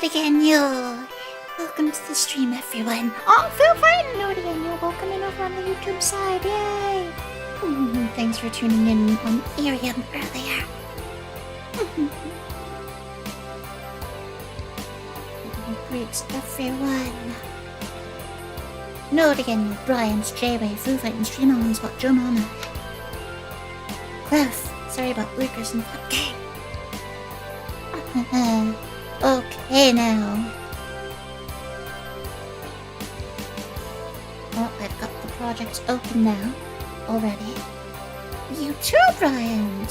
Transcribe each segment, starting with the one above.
Not again, you. Welcome to the stream, everyone. Oh, feel fine. Not again, you. Welcome in over on the YouTube side. Yay! Thanks for tuning in on Arielle earlier. Greets everyone. Not again, you. Brian's J-Way, Foo Fightin', Stream On Spot, Joe Mama. Cliff, sorry about Lucas and Fuck Gang. Okay now. Oh, I've got the projects open now. Already. You too, Brian!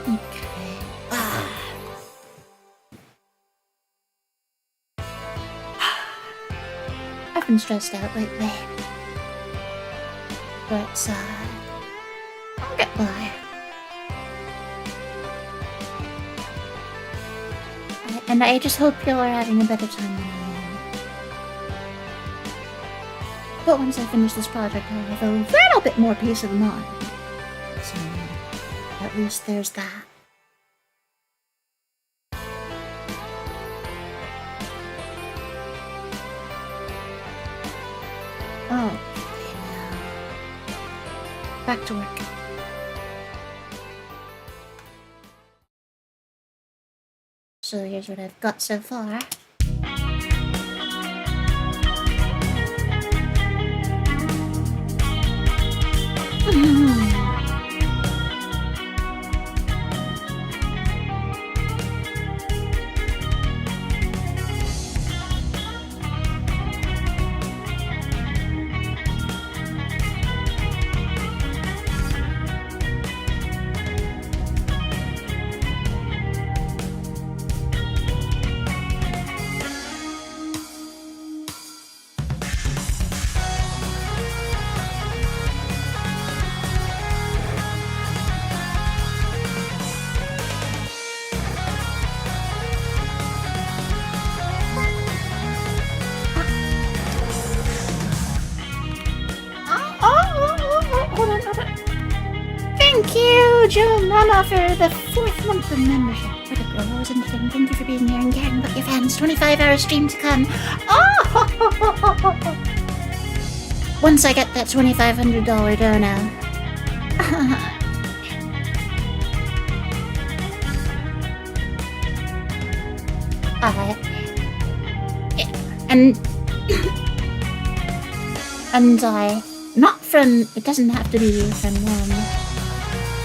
Okay. I've been stressed out lately. But, I'll get by. And I just hope y'all are having a better time than I am. But once I finish this project, I'll have a little bit more peace of mind. So, at least there's that. Oh, okay now. Back to work. So here's what I've got so far. Thank you, Joe Mama, for the 4th month of membership. What a girl, I was anything. Thank you for being here and caring about your fans. 25-hour stream to come. Oh! Once I get that $2,500 dono. Not from, it doesn't have to be from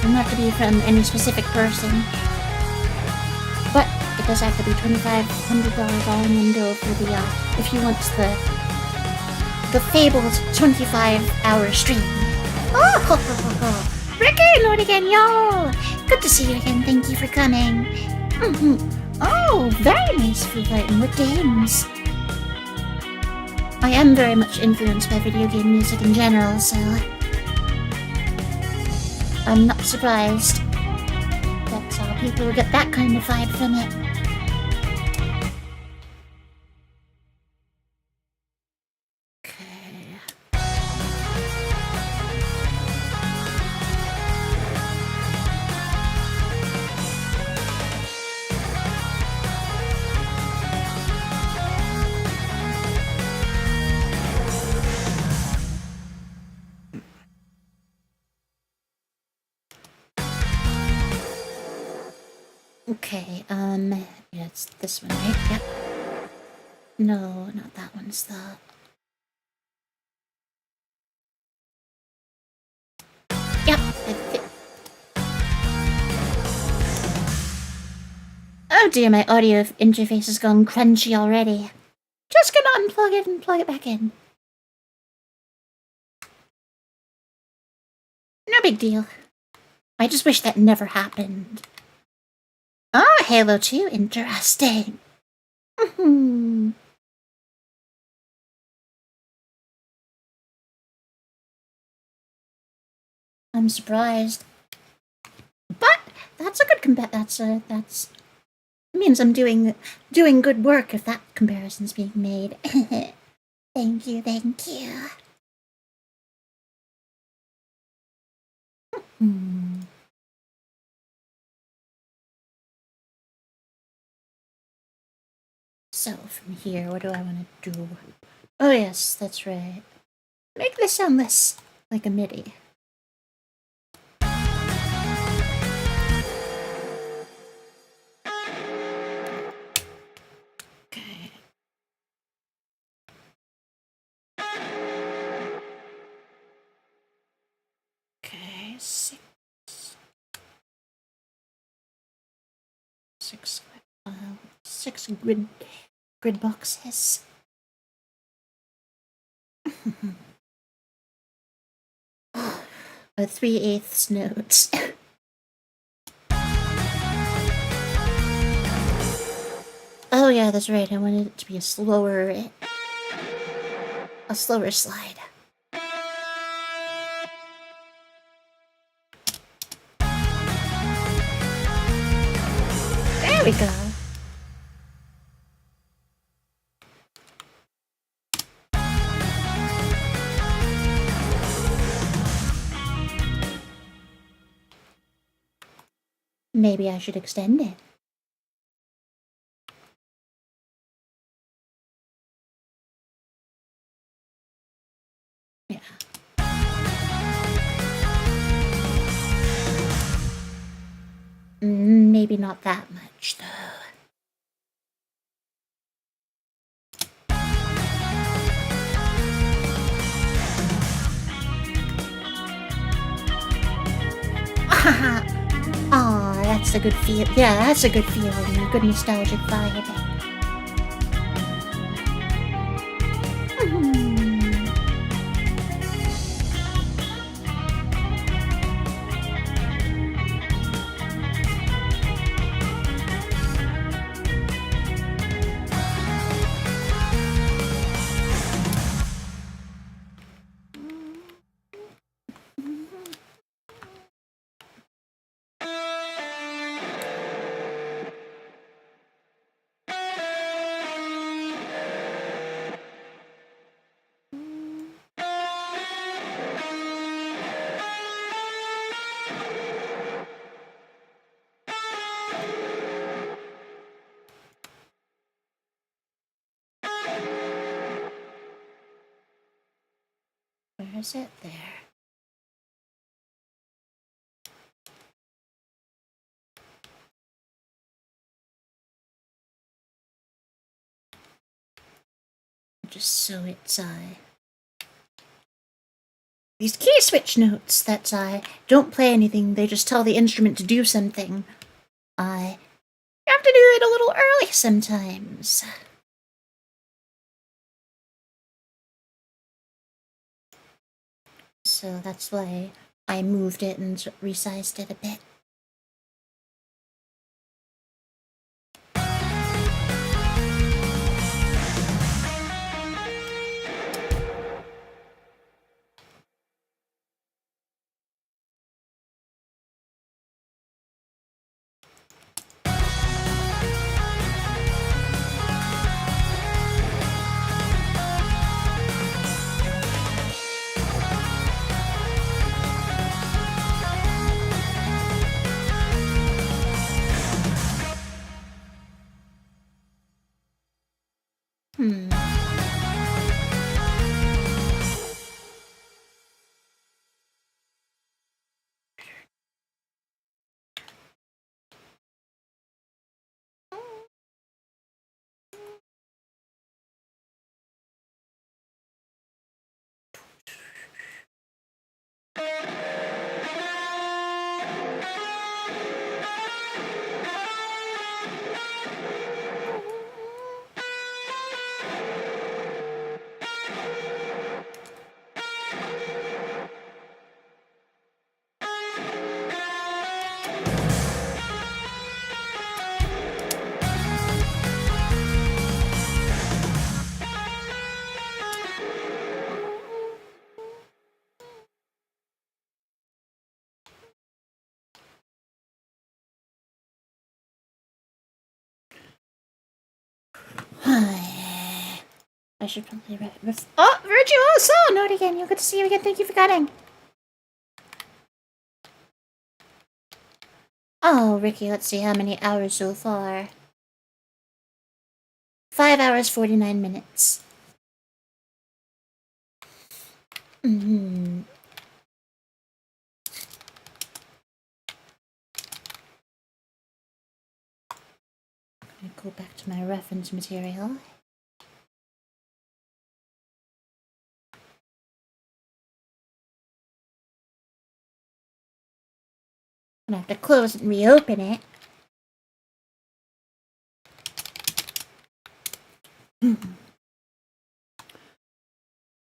doesn't have to be from any specific person, but it does have to be $2,500 all in one go for the, if you want the fabled 25-hour stream. Oh, Ricky, Lord again, y'all! Good to see you again, thank you for coming. Oh, very nice for fighting with games. I am very much influenced by video game music in general, so I'm not surprised that people will get that kind of vibe from it. Okay, yeah, it's this one, right? Yep. No, not that one, it's the... Yep, oh dear, my audio interface has gone crunchy already. Just gonna unplug it and plug it back in. No big deal. I just wish that never happened. Oh, Halo 2, interesting. I'm surprised. But that's a good that's means I'm doing good work if that comparison's being made. Thank you, thank you. So from here, what do I want to do? Oh yes, that's right. Make this sound less like a MIDI. Okay. Okay, six grid boxes. 3/8 notes. Oh yeah, that's right. I wanted it to be a slower slide. There we go. Maybe I should extend it. Yeah. Maybe not that much, though. Aw, that's a good feel. Yeah, that's a good feeling. A good nostalgic vibe. Where is it? There. Just so it's these key switch notes that don't play anything, they just tell the instrument to do something. You have to do it a little early sometimes. So that's why I moved it and resized it a bit. I should probably oh, Virtuoso! Note again. You're good to see you again. Thank you for cutting. Oh, Ricky, let's see how many hours so far. 5 hours, 49 minutes. Mm-hmm. I'm gonna go back to my reference material. I'm gonna have to close and reopen it.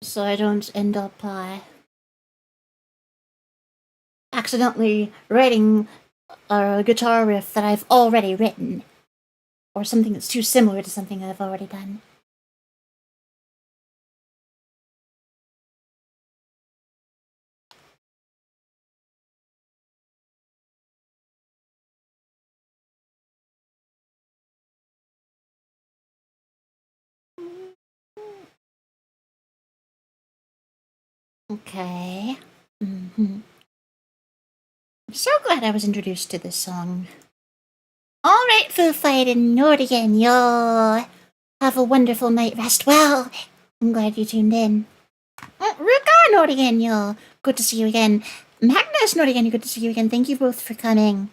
So I don't end up accidentally writing a guitar riff that I've already written, or something that's too similar to something I've already done. Okay. I'm so glad I was introduced to this song. Alright, Foo Fightin' Nordigan, y'all. Have a wonderful night rest. Well, I'm glad you tuned in. Ruka Nordigan, y'all. Good to see you again. Magnus Nordigan, good to see you again. Thank you both for coming.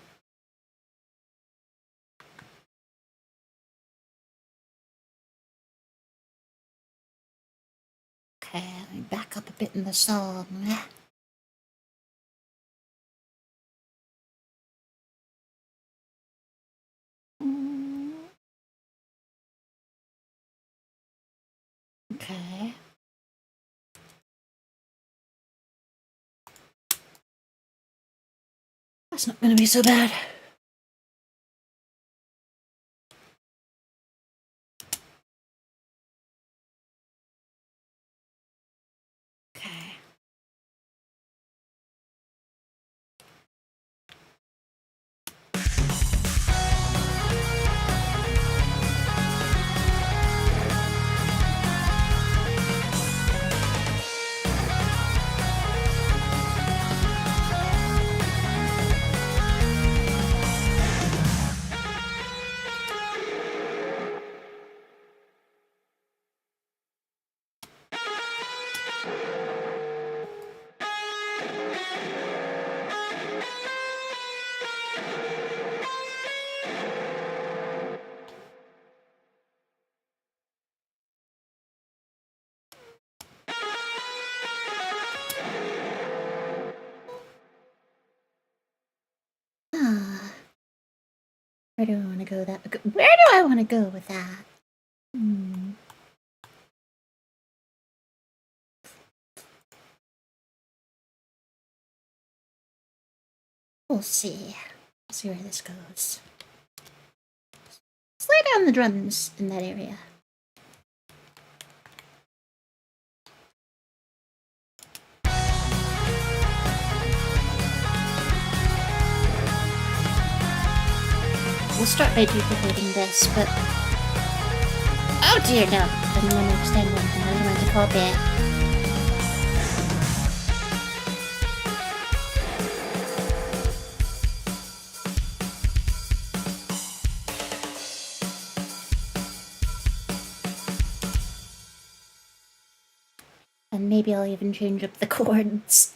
Okay, let me back up a bit in the song. Okay. That's not gonna be so bad. Okay. Where do I want to go with that? Where do I want to go with that? We'll see. We'll see where this goes. Let's lay down the drums in that area. We'll start by duplicating this, but... Oh dear, no. I didn't want to extend one thing. I didn't want to copy it. And maybe I'll even change up the chords.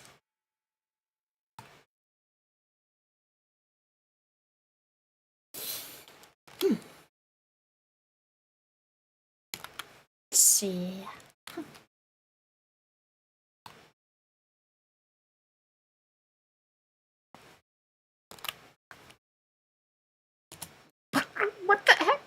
Let's see. What the heck?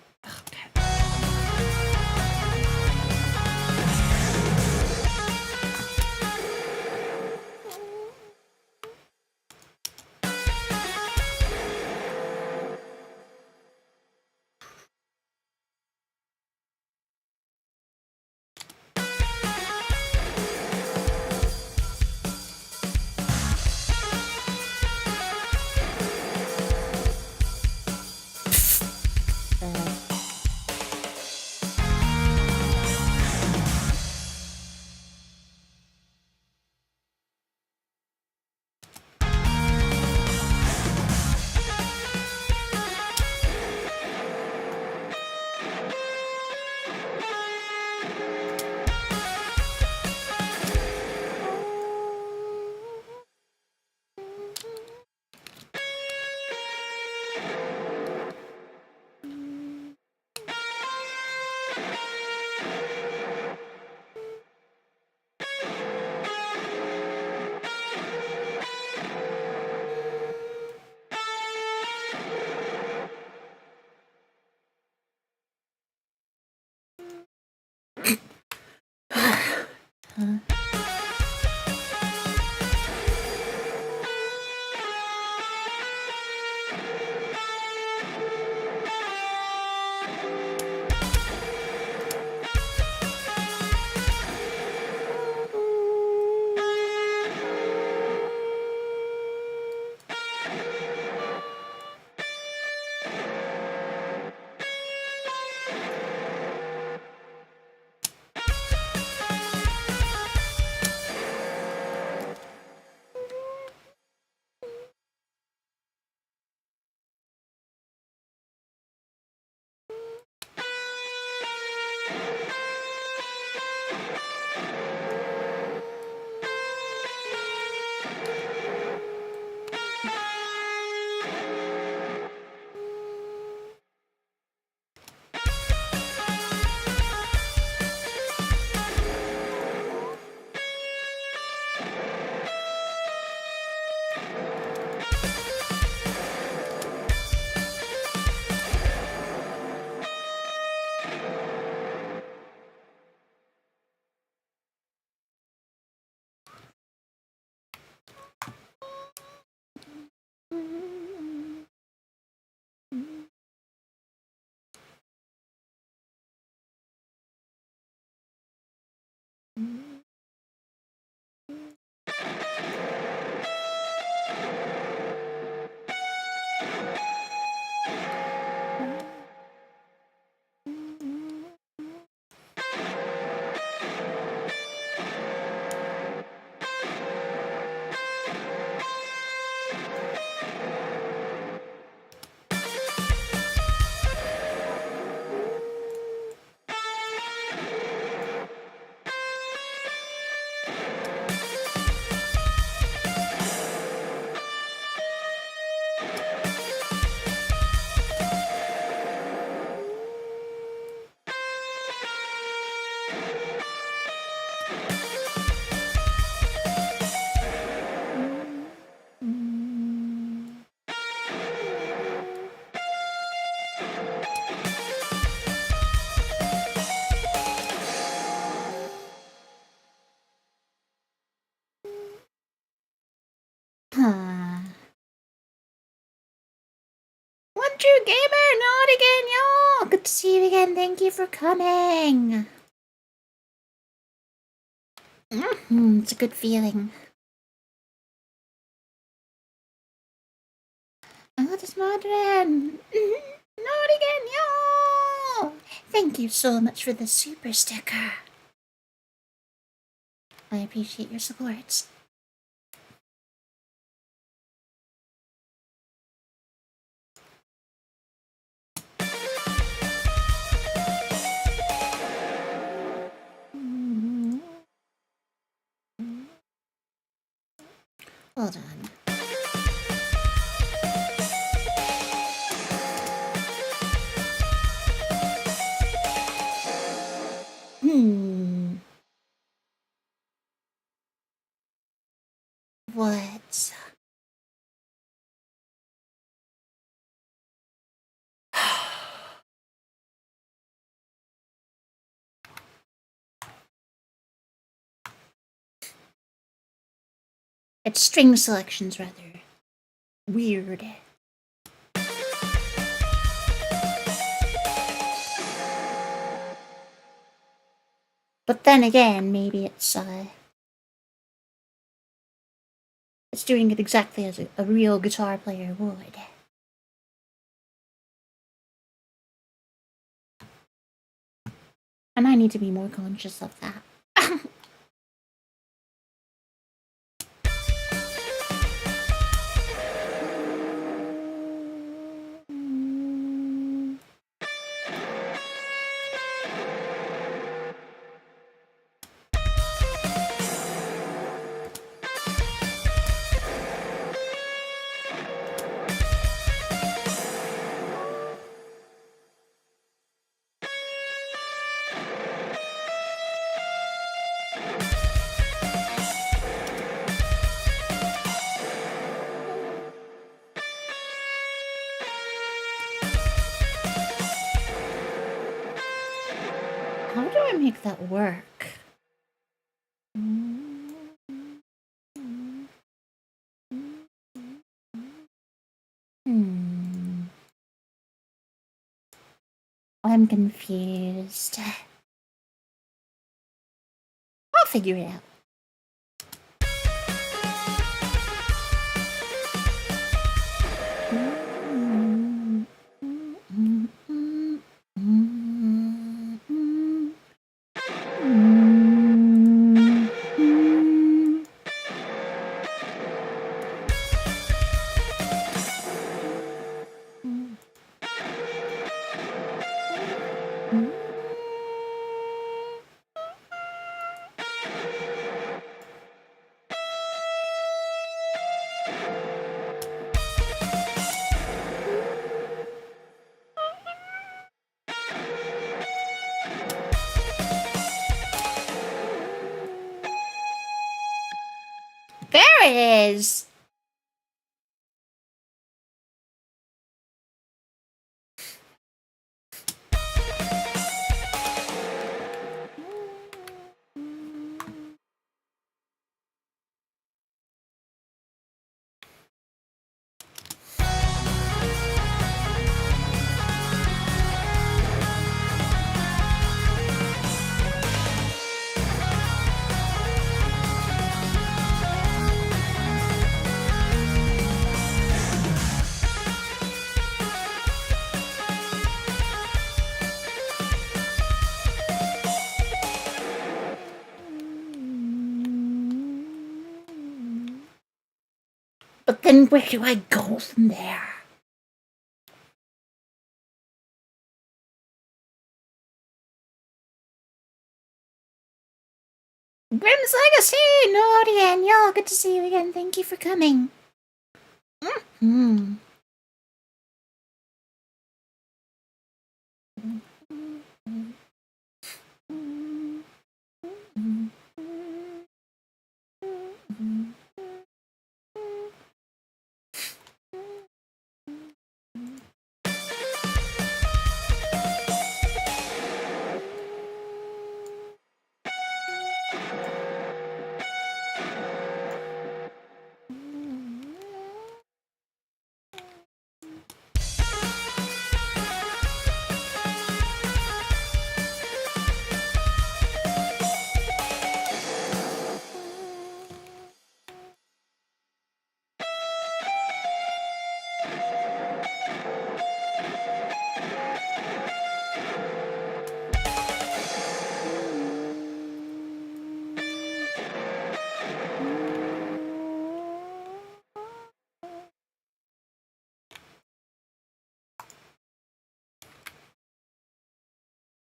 One True Gamer, not again, y'all! Good to see you again. Thank you for coming. It's a good feeling. Oh, this modern. Not again, y'all! Thank you so much for the super sticker. I appreciate your support. Hold on. What? It's string selections, rather. Weird. But then again, maybe it's doing it exactly as a real guitar player would. And I need to be more conscious of that. How do I make that work? I'm confused. I'll figure it out. There it is! But then where do I go from there? Grimm's Legacy! Naughty Arielle, good to see you again. Thank you for coming.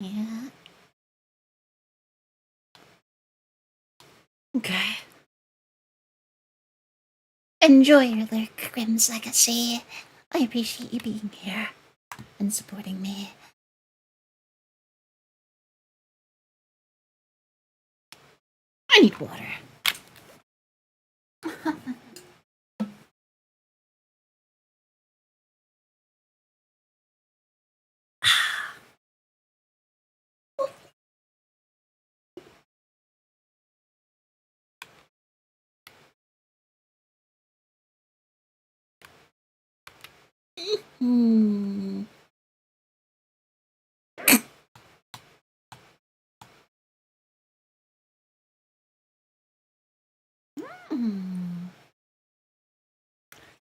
Yeah. Okay. Enjoy your lurk, Grimm's Legacy. I appreciate you being here and supporting me. I need water.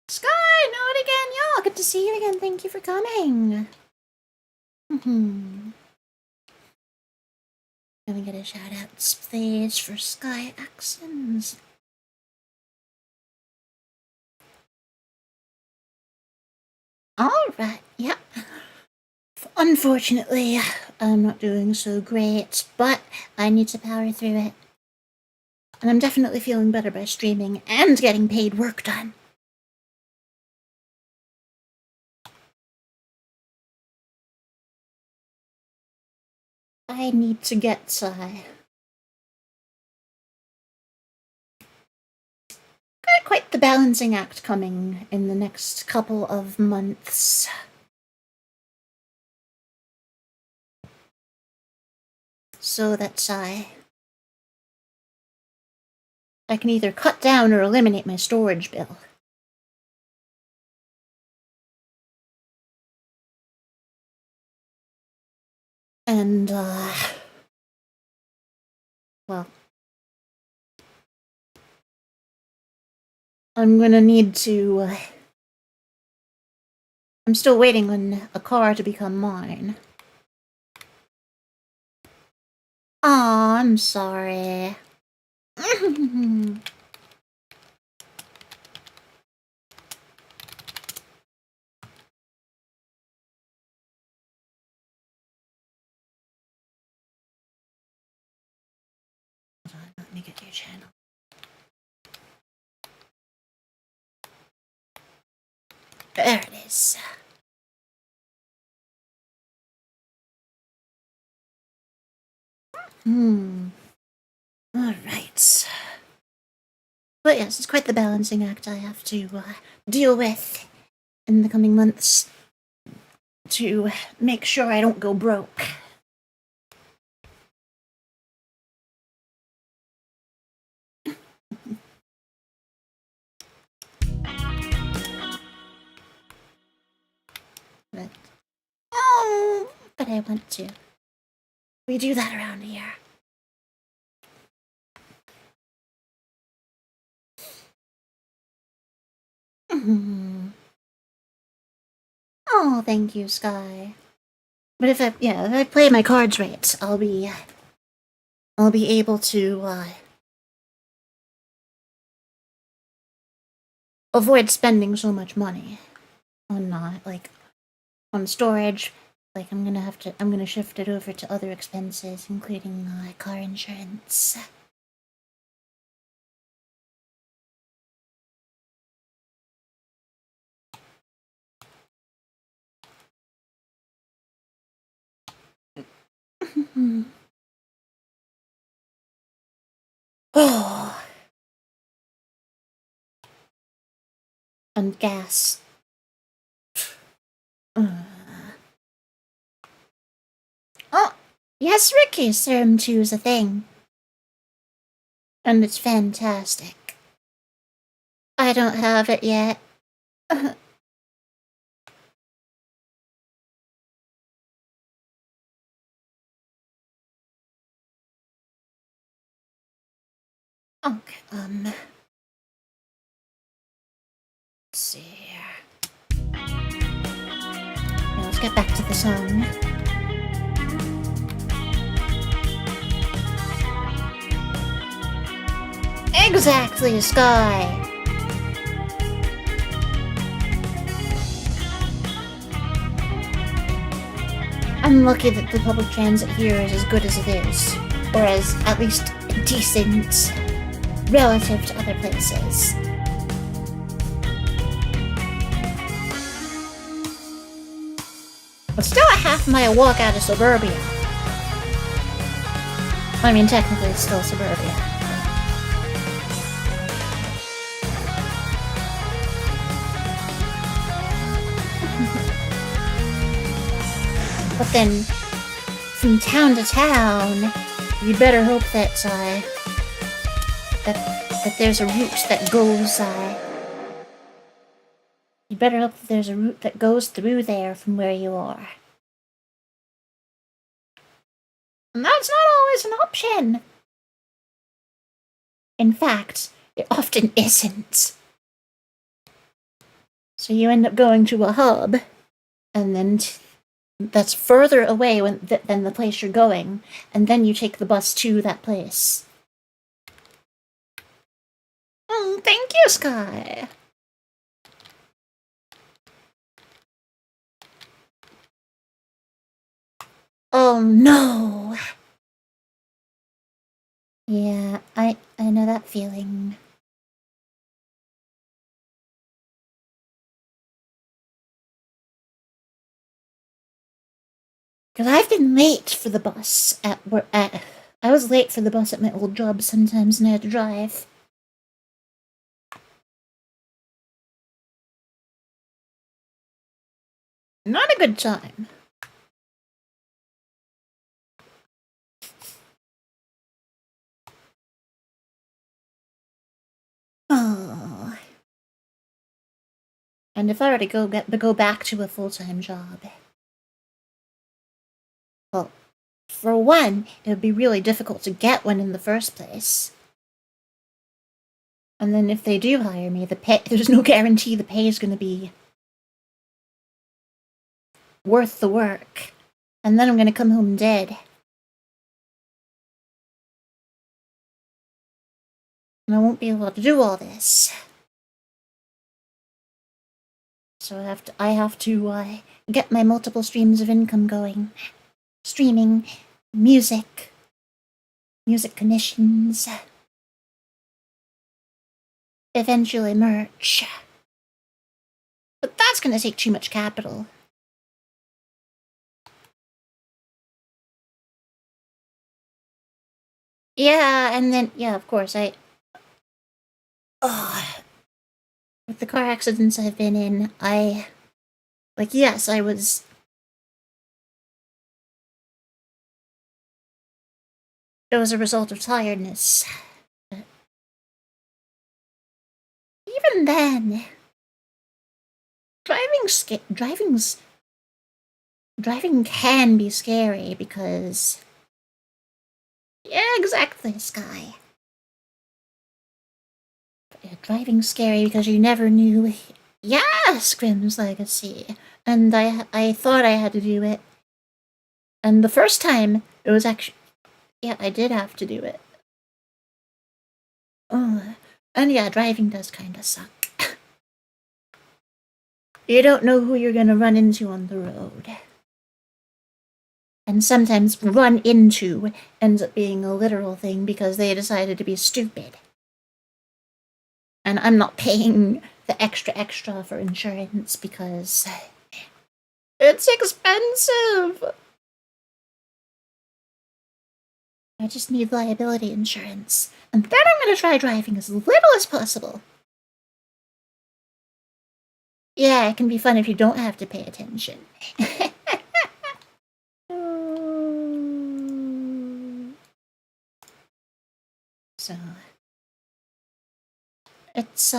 Sky, not again, y'all. Good to see you again. Thank you for coming. Gonna get a shout out, please, for Sky Accents. Alright, yeah. Unfortunately, I'm not doing so great, but I need to power through it. And I'm definitely feeling better by streaming and getting paid work done. I need to get got quite the balancing act coming in the next couple of months. so that I can either cut down or eliminate my storage bill. And, well, I'm gonna need to, I'm still waiting on a car to become mine. Aw, I'm sorry. Hold on, let me get your channel. There it is. Alright. But yes, it's quite the balancing act I have to deal with in the coming months to make sure I don't go broke. But I want to. We do that around here. Oh, thank you, Sky. But if I play my cards right, I'll be able to avoid spending so much money on on storage. Like I'm gonna shift it over to other expenses, including car insurance. Oh, and gas. Oh, yes, Ricky, Serum 2 is a thing. And it's fantastic. I don't have it yet. Okay, let's see here. Now let's get back to the song. Exactly, Sky! I'm lucky that the public transit here is as good as it is. Or as, at least, decent relative to other places. It's still a half-mile walk out of suburbia. I mean, technically it's still suburbia. But then, from town to town, you better hope that that there's a route that goes, you better hope that there's a route that goes through there from where you are. And that's not always an option. In fact, it often isn't. So you end up going to a hub, and then that's further away than the place you're going, and then you take the bus to that place. Oh, thank you, Sky! Oh no! Yeah, I know that feeling. Because I've been late for the bus at work. I was late for the bus at my old job sometimes, and I had to drive. Not a good time. And if I were to go back to a full-time job, well, for one, it would be really difficult to get one in the first place. And then if they do hire me, there's no guarantee the pay is going to be worth the work. And then I'm going to come home dead. And I won't be able to do all this. So I have to get my multiple streams of income going. Streaming, music commissions, eventually merch. But that's gonna take too much capital. Yeah, and then, yeah, of course, with the car accidents I've been in, yes, it was a result of tiredness. But even then, driving can be scary because, yeah, exactly, Sky. Yeah, driving's scary because you never knew. Yes, Grimm's Legacy. And I thought I had to do it. And the first time, it was actually... Yeah, I did have to do it. Oh, and yeah, driving does kind of suck. You don't know who you're gonna run into on the road. And sometimes run into ends up being a literal thing because they decided to be stupid. And I'm not paying the extra for insurance because it's expensive. I just need liability insurance. And then I'm gonna try driving as little as possible. Yeah, it can be fun if you don't have to pay attention. So, it's,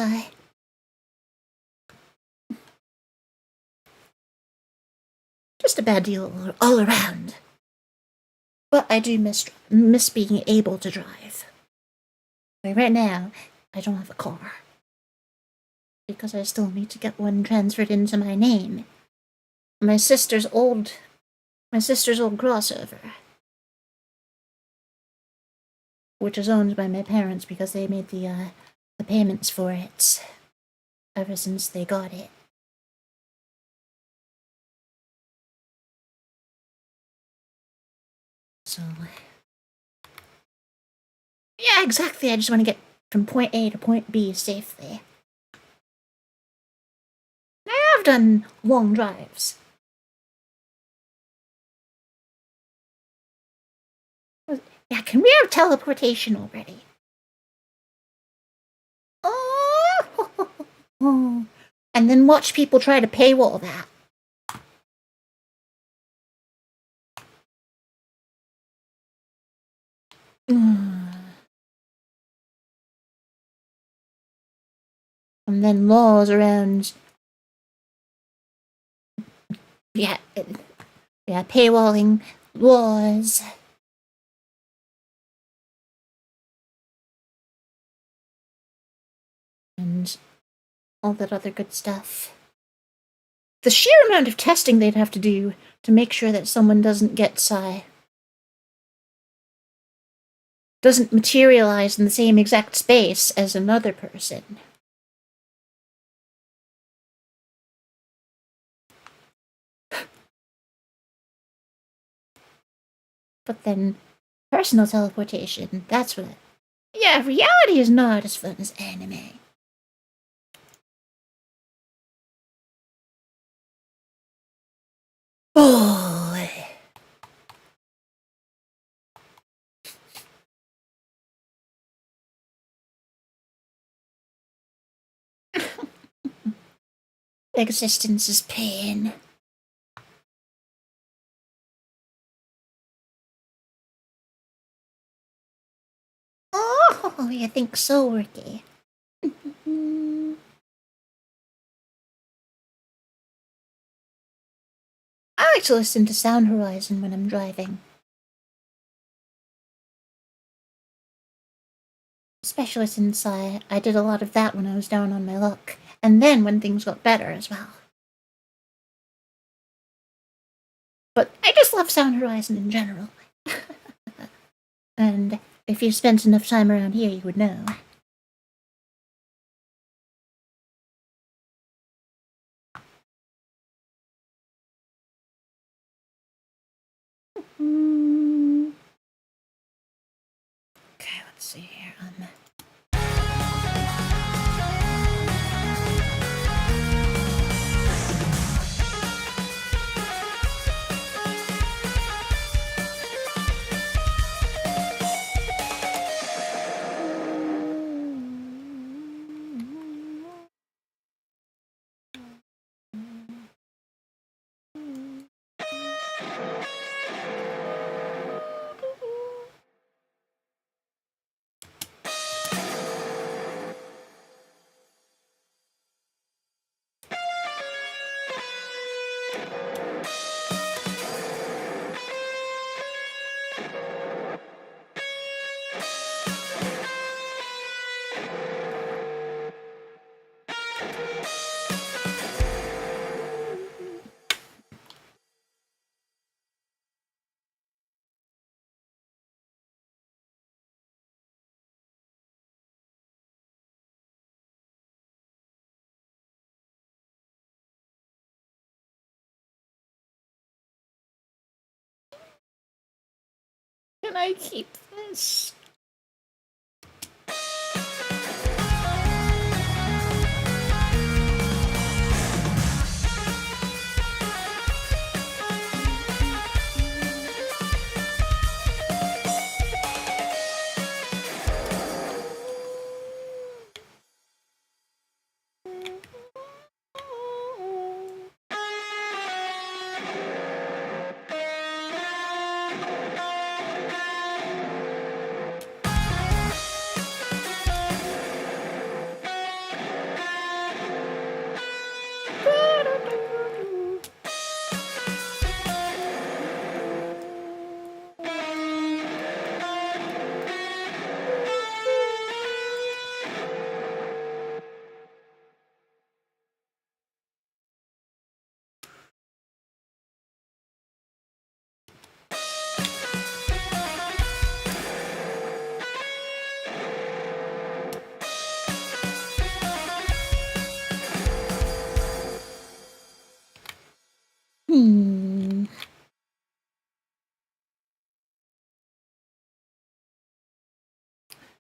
just a bad deal all around. But I do miss being able to drive. Like right now, I don't have a car. Because I still need to get one transferred into my name. My sister's old crossover. Which is owned by my parents because they made the payments for it ever since they got it. So, yeah, exactly. I just want to get from point A to point B safely. I have done long drives. Yeah, can we have teleportation already? Oh, and then watch people try to paywall that. And then laws around, yeah, paywalling laws. And all that other good stuff. The sheer amount of testing they'd have to do to make sure that someone doesn't doesn't materialize in the same exact space as another person. But then, personal teleportation, that's what... Yeah, reality is not as fun as anime. Oh. Existence is pain. Oh, you think so, Ricky? like to listen to Sound Horizon when I'm driving. Especially since I did a lot of that when I was down on my luck. And then when things got better as well. But I just love Sound Horizon in general. And if you spent enough time around here, you would know. Okay, let's see here. Can I keep this?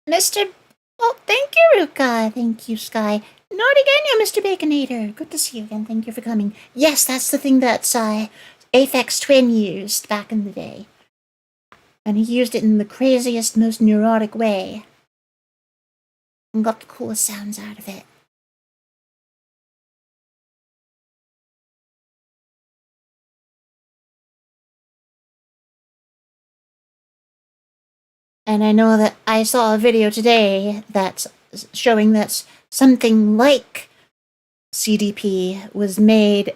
Mr. Oh, thank you, Ruka. Thank you, Sky. Not again, you, Mr. Baconator. Good to see you again. Thank you for coming. Yes, that's the thing that Aphex Twin used back in the day. And he used it in the craziest, most neurotic way. And got the coolest sounds out of it. And I know that I saw a video today that's showing that something like CDP was made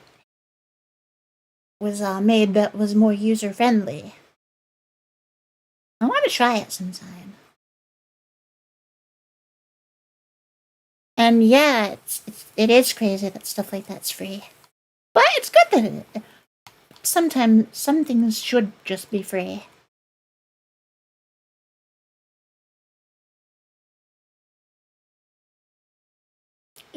that was more user-friendly. I want to try it sometime. And yeah, it is crazy that stuff like that's free. But it's good that sometimes some things should just be free.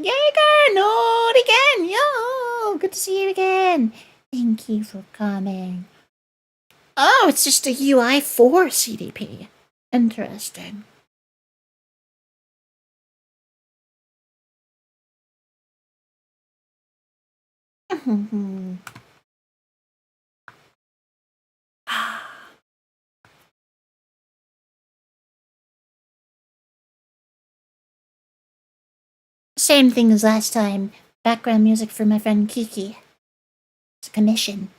Jaeger, not again! Yo! Good to see you again! Thank you for coming. Oh, it's just a UI for CDP. Interesting. Same thing as last time. Background music for my friend Kiki. It's a commission.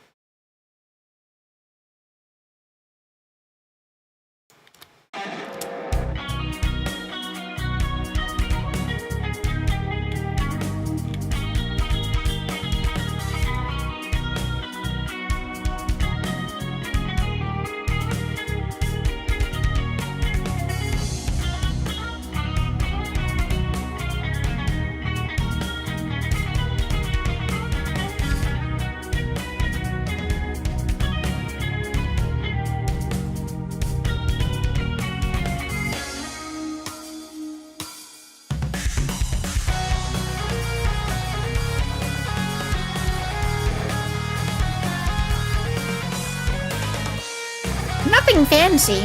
fancy.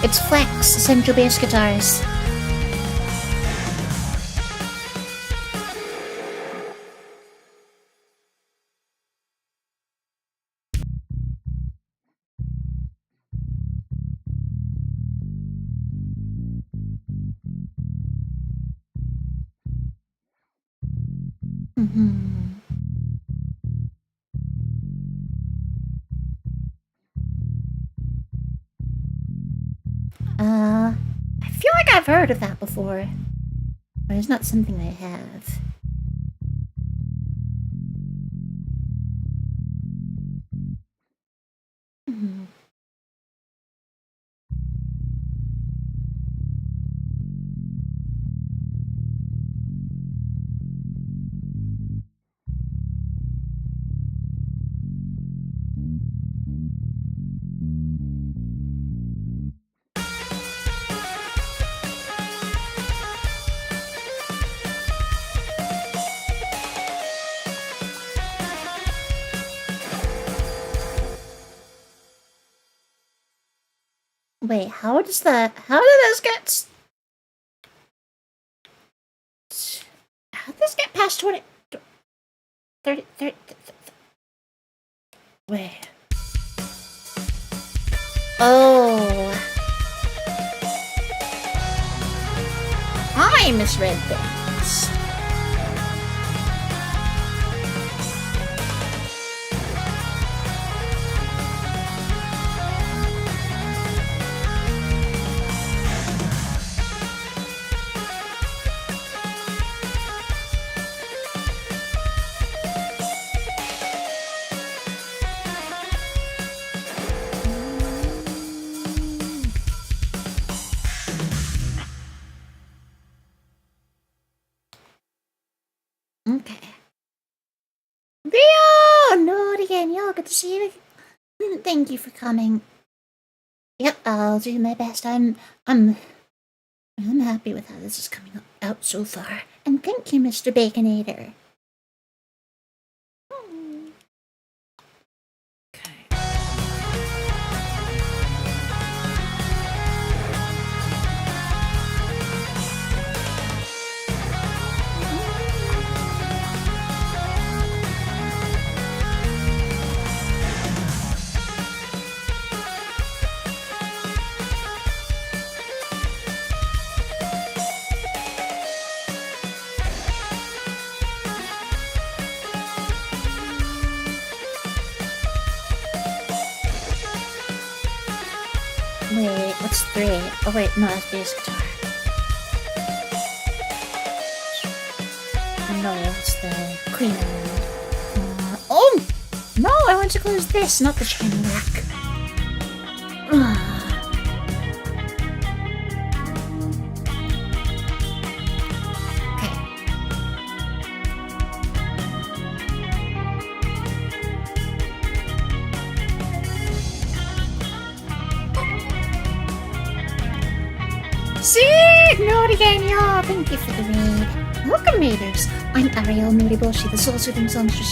It's Flex, Essential Bass Guitars. I feel like I've heard of that before, but it's not something I have. Wait, how did this get... How did this get past 20... 30... Wait. Oh. I misread things. Okay. Rio! Not again, y'all. Good to see you. Thank you for coming. Yep, I'll do my best. I'm happy with how this is coming out so far. And thank you, Mr. Baconator. Wait, what's 3? Oh wait, no, that's bass guitar. No, it's the Queen Island. Oh! No, I want to close this, not the shiny rack. Not again, y'all. Thank you for the raid. Welcome, raiders. I'm Arielle Noriboshi, the soul-soothing songstress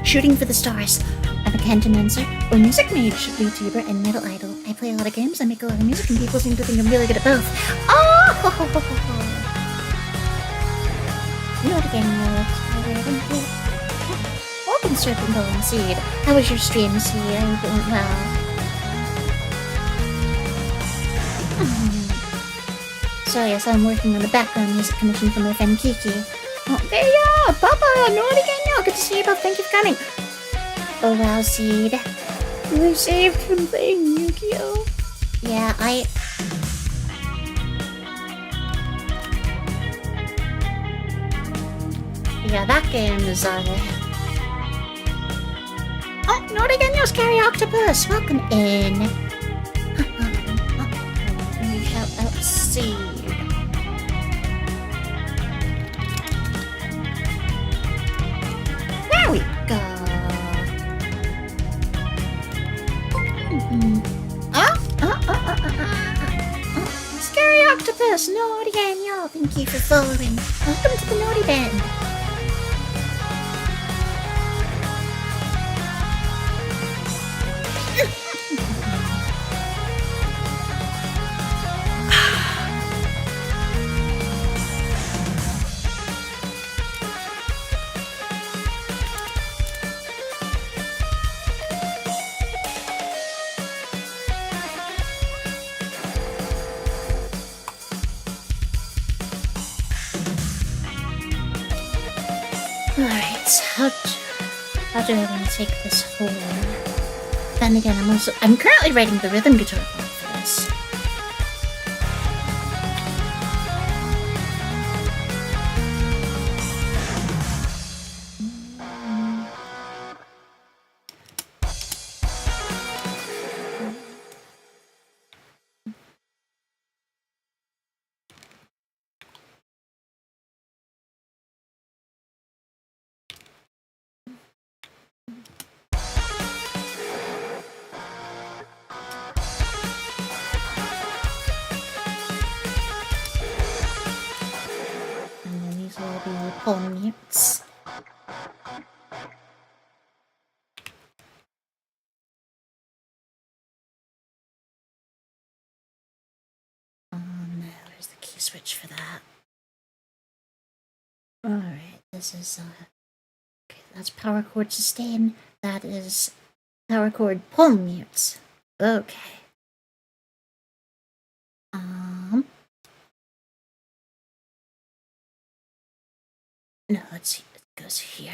shooting for the stars. I'm a condenser, a music mage, VTuber, and metal idol. I play a lot of games, I make a lot of music, and people seem to think I'm really good at both. Oh! Not again, y'all. Welcome, Serpent Golden Seed. How was your stream, Seed? I hope it went well. So yes, I'm working on the background music commission for my friend Kiki. Oh, there you are! Papa! Not again, y'all! Good to see you both. Thank you for coming. Oh wow, Seed. You saved from playing Yu-Gi-Oh! Yeah, Yeah, that game is, Oh, not again, y'all! Scary Octopus! Welcome in. Let me shout out Seed. There we go. Scary Octopus, naughty and y'all. Thank you for following. Welcome to the Naughty Band. Alright, how do I want to take this forward? Then again, I'm currently writing the rhythm guitar part for this. And then these will be palm mutes. Where's the key switch for that? Alright, this is, okay, that's power chord sustain. That is power chord palm mute. Okay. No, it goes here.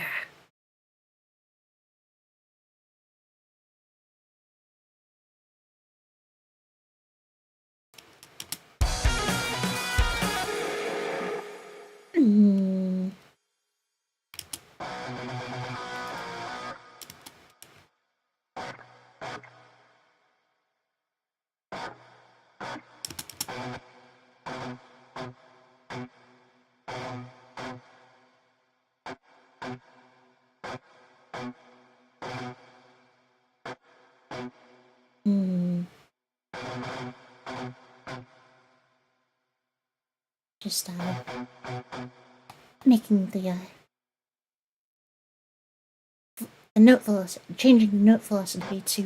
Just making the note velocity, changing the note velocity to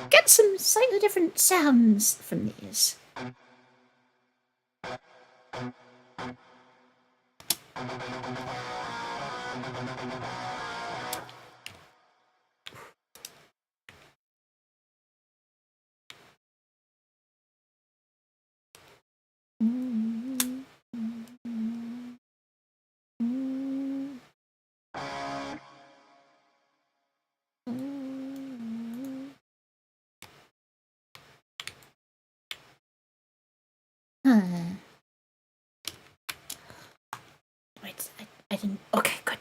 get some slightly different sounds from these. Wait, I didn't. Okay, good.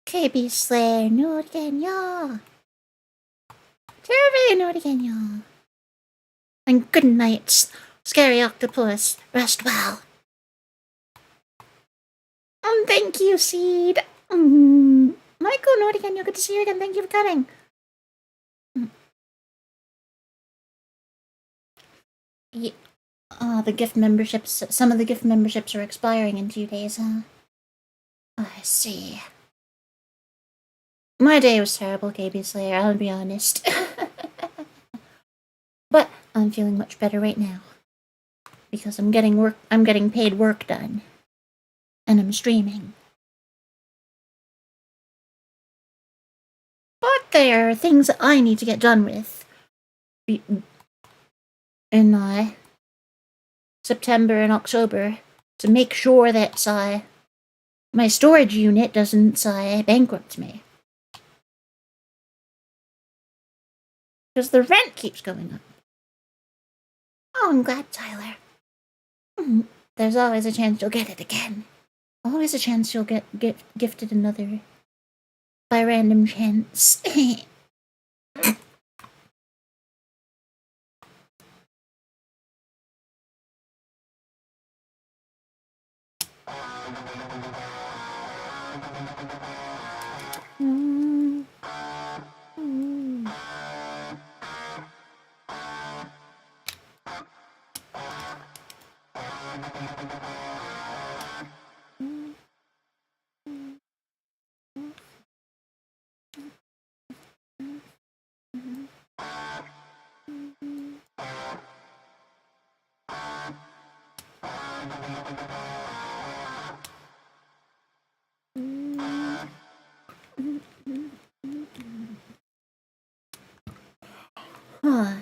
KB Slayer, no again, y'all. Jeremy, no again, y'all. And good night, Scary Octopus. Rest well. Thank you, Seed. Michael, no again, y'all. Good to see you again. Thank you for coming. Yeah. The gift memberships. Some of the gift memberships are expiring in 2 days, huh? I see. My day was terrible, KB Slayer, I'll be honest. But I'm feeling much better right now. Because I'm getting paid work done. And I'm streaming. But there are things that I need to get done with. In September and October. To make sure that my storage unit doesn't bankrupt me. Because the rent keeps going up. Oh, I'm glad, Tyler. There's always a chance you'll get it again. Always a chance you'll get gifted another. By random chance. Alright.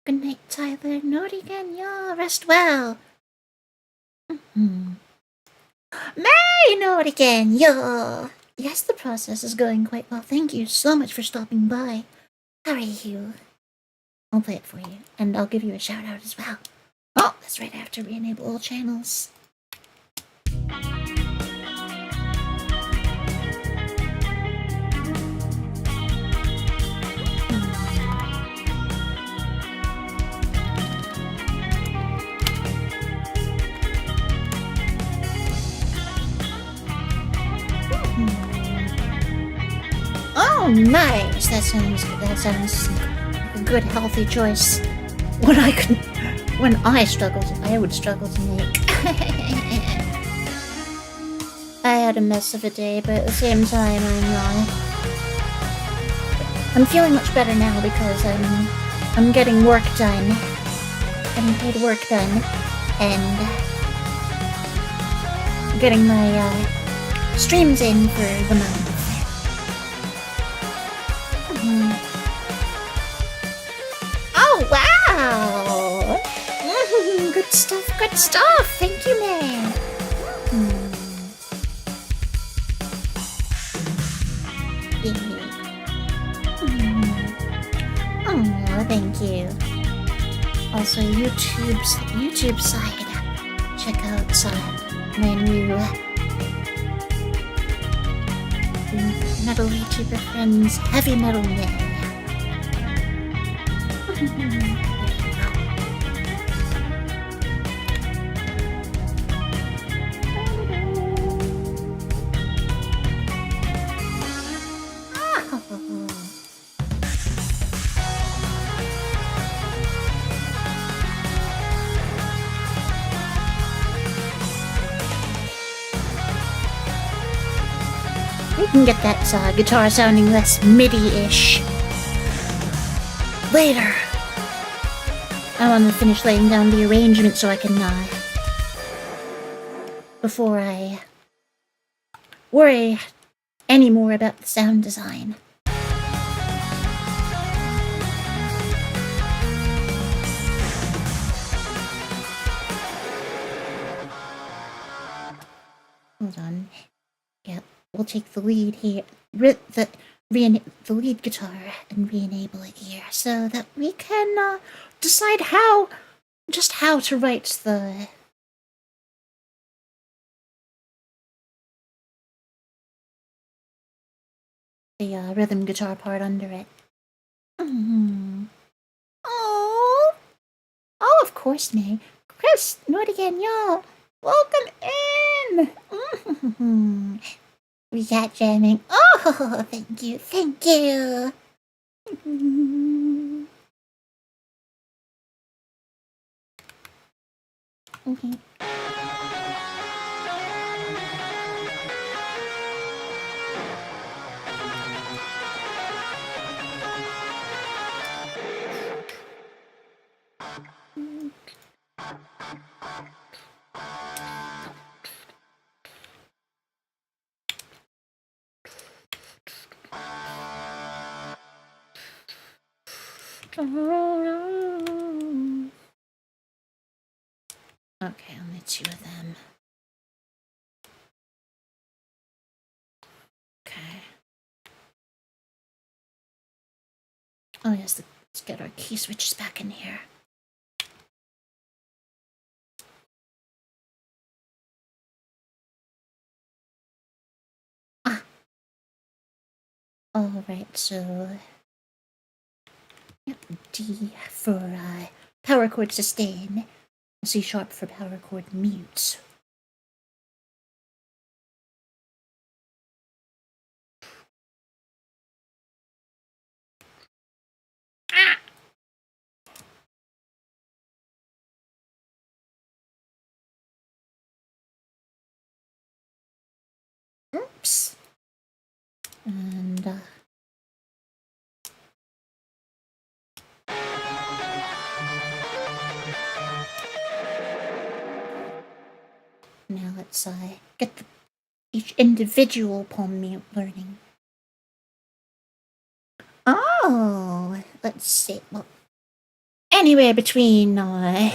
Good night, Tyler. Not again, y'all. Rest well. May not again, y'all. Yes, the process is going quite well. Thank you so much for stopping by. How are you? I'll play it for you, and I'll give you a shout out as well. Oh, that's right, I have to re-enable all channels. Oh, nice! That sounds like a good, healthy choice. When I would struggle to make. I had a mess of a day, but at the same time, I'm feeling much better now because I'm getting work done, getting paid work done, and getting my streams in for the month. Oh wow! Good stuff, good stuff. Thank you, man. Oh, thank you. Also, YouTube side. Check out my new metal VTuber friends, Heavy Metal Man. We can get that guitar sounding less MIDI-ish later. I want to finish laying down the arrangement so I can, before I worry any more about the sound design. Hold on. Yep, we'll take the lead here, the lead guitar and re-enable it here so that we can decide how to write the rhythm guitar part under it. Oh, of course, May. Chris, not again, y'all. Welcome in. We got jamming. Oh, thank you. Okay. Okay, only two of them. Okay. Oh yes, let's get our key switches back in here. Alright, so D for power chord sustain, C sharp for power chord mute. Oops. And Now let's get each individual palm mute learning. Oh, let's see. Well, anywhere between a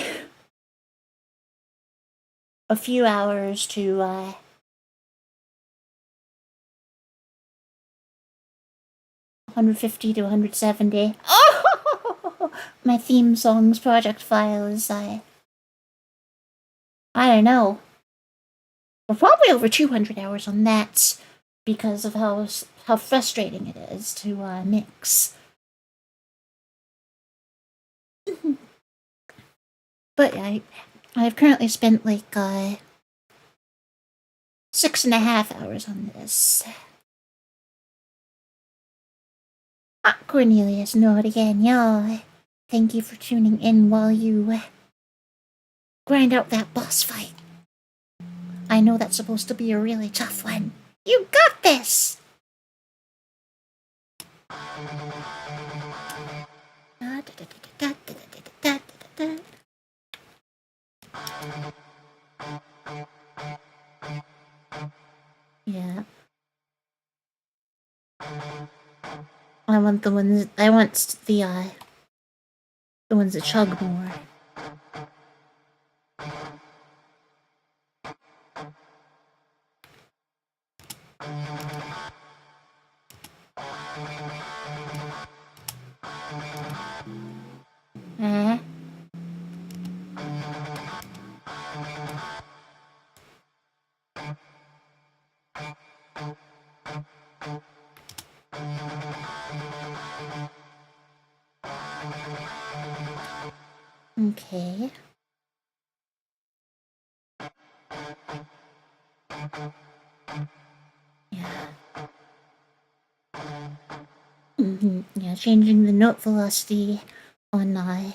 few hours to 150 to 170. Oh, my theme songs project file is I don't know. We're probably over 200 hours on that because of how frustrating it is to mix. But I've currently spent like 6.5 hours on this. Cornelius Nord again, y'all. Thank you for tuning in while you grind out that boss fight. I know that's supposed to be a really tough one. You got this! Yeah. I want the ones that chug more. Okay. Yeah. Yeah, changing the note velocity on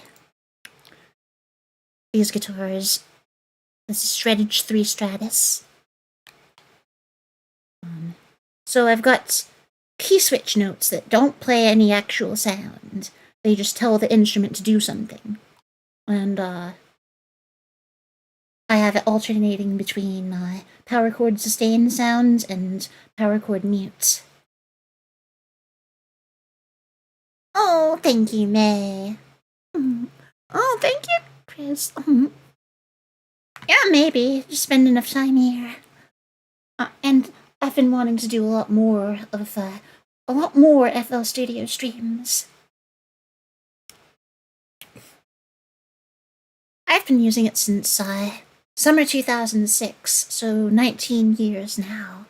these guitars. This is Shreddage 3 Stratus. So I've got key switch notes that don't play any actual sound. They just tell the instrument to do something. And I have it alternating between power chord sustain sounds and power chord mutes. Oh, thank you, May. Oh, thank you, Chris. Yeah, maybe. Just spend enough time here. And I've been wanting to do a lot more FL Studio streams. I've been using it since summer 2006, so 19 years now.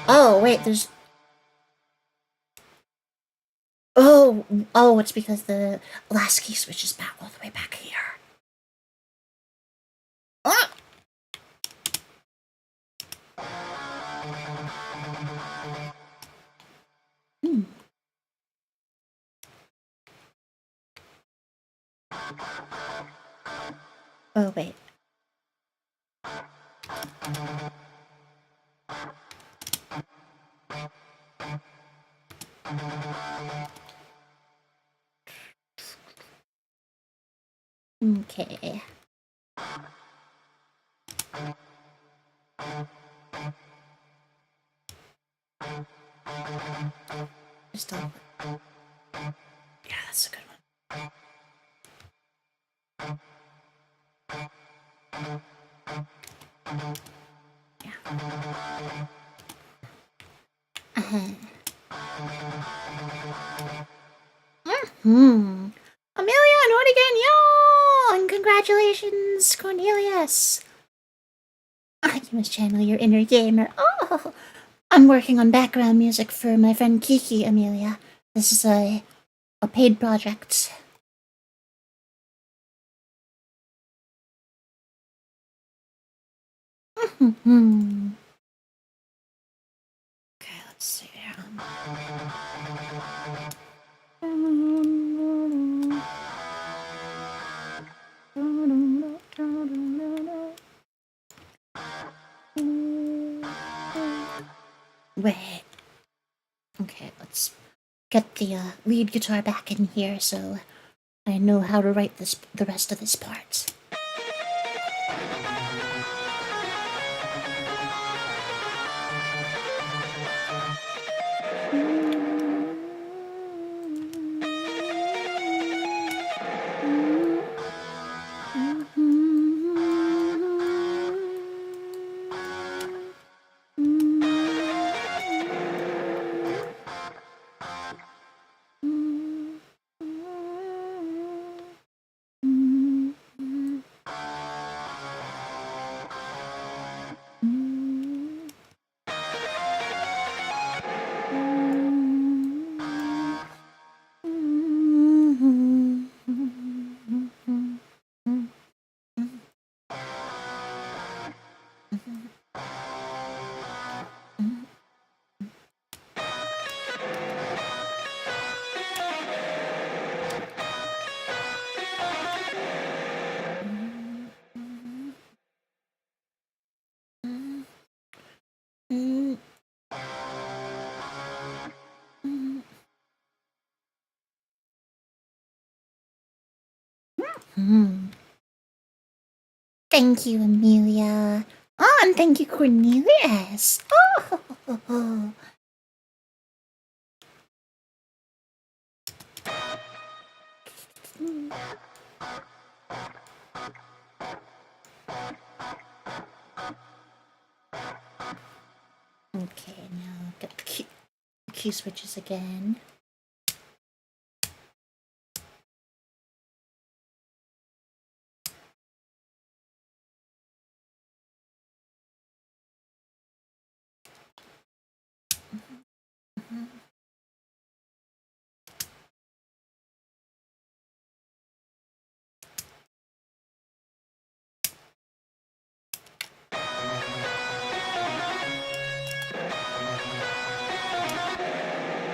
Oh, wait, there's... Oh, it's because the last key switch is back all the way back here. Ah! Oh, wait. Okay. Just a... Yeah, that's a good one. Yeah. Amelia and Ortigan, yo! And congratulations, Cornelius! You must channel your inner gamer. Oh! I'm working on background music for my friend Kiki, Amelia. This is a paid project. Okay, let's see. Wait. Okay, let's get the lead guitar back in here so I know how to write the rest of this part. Thank you, Amelia. Oh, and thank you, Cornelius. Oh. Okay, now get the key switches again.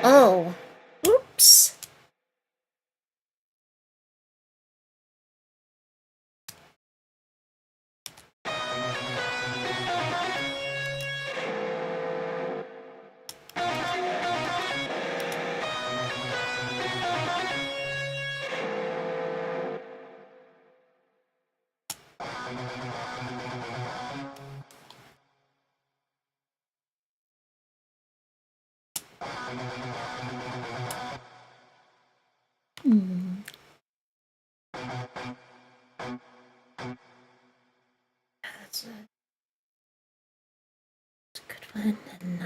Oh, oops. That's a good one. And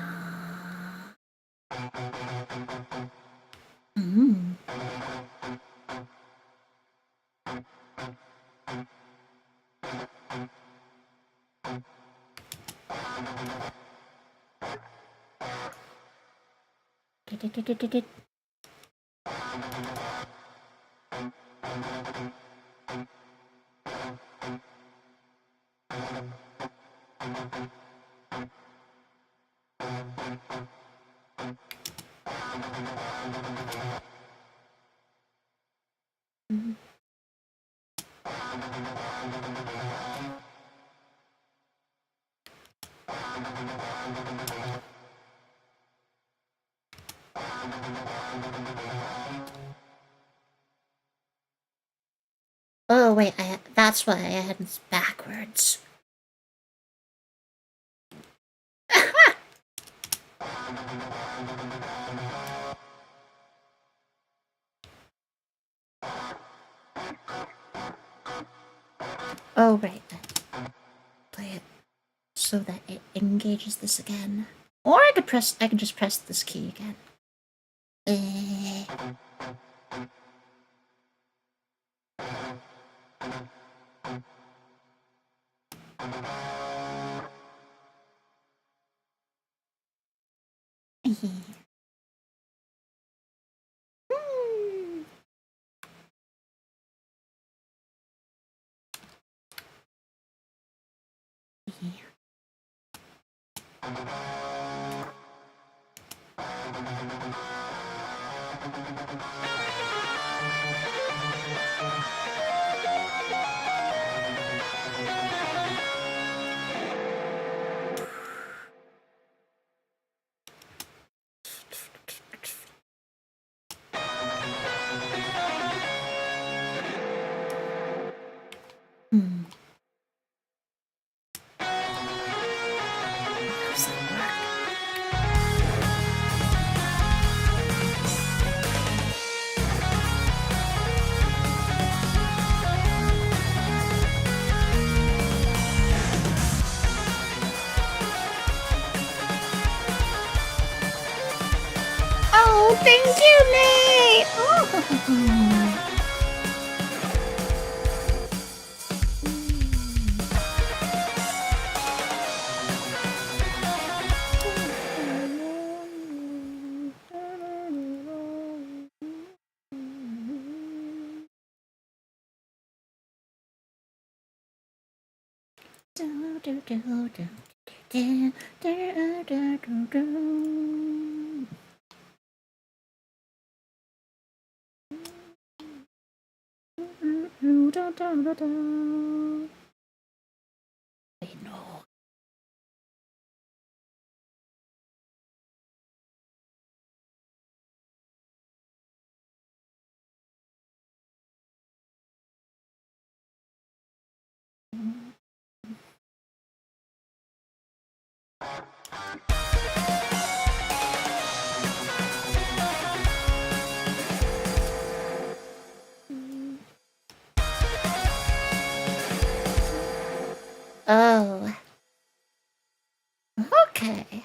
oh wait, that's why I had this backwards. Oh right, play it so that it engages this again. Or I could just press this key again. thank you, Nate! Oh. Wait, no. Oh. Okay.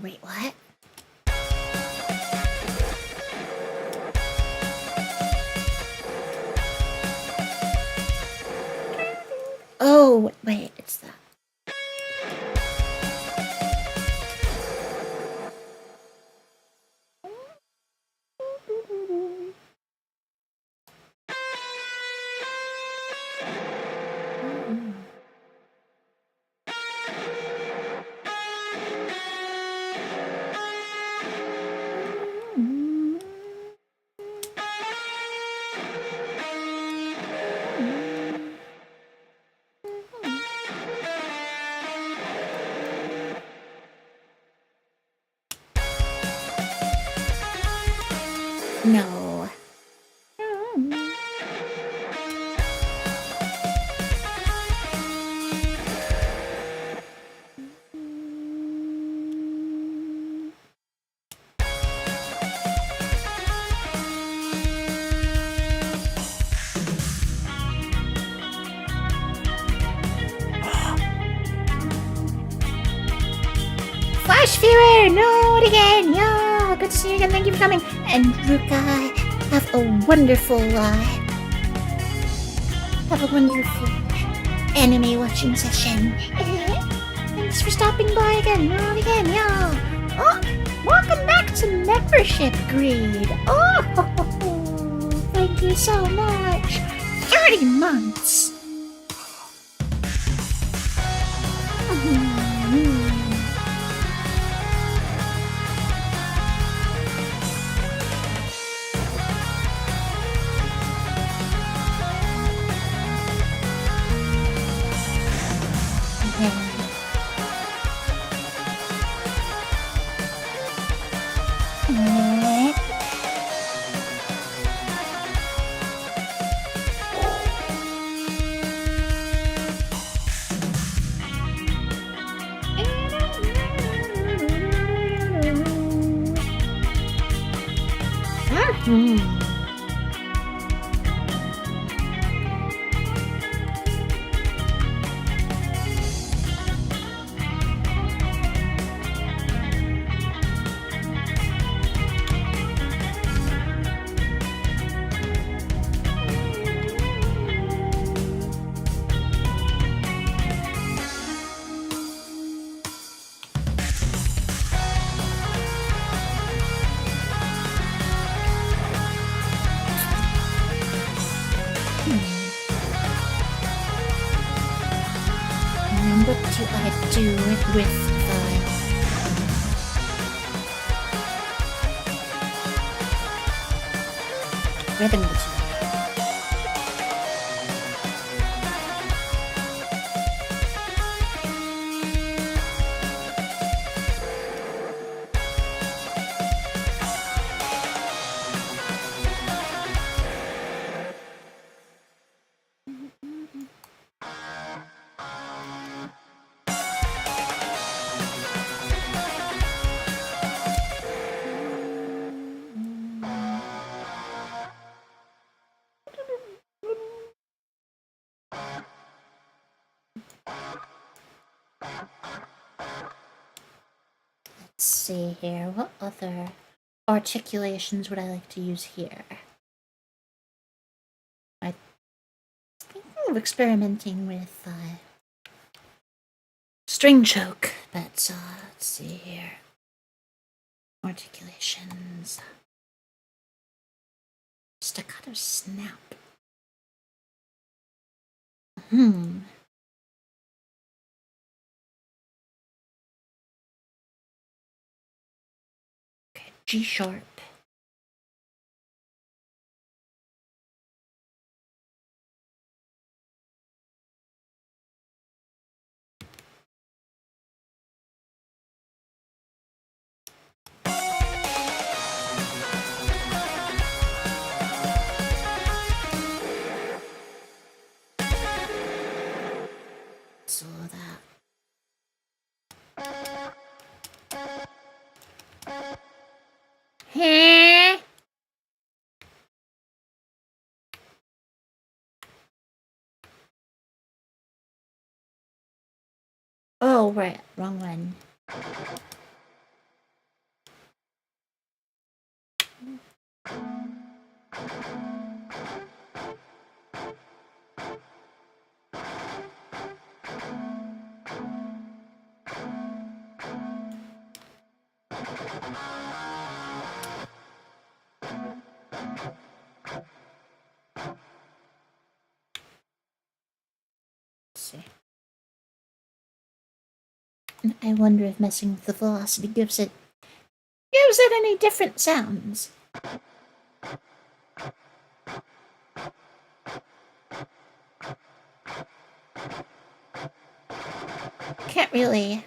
Wait, what? Oh, wait, it's that. No. Flash Viewer, no, again, yeah, good to see you again. Thank you for coming. And Ruka, have a wonderful anime watching session. Thanks for stopping by again, no, again, yeah. Oh, welcome back to Membership Greed. Oh, thank you so much. 30 months. it with rhythm guitar. Let's see here, what other articulations would I like to use here? I'm thinking of experimenting with string choke, but let's see here. Articulations. Staccato snap. Okay, G sharp. So that. Huh? Oh, right, wrong one. See. I wonder if messing with the velocity gives it any different sounds. Can't really.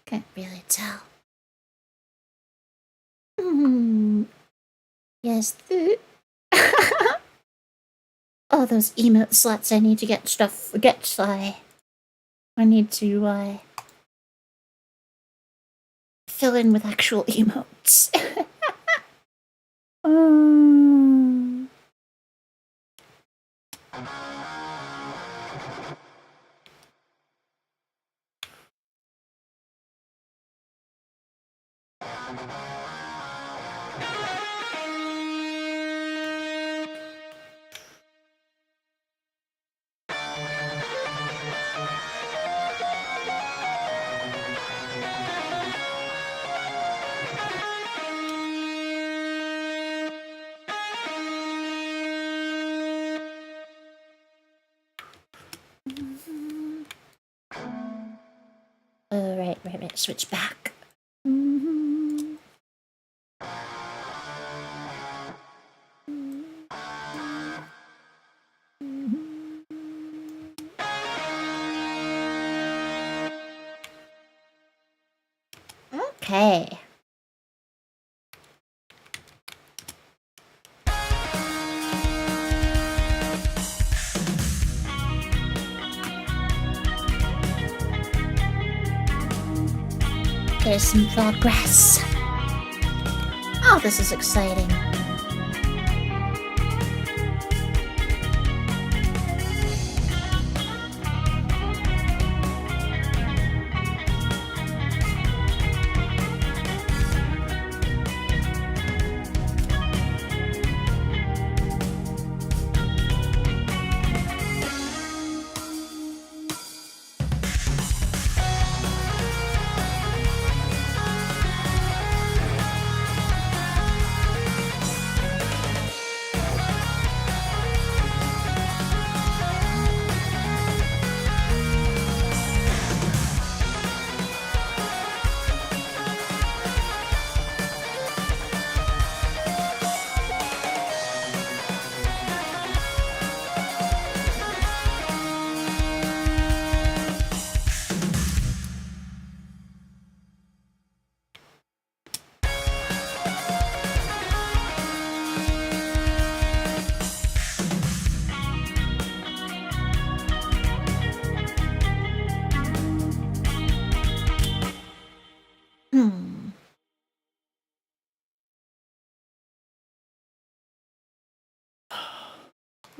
Can't really tell. Yes. Oh, those emote slots. I need to get stuff. I need to fill in with actual emotes. Right. Switch back. Okay. There's some progress. Oh, this is exciting.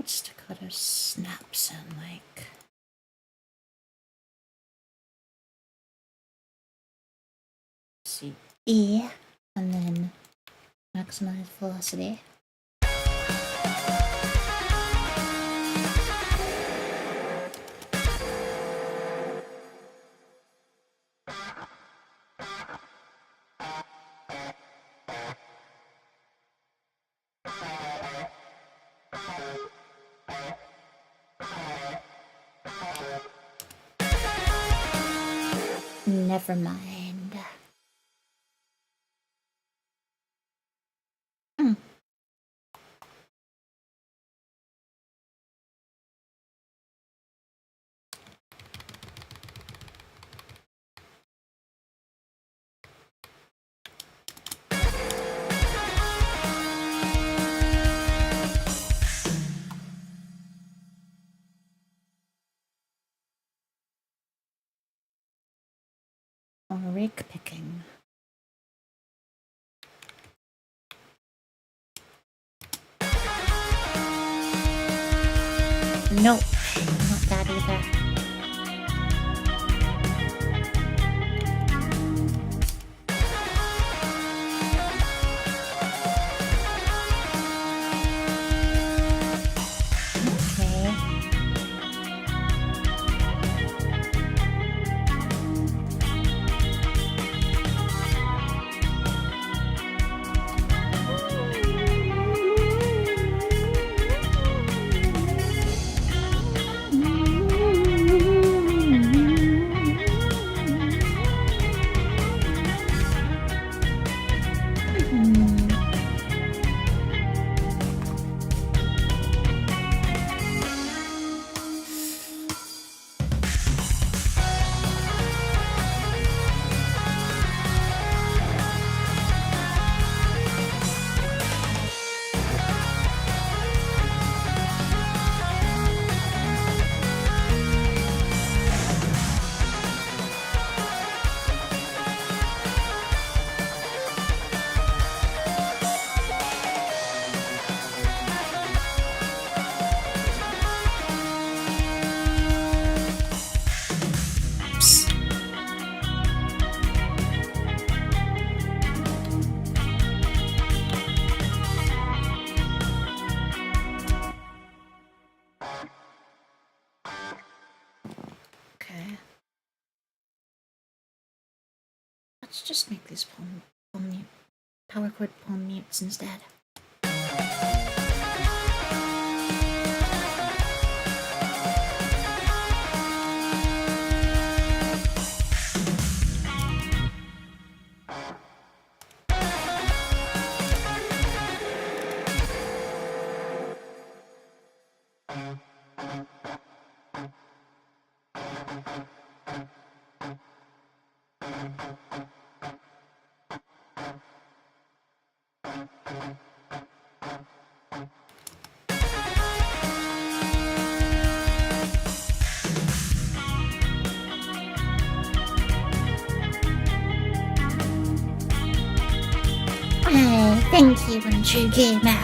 what staccato snap sound like? Let's see, E, and then maximize velocity. Never mind. Rake picking. Nope, not that either. Let's just make these power chord palm mutes instead. Thank you, True Gamer.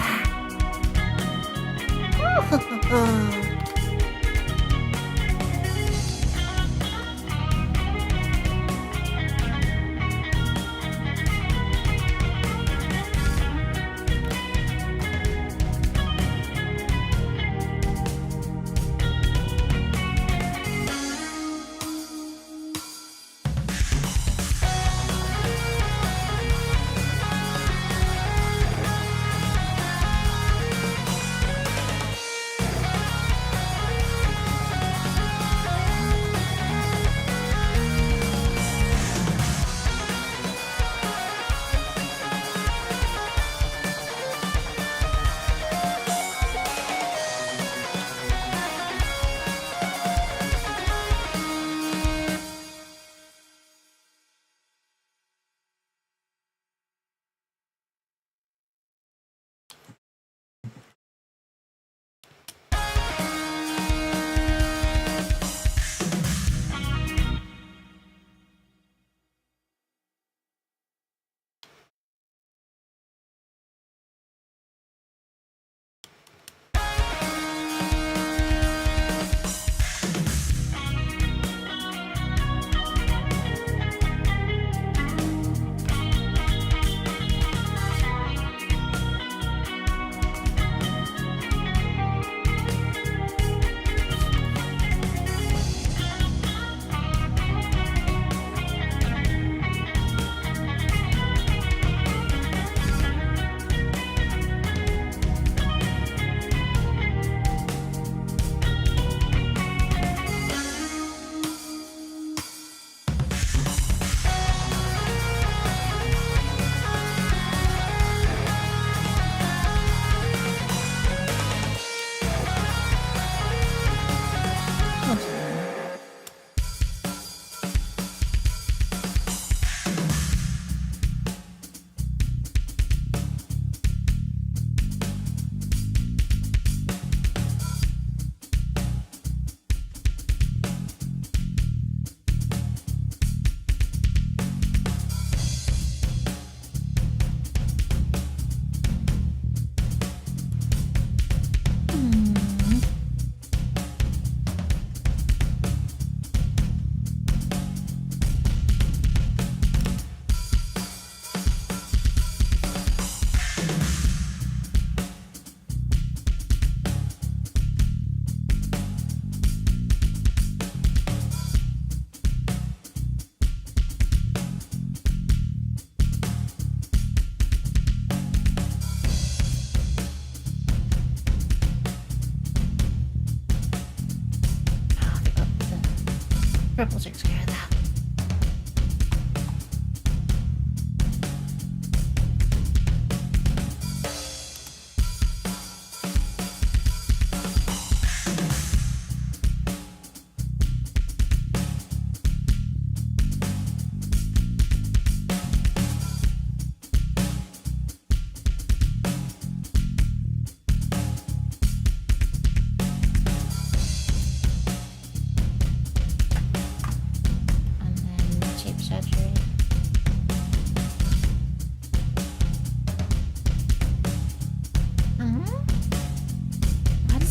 Purple takes care of that.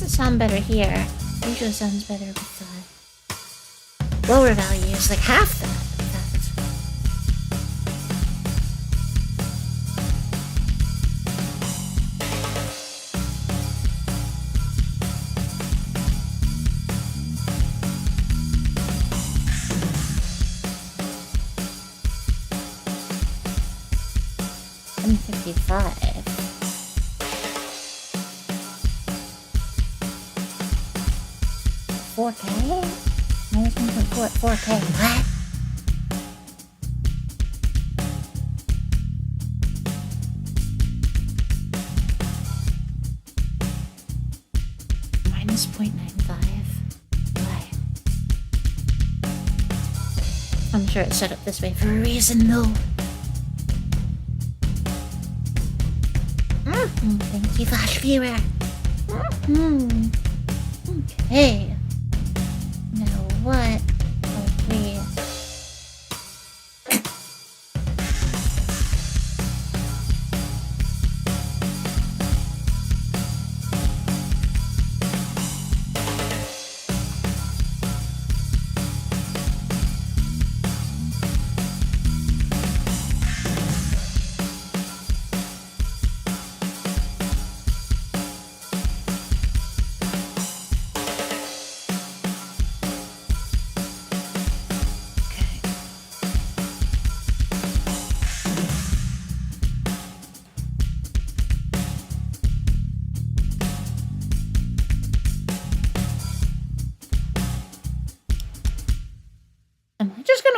Sound better here. Usually sounds better with lower values, like half that. I'm 55. 4K? Minus 1.4 4K. What? Minus 0.95. Why? I'm sure it's set up this way for a reason, though. Thank you, Flash Viewer. Okay. What? Okay.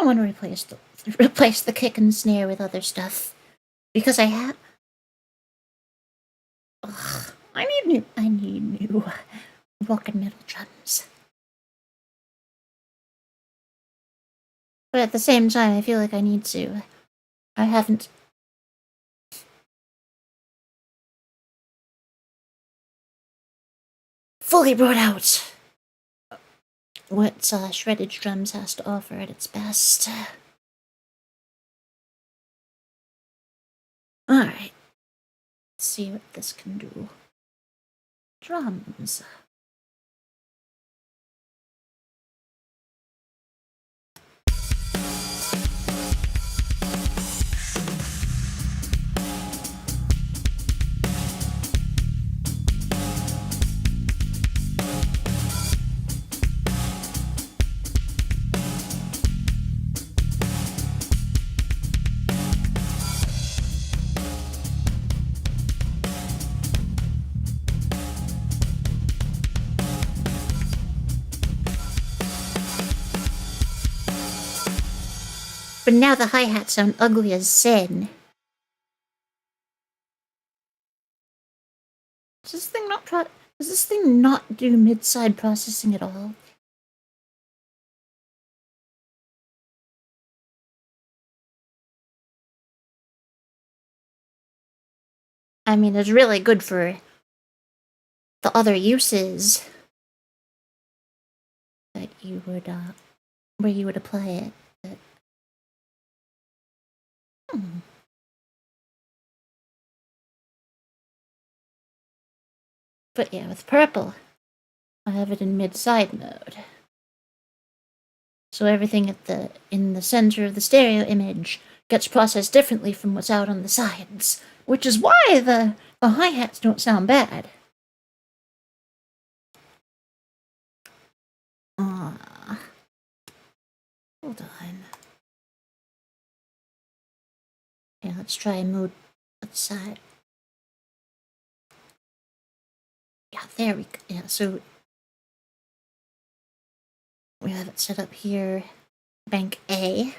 I want to replace the kick and snare with other stuff because I have. Ugh, I need new rock and metal drums. But at the same time, I feel like I need to. I haven't. Fully brought out what shredded drums has to offer at its best. Alright. Let's see what this can do. Drums. But now the hi-hats sound ugly as sin. Does this thing not do mid-side processing at all? I mean, it's really good for the other uses that you would, where you would apply it. But yeah, with purple, I have it in mid-side mode. So everything in the center of the stereo image gets processed differently from what's out on the sides, which is why the hi-hats don't sound bad. Hold on. Yeah, let's try mode outside. Yeah, there we go. Yeah, so we have it set up here. bank A.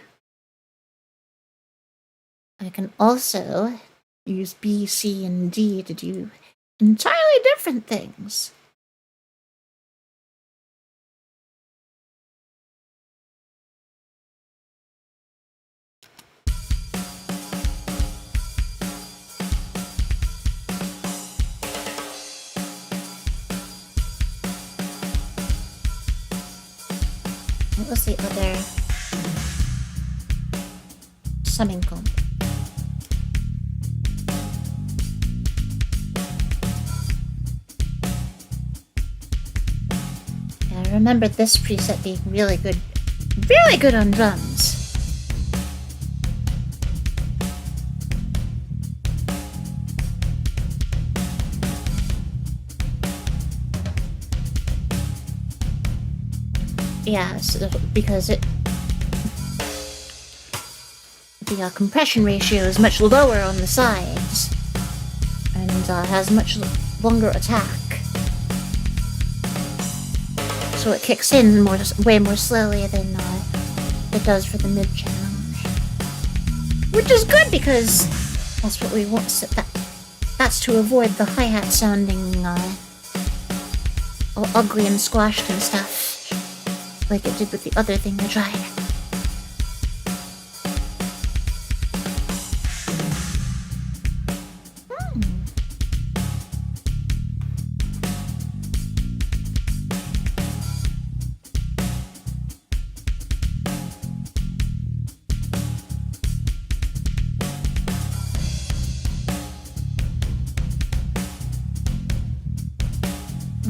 I can also use B, C, and D to do entirely different things. What was the other summing comp? Yeah, I remember this preset being really good on drums. Yeah, so because the compression ratio is much lower on the sides and has much longer attack, so it kicks in way more slowly than it does for the mid challenge, which is good because that's what we want. That's to avoid the hi-hat sounding all ugly and squashed and stuff, like it did with the other thing I tried.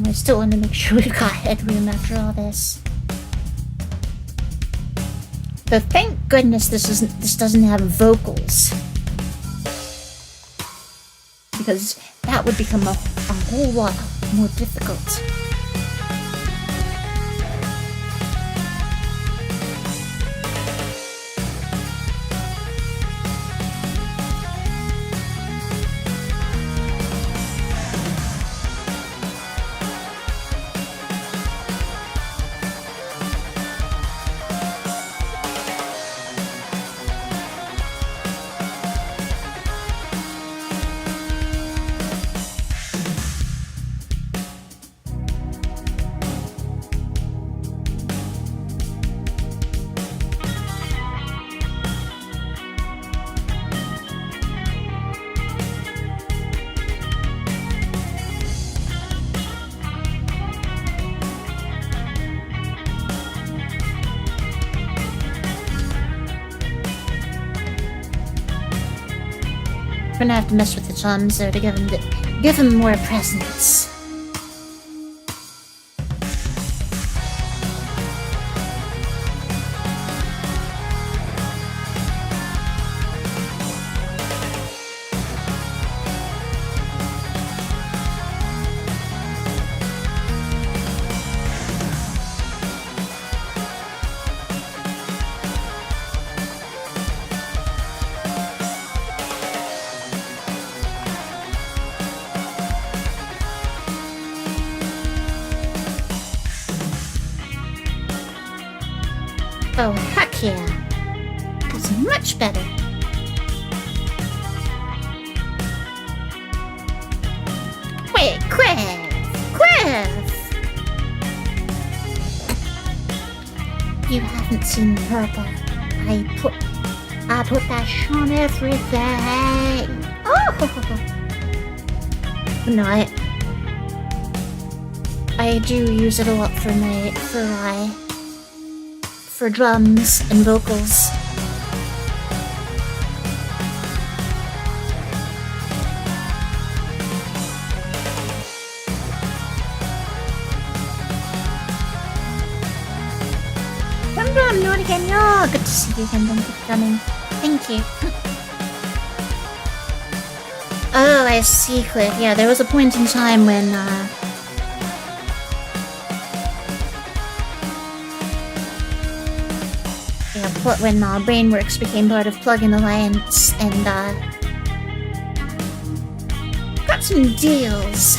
I still want to make sure we've got headroom after all this. But thank goodness this doesn't have vocals, because that would become a whole lot more difficult. We're gonna have to mess with the drums though to give him more presence. Oh, heck yeah. That's much better. Wait, Cliff! You haven't seen Purple. I put that on everything. Oh! No, I do use it a lot for drums and vocals. Come on, again. Oh, good to see you again. Thank you for coming. Thank you. Oh, I see, Cliff. Yeah, there was a point in time when when Brainworks became part of Plugin Alliance, and got some deals,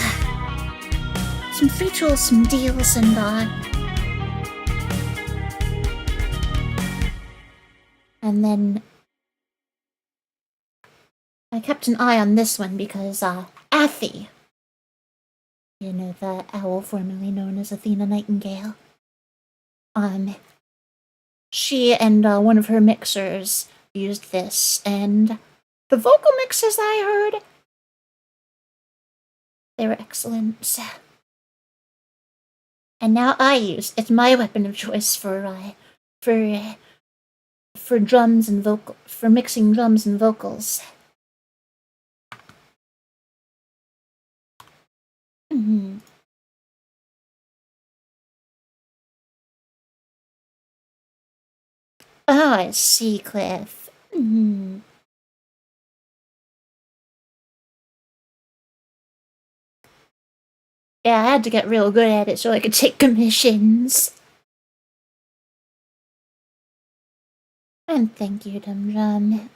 some free tools, some deals, and And then I kept an eye on this one because, Affy, you know, the owl formerly known as Athena Nightingale, she and one of her mixers used this, and the vocal mixes I heard, they were excellent. And now it's my weapon of choice for drums and for mixing drums and vocals. Mm-hmm. Oh, I see, Cliff. Mm-hmm. Yeah, I had to get real good at it so I could take commissions. And thank you, Dum Dum.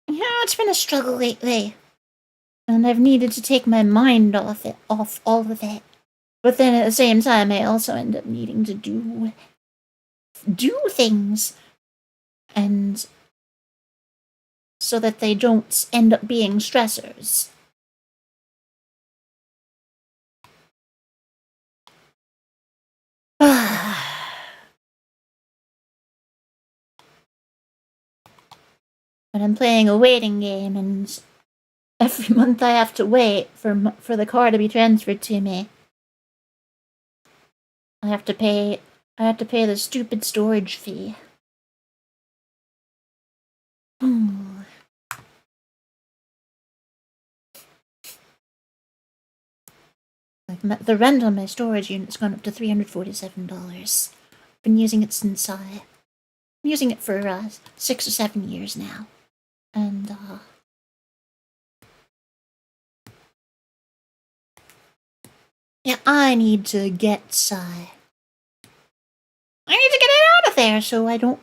It's been a struggle lately. And I've needed to take my mind off all of it. But then at the same time, I also end up needing to do things. And so that they don't end up being stressors. But I'm playing a waiting game, and every month I have to wait for the car to be transferred to me. I have to pay the stupid storage fee. Like the rent on my storage unit's gone up to $347. Been using it since I'm using it for 6 or 7 years now, and yeah, I need to get it out of there so I don't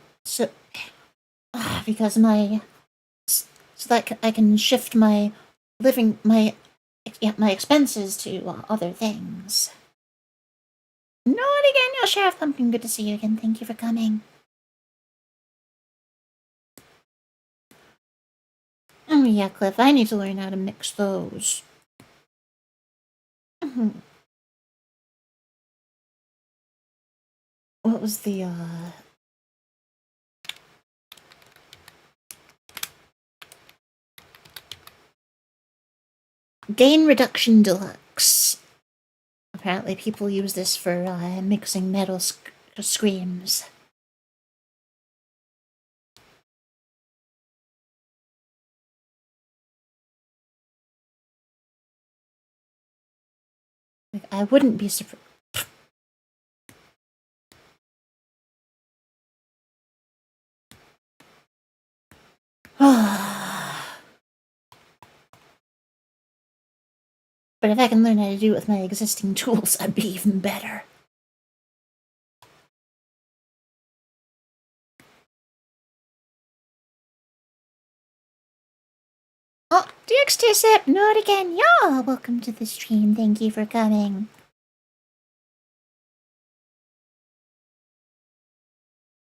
because so that I can shift my expenses to other things. Not again, yo, Sheriff Pumpkin. Good to see you again. Thank you for coming. Oh yeah, Cliff. I need to learn how to mix those. What was the Gain Reduction Deluxe? Apparently people use this for mixing metal screams. Like, I wouldn't be surprised. But if I can learn how to do it with my existing tools, I'd be even better. Oh, DXT Sip, not again. Yeah, welcome to the stream. Thank you for coming.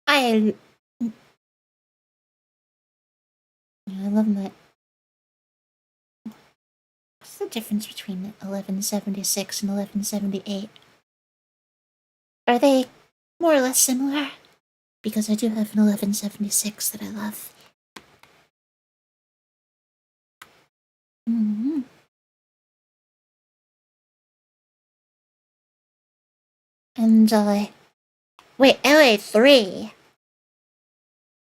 I love that. What's the difference between 1176 and 1178? Are they more or less similar? Because I do have an 1176 that I love. Mm-hmm. And, wait, LA3?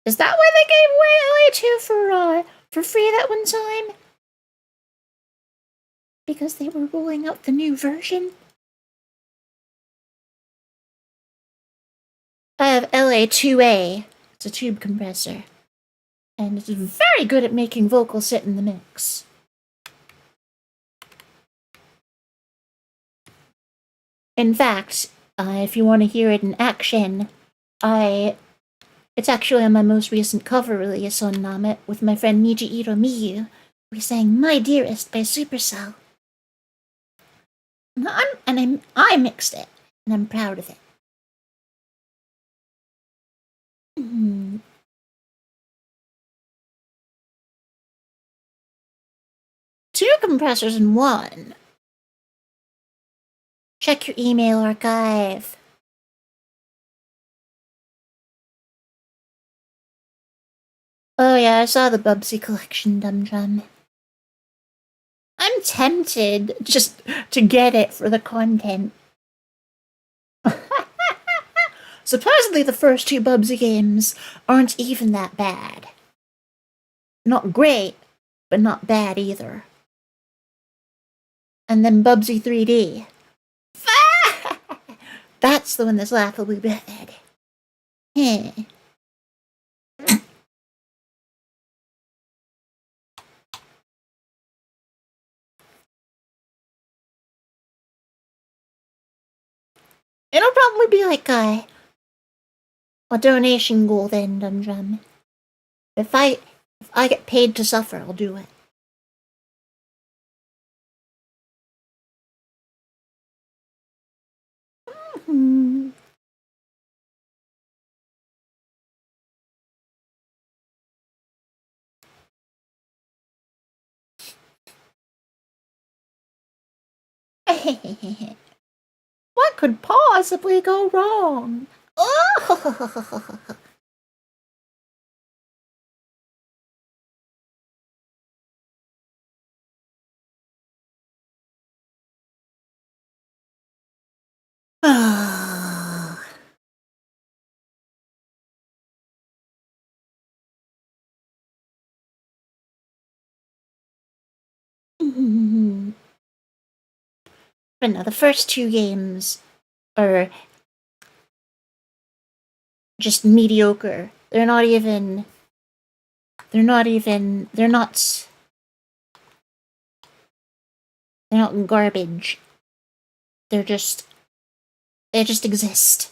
Is that why they gave away LA2 for free that one time? Because they were rolling out the new version? I have LA2A. It's a tube compressor. And it's very good at making vocals sit in the mix. In fact, if you want to hear it in action, it's actually on my most recent cover release on Namet with my friend Niji Miyu. We sang My Dearest by Supercell. I mixed it, and I'm proud of it. compressors in one. Check your email archive. Oh yeah, I saw the Bubsy collection, Dum. I'm tempted just to get it for the content. Supposedly the first two Bubsy games aren't even that bad. Not great, but not bad either. And then Bubsy 3D. That's the one that's laughably bad. Heh. It'll probably be like a donation goal then, Dum. If I get paid to suffer, I'll do it. What could possibly go wrong? Oh! But no, the first two games are just mediocre. They're not garbage. They just exist.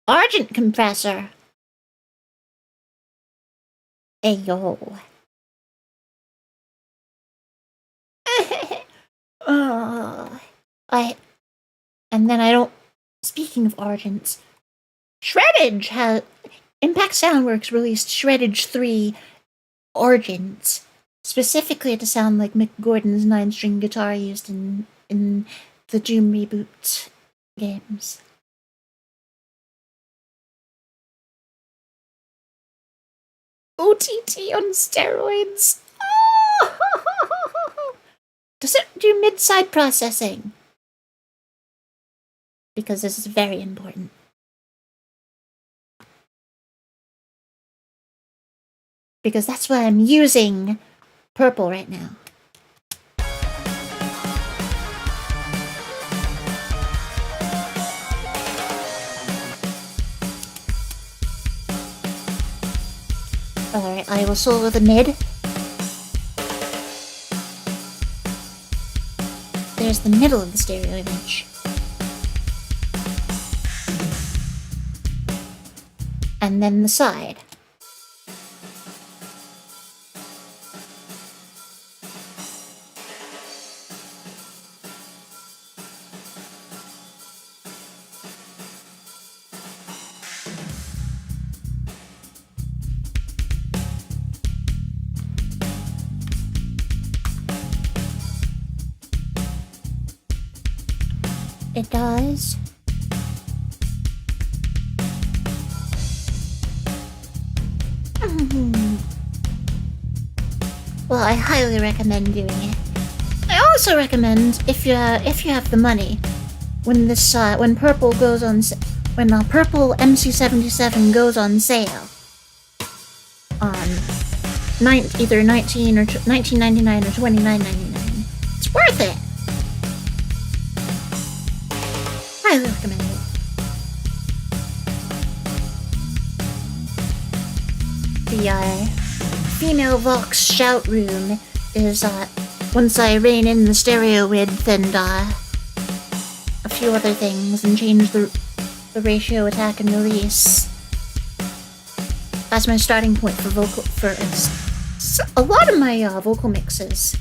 Argent compressor. Ayo. And then I don't. Speaking of Argents, Shreddage has. Impact Soundworks released Shreddage 3 Argents, specifically to sound like Mick Gordon's 9-string guitar used in the Doom reboot games. OTT on steroids. Does it do mid-side processing? Because this is very important. Because that's why I'm using purple right now. Alright, I will solo the mid. There's the middle of the stereo image. And then the side. It does. Well, I highly recommend doing it. I also recommend if you have the money, when purple goes on when purple MC77 goes on sale on either $19 or $19.99 or $29.99, it's worth it. Highly recommend it. The female Vox shout room is once I rein in the stereo width and a few other things and change the ratio, attack, and release. That's my starting point for a lot of my vocal mixes.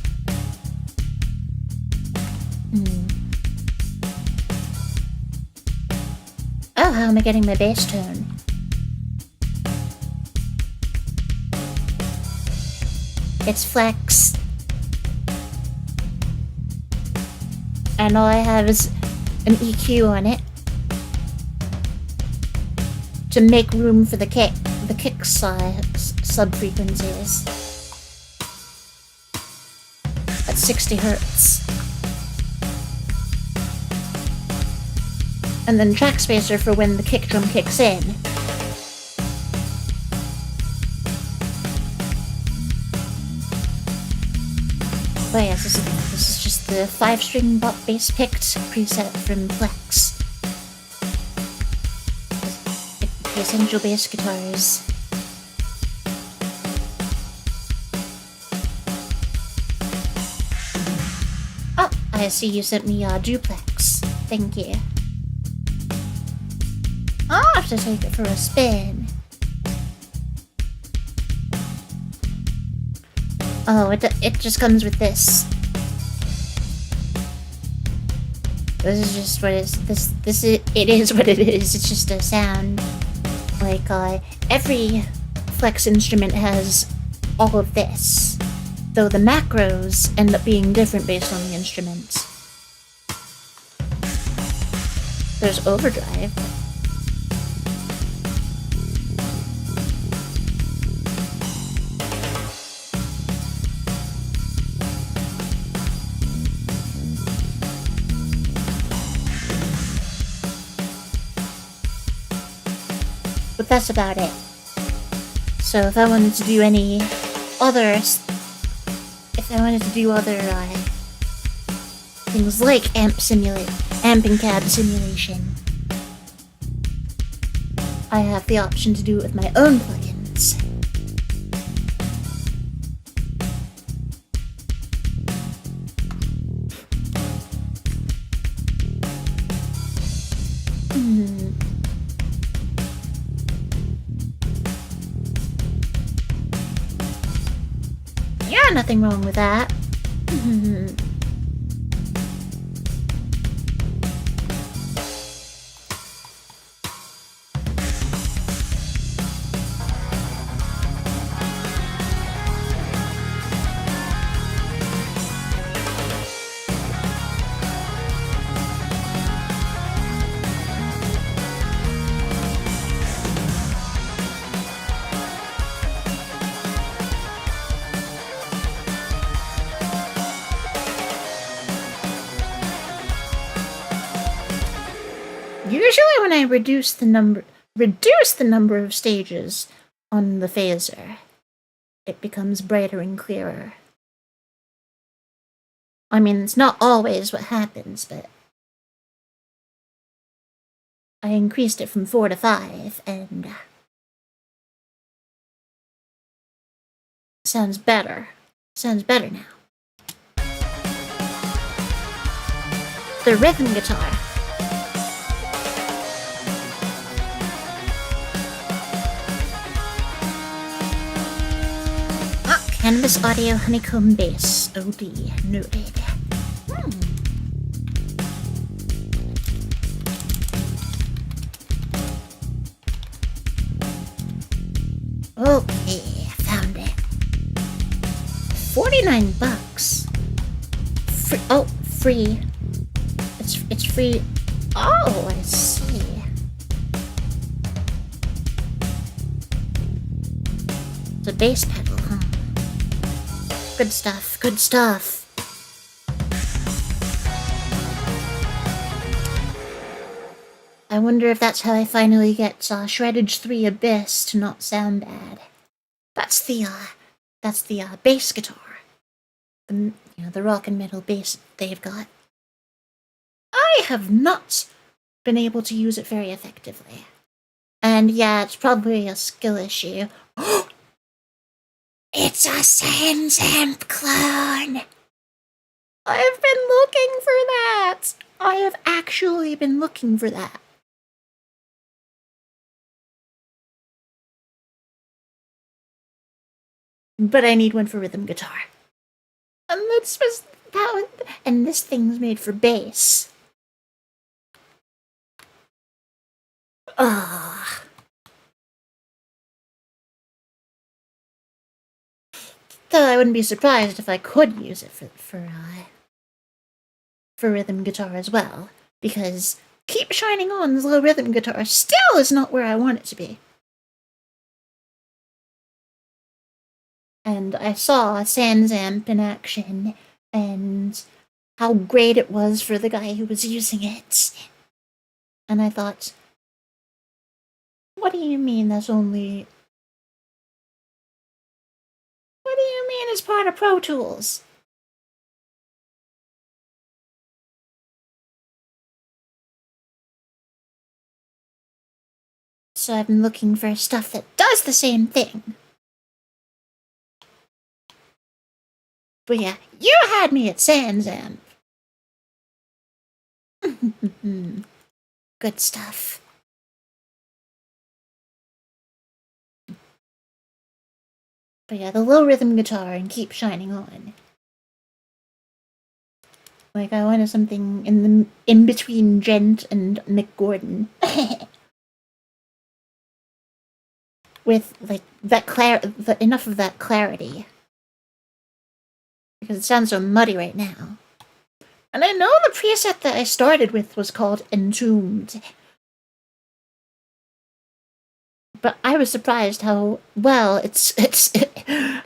Oh, how am I getting my bass tone? It's flex. And all I have is an EQ on it to make room for the kick sub-frequencies at 60 Hertz. And then track spacer for when the kick drum kicks in. But yes, this is just the 5-string bass picked preset from Flex. The essential bass guitars. Oh, I see you sent me a duplex. Thank you. I'll have to take it for a spin. Oh, it just comes with this. This is just what it is. It is what it is. It's just a sound. Like, every Flex instrument has all of this. Though the macros end up being different based on the instruments. There's overdrive. But that's about it. So if I wanted to do any others, things like amping cab simulation, I have the option to do it with my own plugins. Yeah, nothing wrong with that. Usually when I reduce the number of stages on the phaser, it becomes brighter and clearer. I mean, it's not always what happens, but I increased it from 4 to 5, and sounds better. Sounds better now. The rhythm guitar. Canvas Audio Honeycomb Bass. OD. Noted. Okay, found it. $49. Free. It's free. Oh, I see. It's a bass pedal, huh? Good stuff, good stuff. I wonder if that's how I finally get Shreddage 3 Abyss to not sound bad. That's the bass guitar. The rock and metal bass they've got. I have not been able to use it very effectively. And yeah, it's probably a skill issue. It's a Samson clone! I've been looking for that! I have actually been looking for that. But I need one for rhythm guitar. And this thing's made for bass. Though I wouldn't be surprised if I could use it for rhythm guitar as well, because Keep Shining On's low rhythm guitar still is not where I want it to be. And I saw SansAmp in action, and how great it was for the guy who was using it. And I thought, what do you mean that's only... What do you mean it's part of Pro Tools? So I've been looking for stuff that does the same thing. But yeah, you had me at SansAmp. Good stuff. But yeah, the low rhythm guitar and Keep Shining On. Like, I wanted something in between Gent and Mick Gordon. With, like, enough of that clarity. Because it sounds so muddy right now. And I know the preset that I started with was called Entombed. But I was surprised how well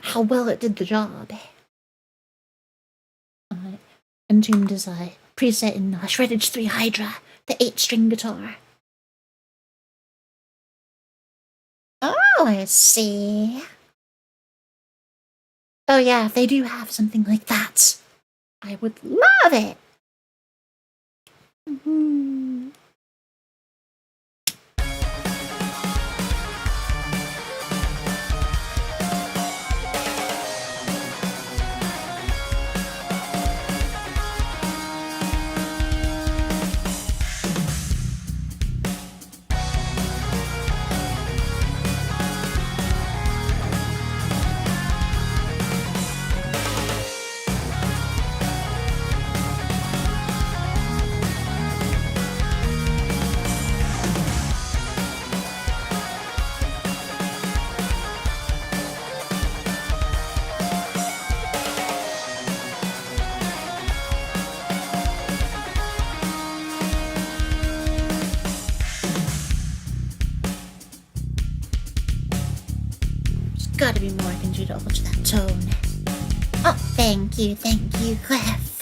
how well it did the job. Entombed is a preset in Shreddage 3 Hydra, the 8-string guitar. Oh, I see. Oh yeah, if they do have something like that, I would love it. Gotta be more I can do to alter that tone. Oh, thank you, Clef.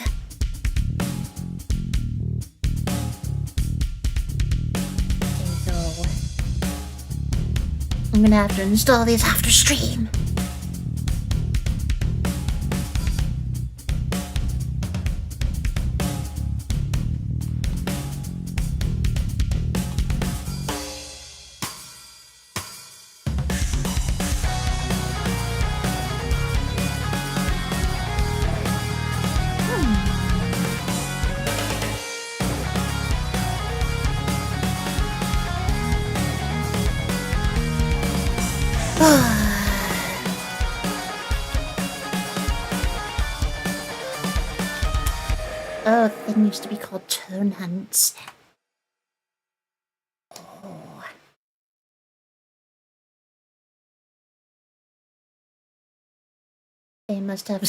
There you go. I'm gonna have to install these after stream. Oh, the thing used to be called Tone Hunts. Oh. They must have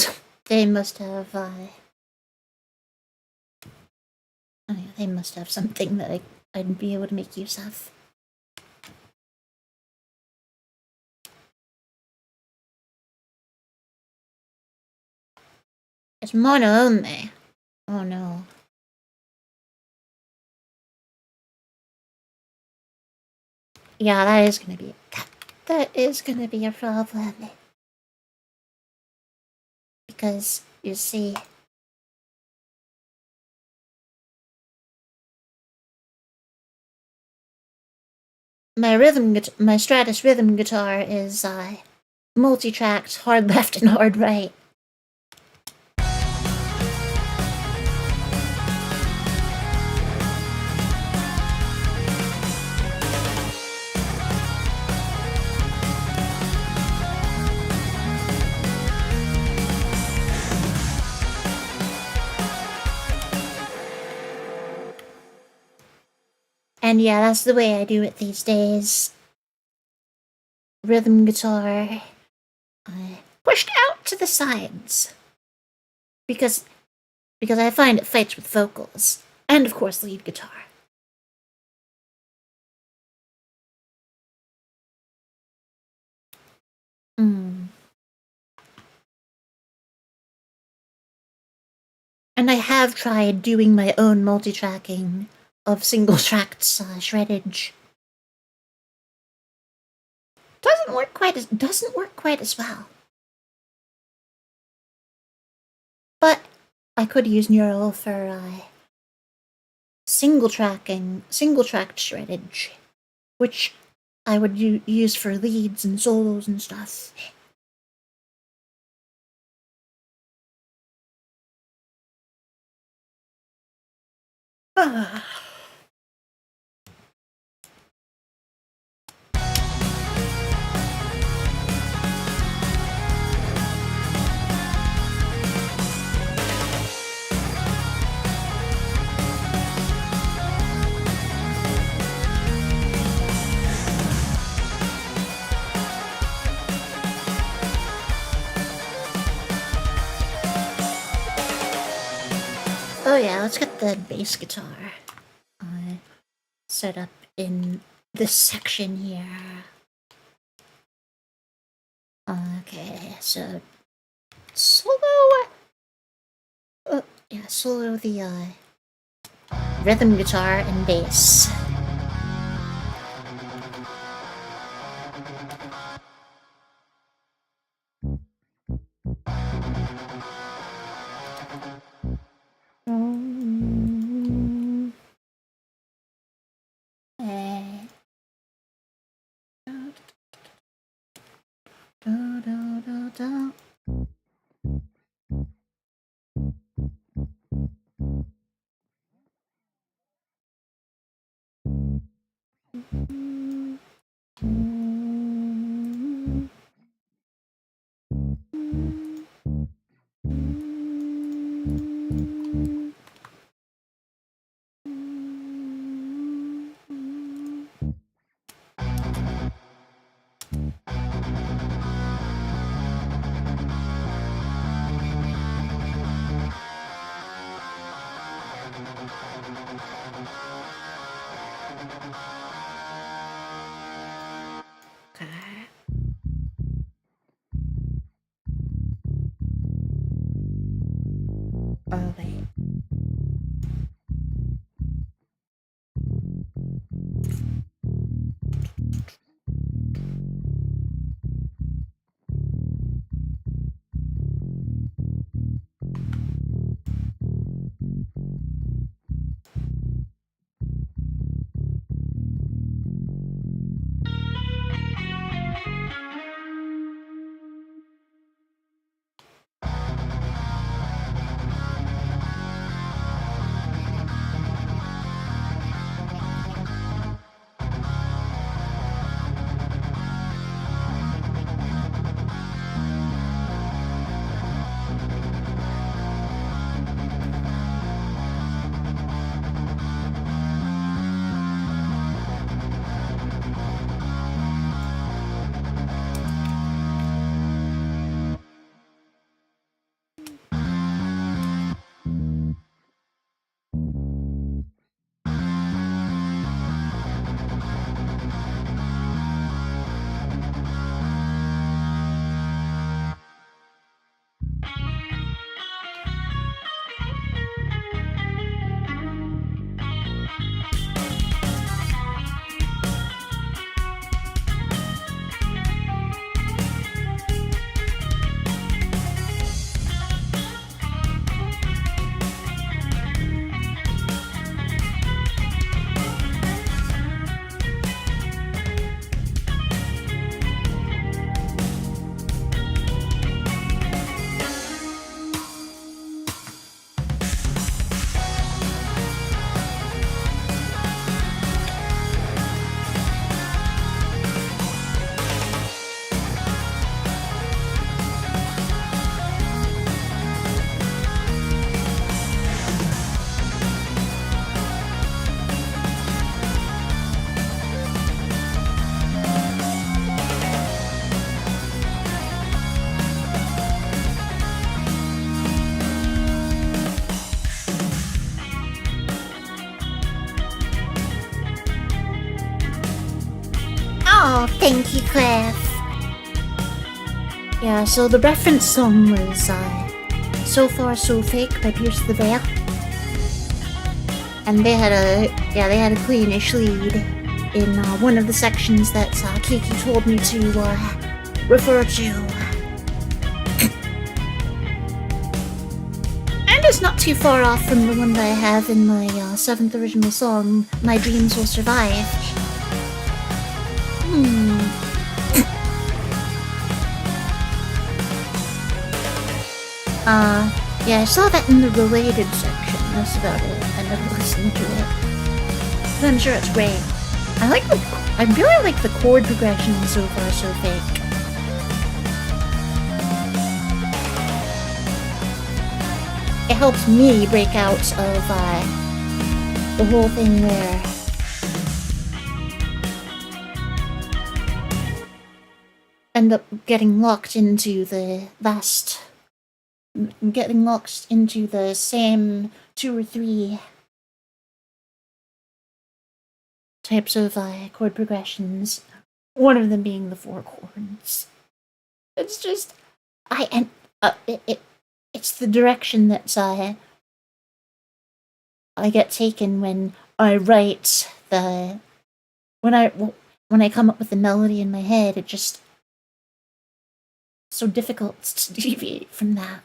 something that I'd be able to make use of. It's mono only. Oh no. Yeah, that is gonna be a problem. Because, you see, my Stratus rhythm guitar is multi-tracked, hard left and hard right. And yeah, that's the way I do it these days. Rhythm guitar. Pushed out to the sides because I find it fights with vocals and of course lead guitar. And I have tried doing my own multi-tracking of single-tracked shreddage. Doesn't work quite as well. But I could use Neural for single-tracked shreddage, which I would use for leads and solos and stuff. Oh yeah, let's get the bass guitar set up in this section here. Okay, so solo. Yeah, solo the rhythm guitar and bass. Oh, wait. Oh, thank you, Cliff. Yeah, so the reference song was So Far So Fake by Pierce the Veil. And they had a Queenish lead in one of the sections that Kiki told me to refer to. And it's not too far off from the one that I have in my 7th original song, My Dreams Will Survive. Yeah, I saw that in the related section. That's about it. I never listened to it. But I'm sure it's great. I really like the chord progression in So Far So Fake. It helps me break out of the whole thing where end up getting locked into the same 2 or 3 types of chord progressions. One of them being the 4 chords. It's just it's the direction that I get taken when I write when I come up with the melody in my head. It just so difficult to deviate from that.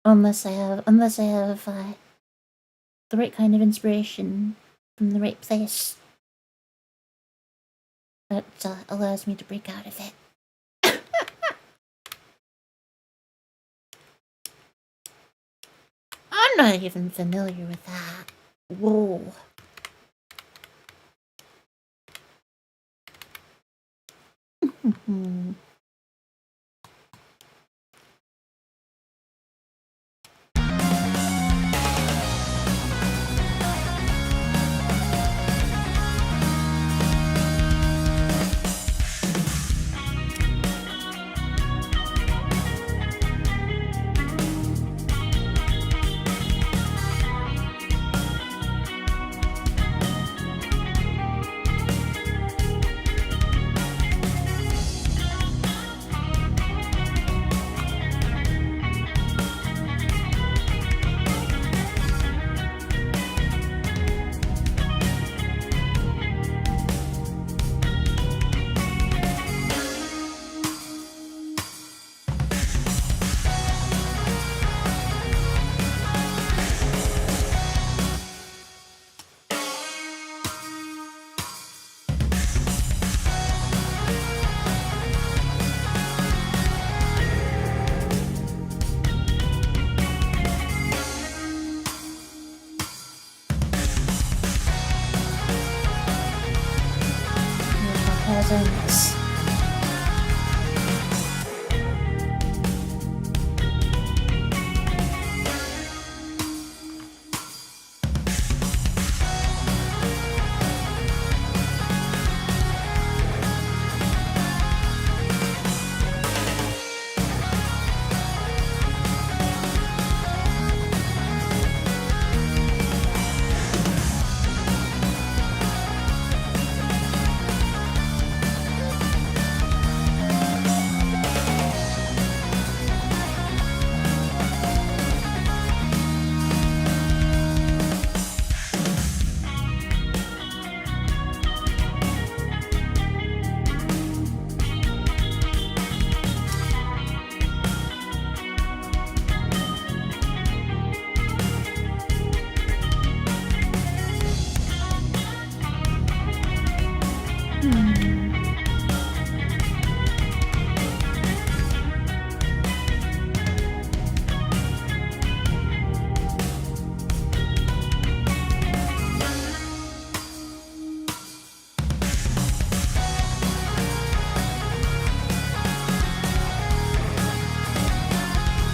Unless I have the right kind of inspiration from the right place that allows me to break out of it. I'm not even familiar with that. Whoa. Presents.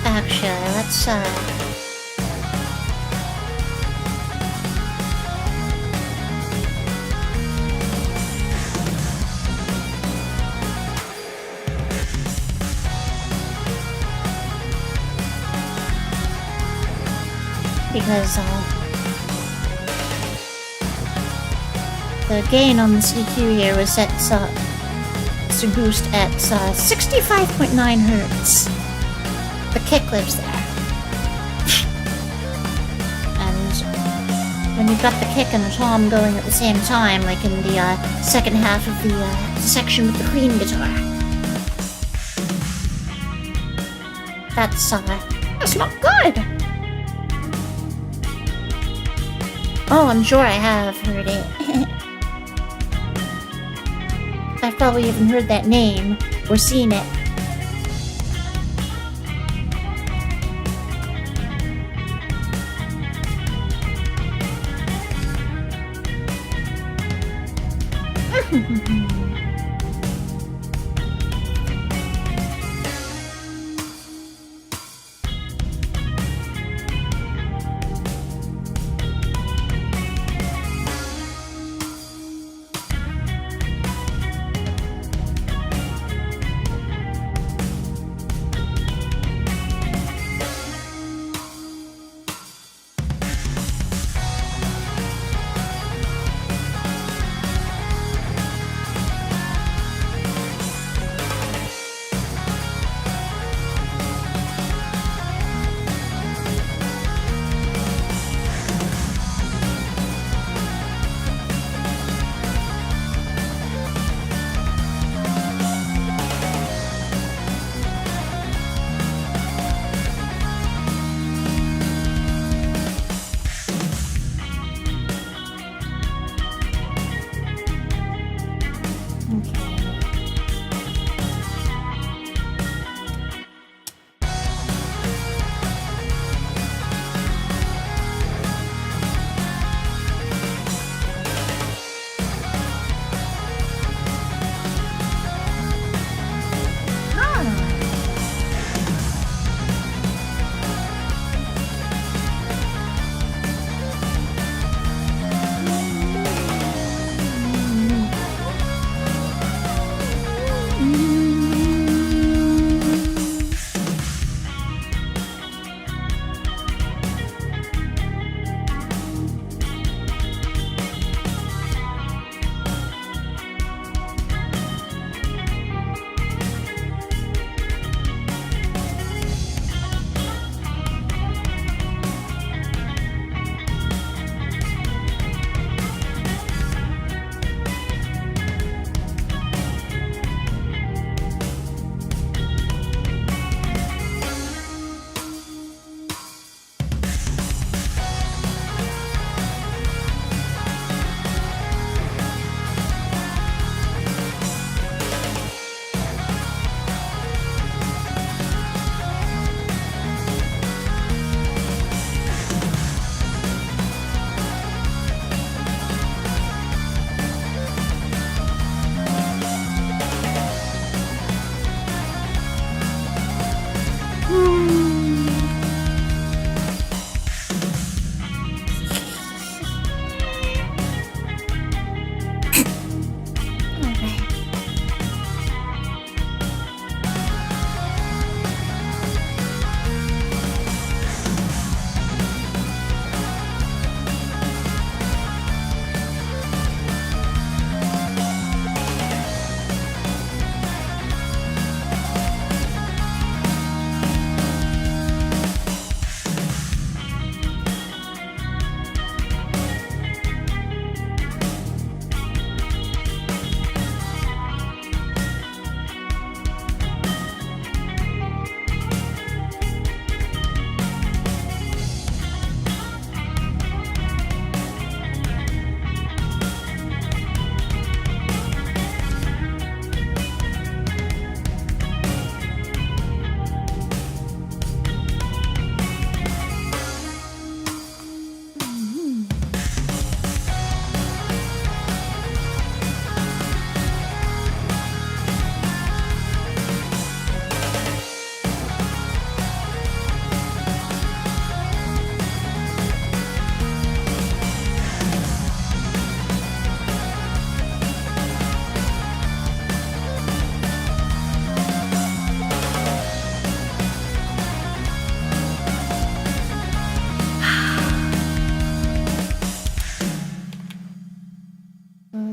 Actually, let's because the gain on this EQ here was set up it's goosed at 65.9 hertz. The kick lives there. And when you've got the kick and the tom going at the same time, like in the second half of the section with the clean guitar, that's not good. Oh, I'm sure I have heard it. I've probably even heard that name or seen it.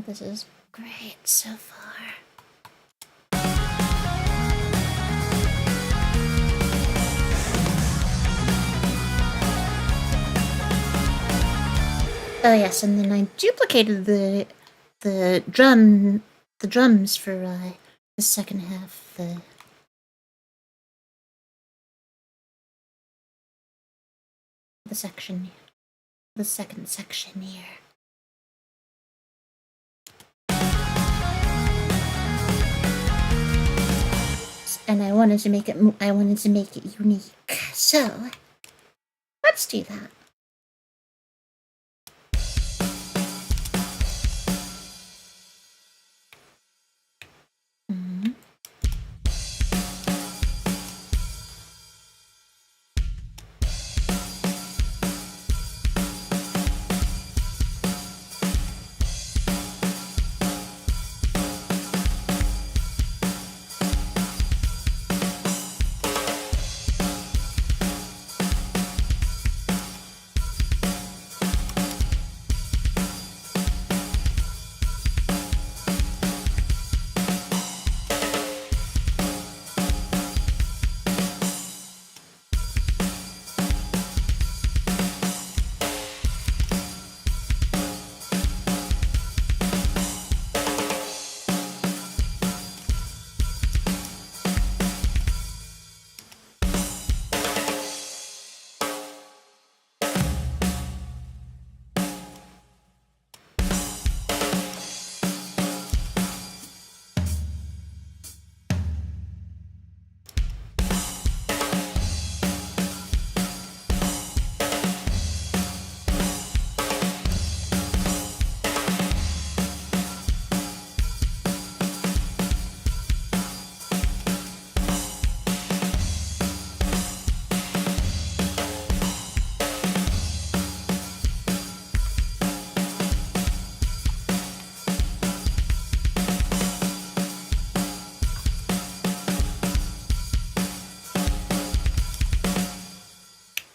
This is great so far. Oh yes, and then I duplicated the drums for the second half. The section, the second section here. And I wanted to make it unique. So let's do that.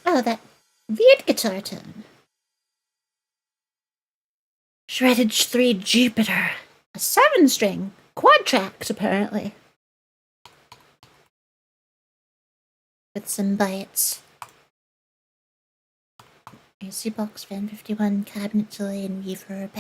Oh, that weird guitar tone. Shredded 3 Jupiter. A 7-string. Quad tracked, apparently. With some bites. AC box fan 51, cabinet delay, and reverb.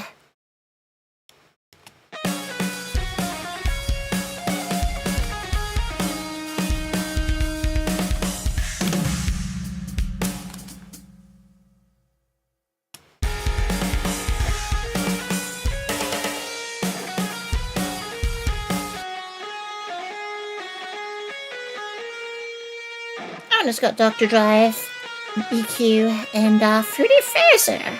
And it's got Dr. Drive, EQ, and Fruity Phaser.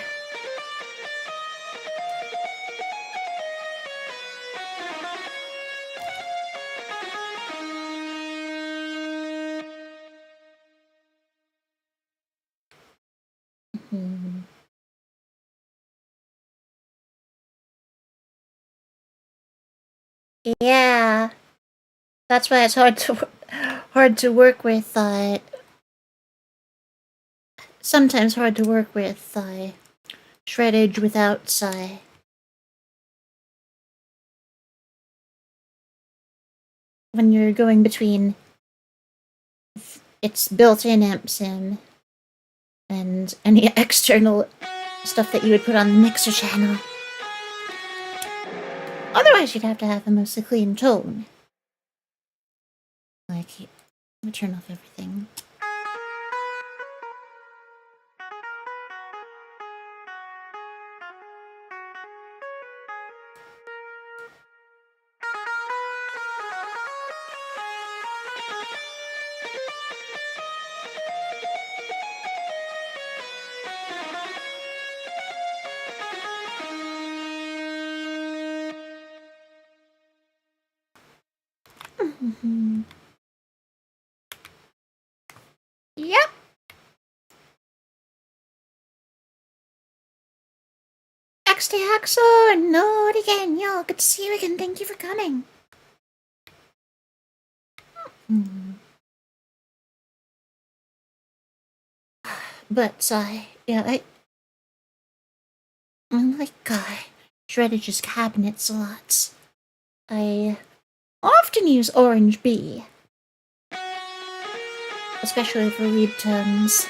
Yeah, that's why it's hard to work with. Sometimes hard to work with shreddage without when you're going between its built-in amp sim and any external stuff that you would put on the mixer channel. Otherwise, you'd have to have a mostly clean tone. Like, let me turn off everything. Yep. XT Axel and Node again. Yo, good to see you again. Thank you for coming. But, yeah, I like, Shreddage's cabinets a lot. I often use Orange B. Especially for read tones.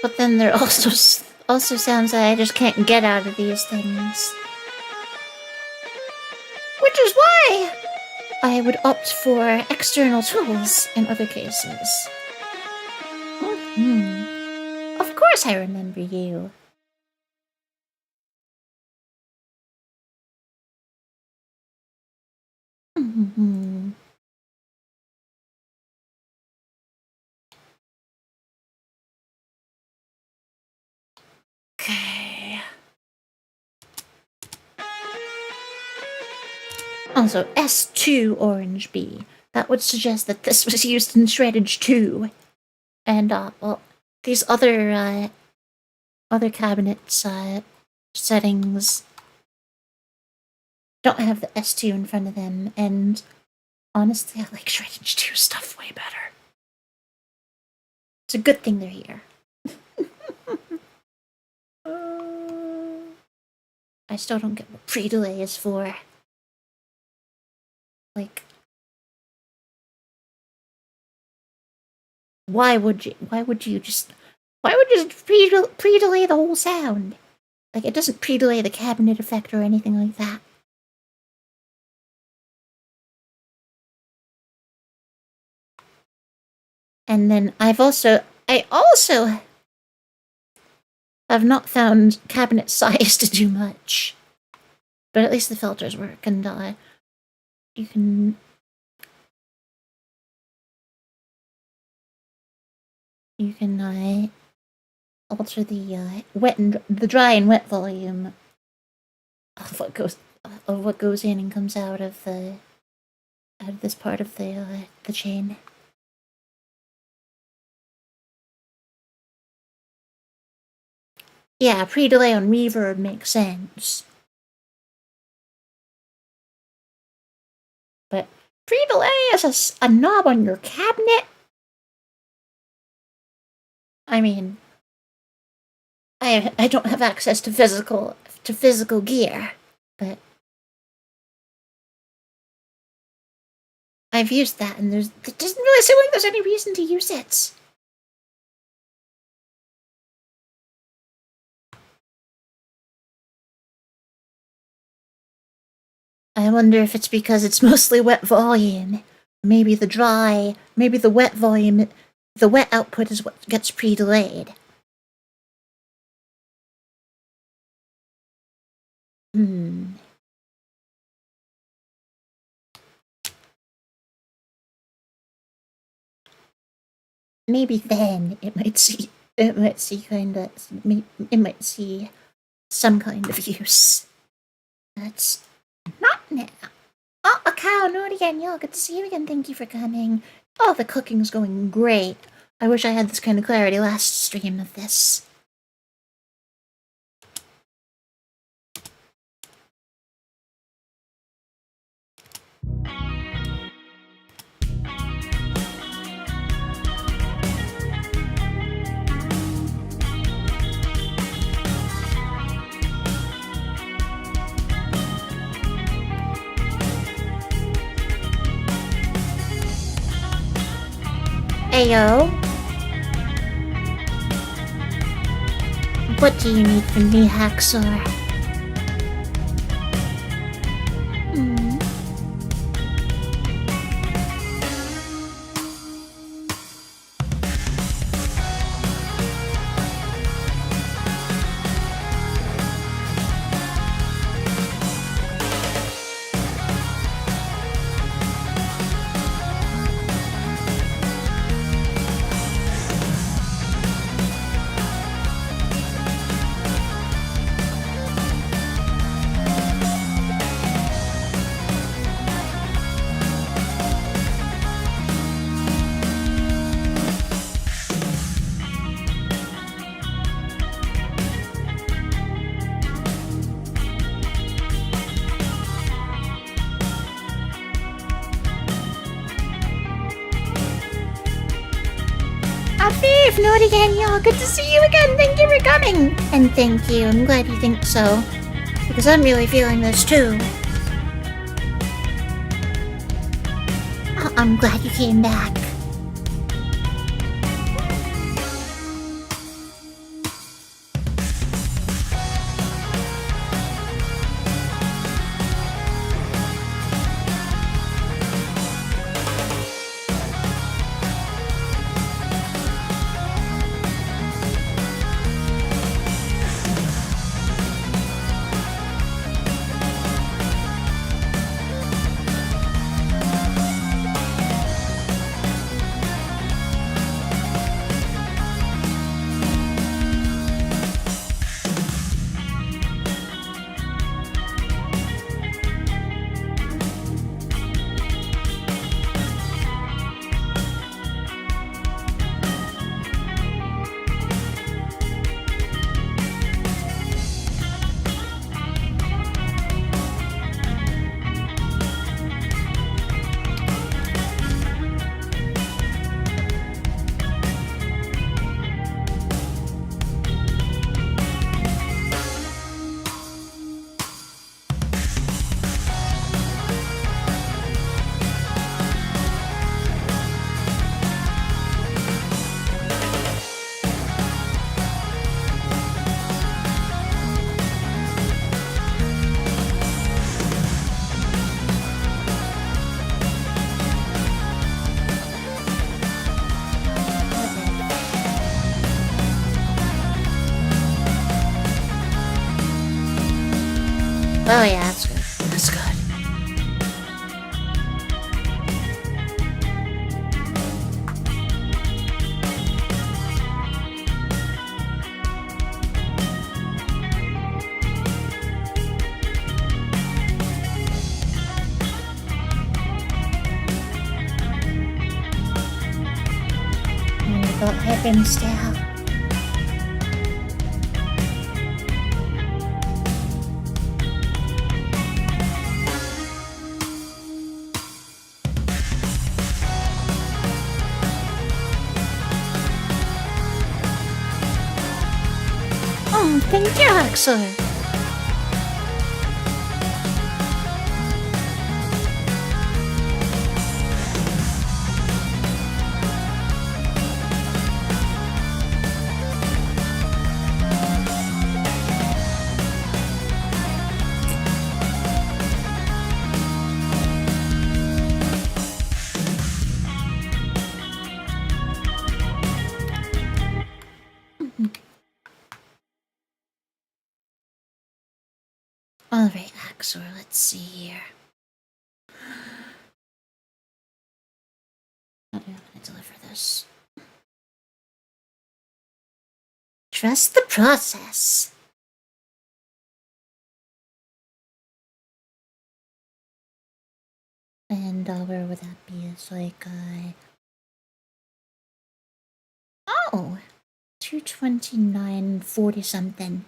But then there also sounds that I just can't get out of these things. Which is why I would opt for external tools in other cases. Of course I remember you. Okay. Also, S2 Orange B. That would suggest that this was used in Shreddage 2. And, well, these other cabinets, settings don't have the S2 in front of them, and honestly, I like Shreddage 2 stuff way better. It's a good thing they're here. I still don't get what pre-delay is for. Like, why would you just pre-delay the whole sound? Like, it doesn't pre-delay the cabinet effect or anything like that. And then I also have not found cabinet size to do much. But at least the filters work, and you can alter the dry and wet volume of what goes in and comes out of this part of the chain. Yeah, pre-delay on reverb makes sense. But pre-delay is a knob on your cabinet? I mean, I don't have access to physical gear, but I've used that, and it doesn't really seem like there's any reason to use it. I wonder if it's because it's mostly wet volume. Maybe the wet volume, the wet output is what gets pre-delayed. Maybe then it might see some kind of use. That's not now. Oh, a cow, no it again, y'all. Good to see you again. Thank you for coming. Oh, the cooking's going great. I wish I had this kind of clarity last stream of this. Ayo. What do you need from me, Haxor? Not again, y'all. Good to see you again. Thank you for coming. And thank you. I'm glad you think so. Because I'm really feeling this too. I'm glad you came back. Oh yeah, that's good. That's good. Got heaven still. Oh, thank you, Axel. Alright, Axor, let's see here. How do I want to deliver this? Trust the process. And where would that be? It's like, oh! 229.40 something.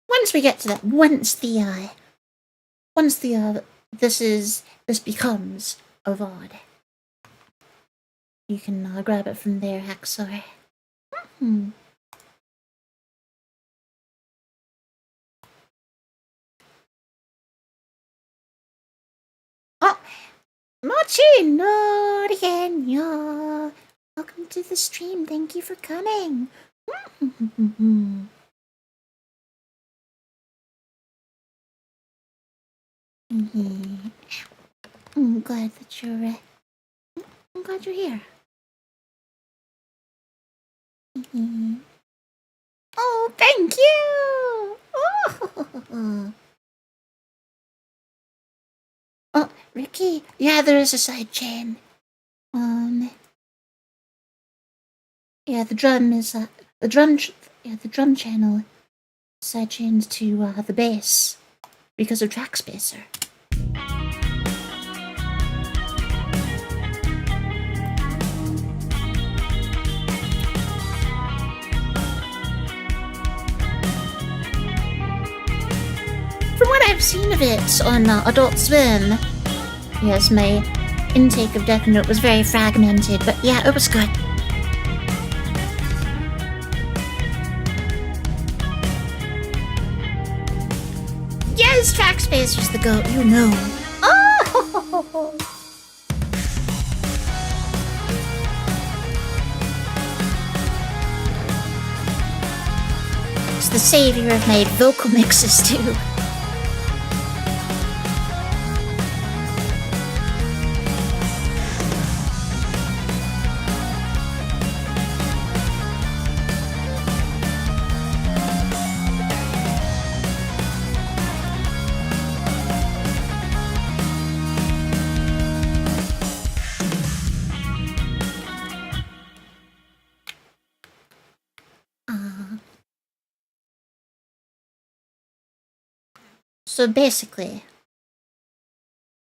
Once we get to that, once this becomes a VOD, you can grab it from there, Haxor. Oh, Mochi Noriboshi. Welcome to the stream. Thank you for coming. I'm glad that you're. I'm glad you're here. Oh, thank you. Oh, Ricky. Yeah, there is a side chain. Yeah, the drum is the drum channel side chains to the bass because of track spacer. From what I've seen of it on Adult Swim, yes, my intake of Death Note was very fragmented, but yeah, it was good. Yes, track spacer's the goat, you know. Oh! It's the savior of my vocal mixes too. So basically,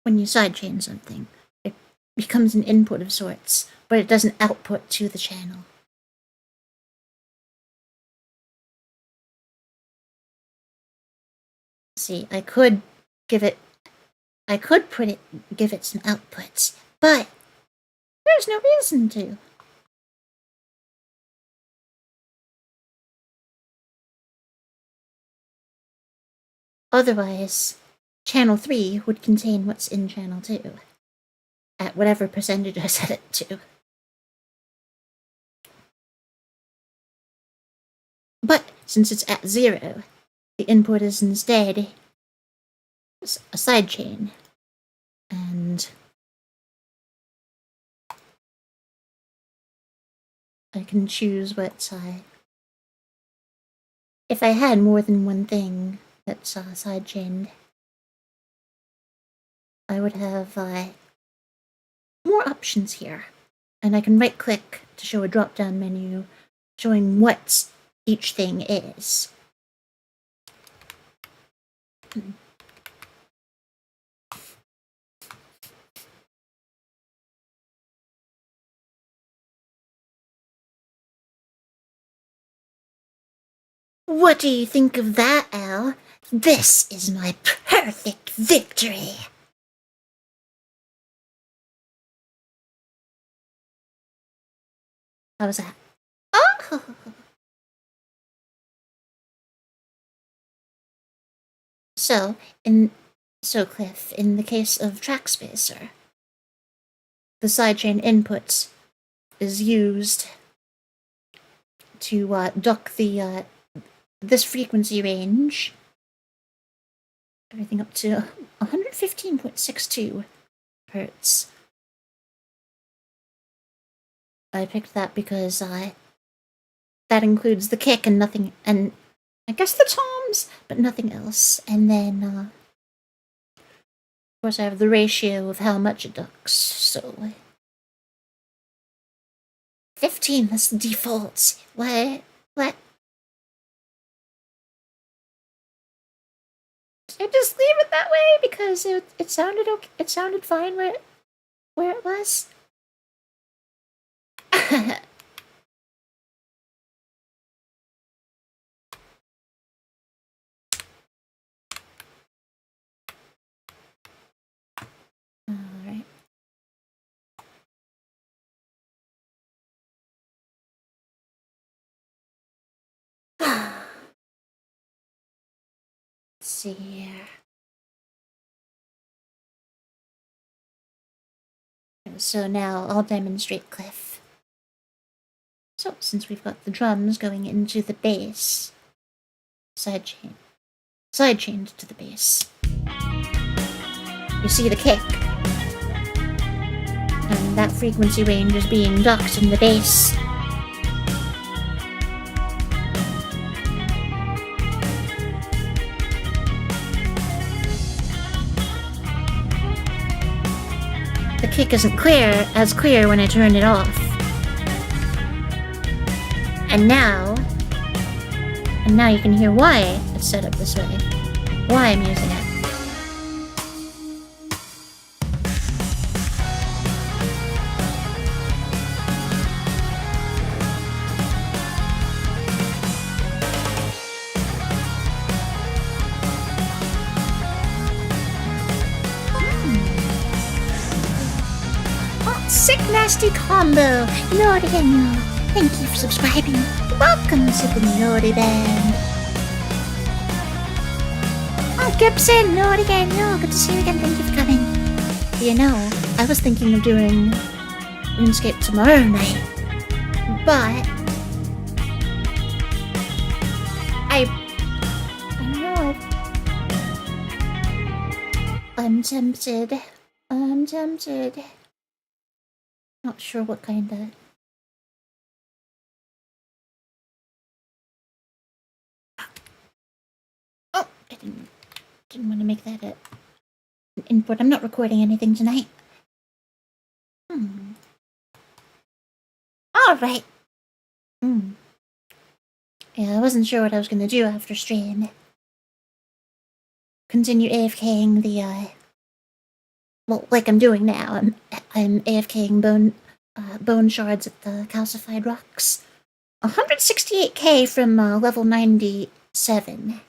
when you sidechain something, it becomes an input of sorts, but it doesn't output to the channel. See, I could give it some outputs, but there's no reason to. Otherwise, channel 3 would contain what's in channel 2 at whatever percentage I set it to. But since it's at 0, the input is instead a sidechain. And I can choose what side. If I had more than one thing that's sidechained, I would have more options here. And I can right-click to show a drop-down menu showing what each thing is. What do you think of that, Al? This is my perfect victory! How was that? Oh! So, Cliff, in the case of TrackSpacer, the sidechain input is used to duck the this frequency range, everything up to 115.62 hertz. I picked that because that includes the kick and nothing, and I guess the toms, but nothing else. And then, of course, I have the ratio of how much it ducks, so 15, that's the default. What? I just leave it that way because it sounded okay. It sounded fine where it was. Alright. Let's see here. So now I'll demonstrate Cliff. So since we've got the drums going into the bass, sidechained to the bass, you see the kick, and that frequency range is being ducked in the bass. The kick isn't as clear when I turn it off. And now you can hear why it's set up this way. Why I'm using it. Sick nasty combo! Naughty and thank you for subscribing. Welcome to the Naughty Band. Oh, Gibson, Naughty and good to see you again. Thank you for coming. You know, I was thinking of doing RuneScape tomorrow night, but I'm tempted. Not sure what kind of... Oh, I didn't want to make that an input. I'm not recording anything tonight. Alright. Yeah, I wasn't sure what I was going to do after stream. Continue AFKing the, well, like I'm doing now. I'm AFKing bone shards at the calcified rocks. 168k from level 97.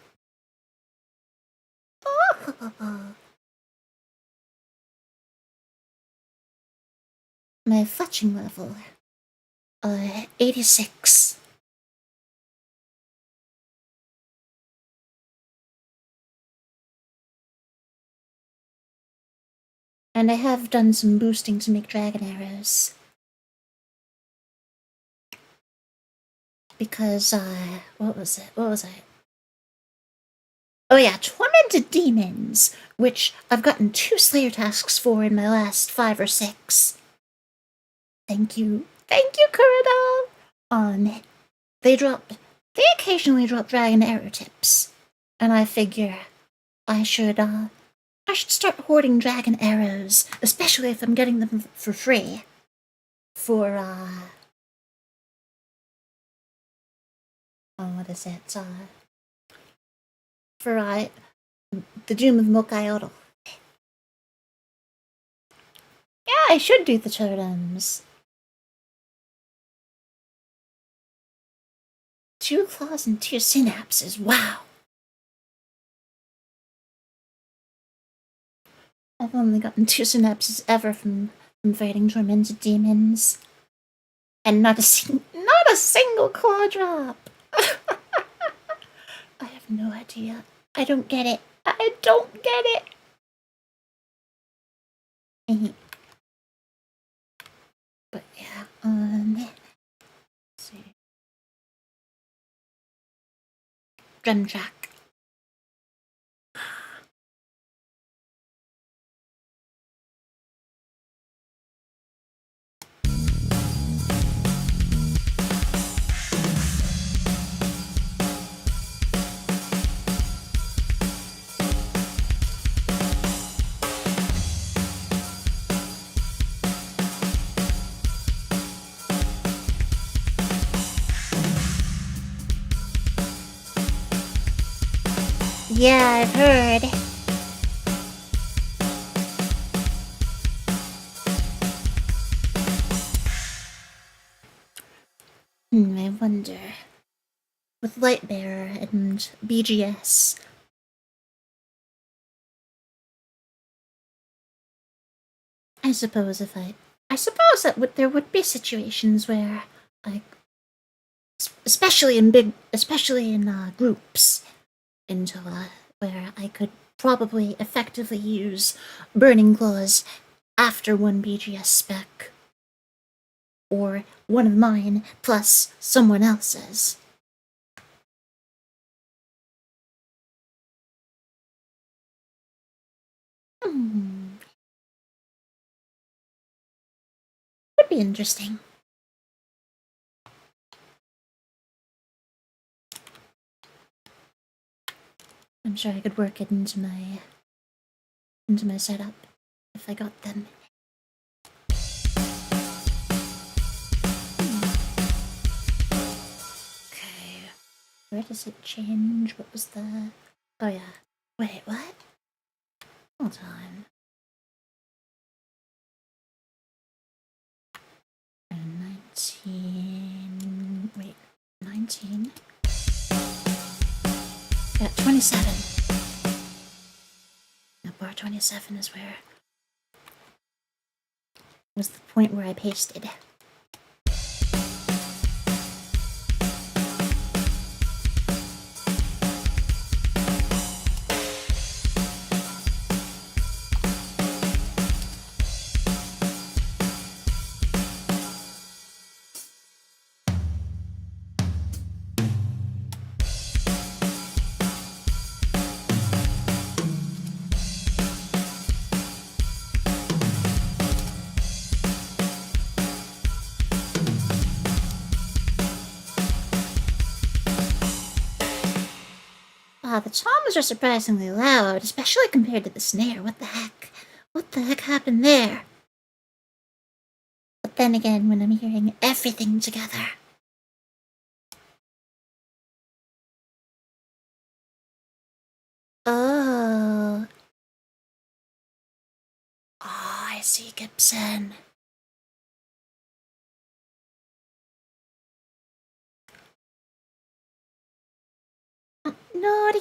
My fletching level, 86. And I have done some boosting to make dragon arrows. because, what was it? Oh yeah, Tormented Demons, which I've gotten 2 Slayer tasks for in my last 5 or 6. Thank you, Kurada! They occasionally drop Dragon Arrow tips, and I figure I should start hoarding Dragon Arrows, especially if I'm getting them for free. What is it? For the Doom of Mokayoto. Yeah, I should do the totems. 2 claws and 2 synapses, wow! I've only gotten 2 synapses ever from fighting Tormented Demons. And not a single claw drop! I have no idea. I don't get it. But yeah, let's see. Drum track. Yeah, I've heard. I wonder. With Lightbearer and BGS. I suppose that there would be situations where, like, especially in groups, where I could probably effectively use Burning Claws after one BGS spec, or one of mine plus someone else's. Would be interesting. I'm sure I could work it into my setup if I got them. Okay, where does it change? What was the... Oh yeah. Wait, what? Hold on. 19... Wait, 19? Yeah, 27. Now bar 27 is where... was the point where I pasted. The toms are surprisingly loud, especially compared to the snare. What the heck? What the heck happened there? But then again, when I'm hearing everything together... Oh, I see, Gibson. No,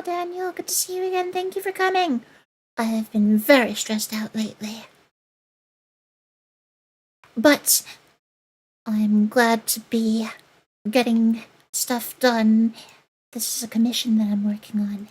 Daniel, good to see you again. Thank you for coming. I have been very stressed out lately. But I'm glad to be getting stuff done. This is a commission that I'm working on.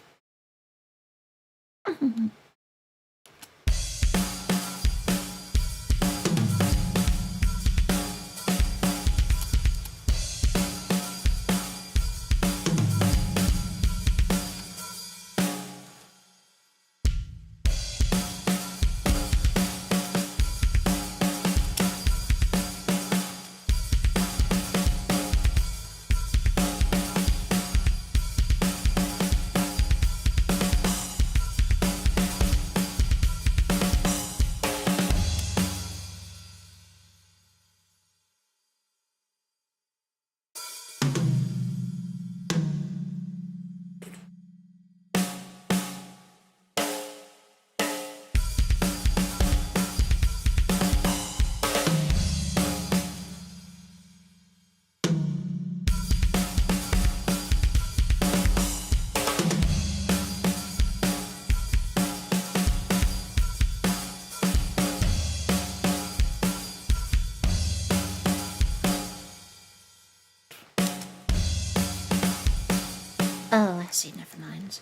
see, never mind.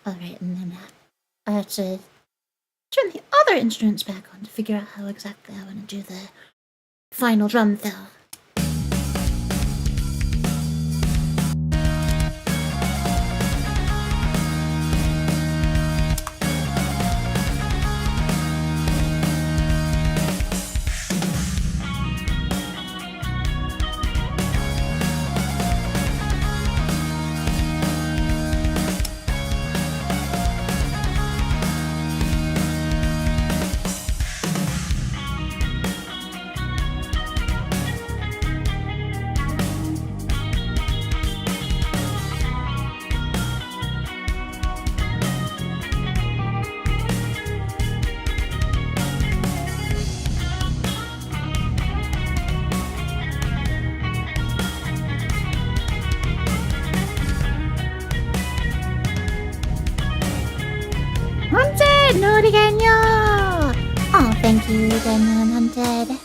Alright, and then I have to turn the other instruments back on to figure out how exactly I want to do the final drum fill. Hunted! No Ganyo! Oh, thank you, Ganyo and Hunted.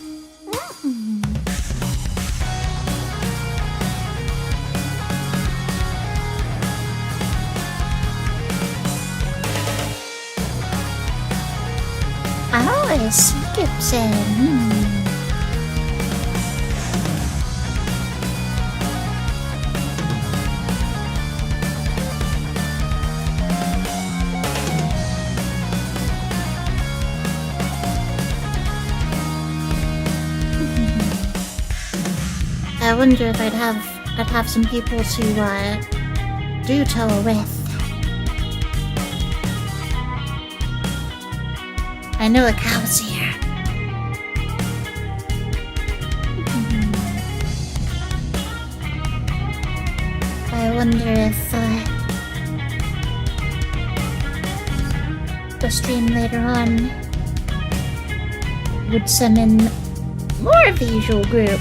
Oh, it's Gibson. I wonder if I'd have some people to do tour with. I know a cow's here. I wonder if the stream later on would summon more of the usual group.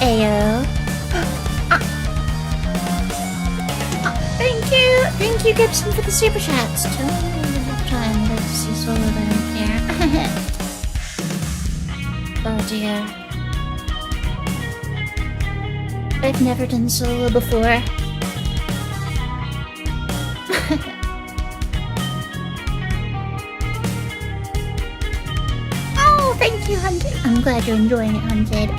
Ayo. Thank you, Gibson, for the super chats. Time to see solo down here. Oh dear. I've never done solo before. Oh, thank you, Hunted. I'm glad you're enjoying it, Hunted.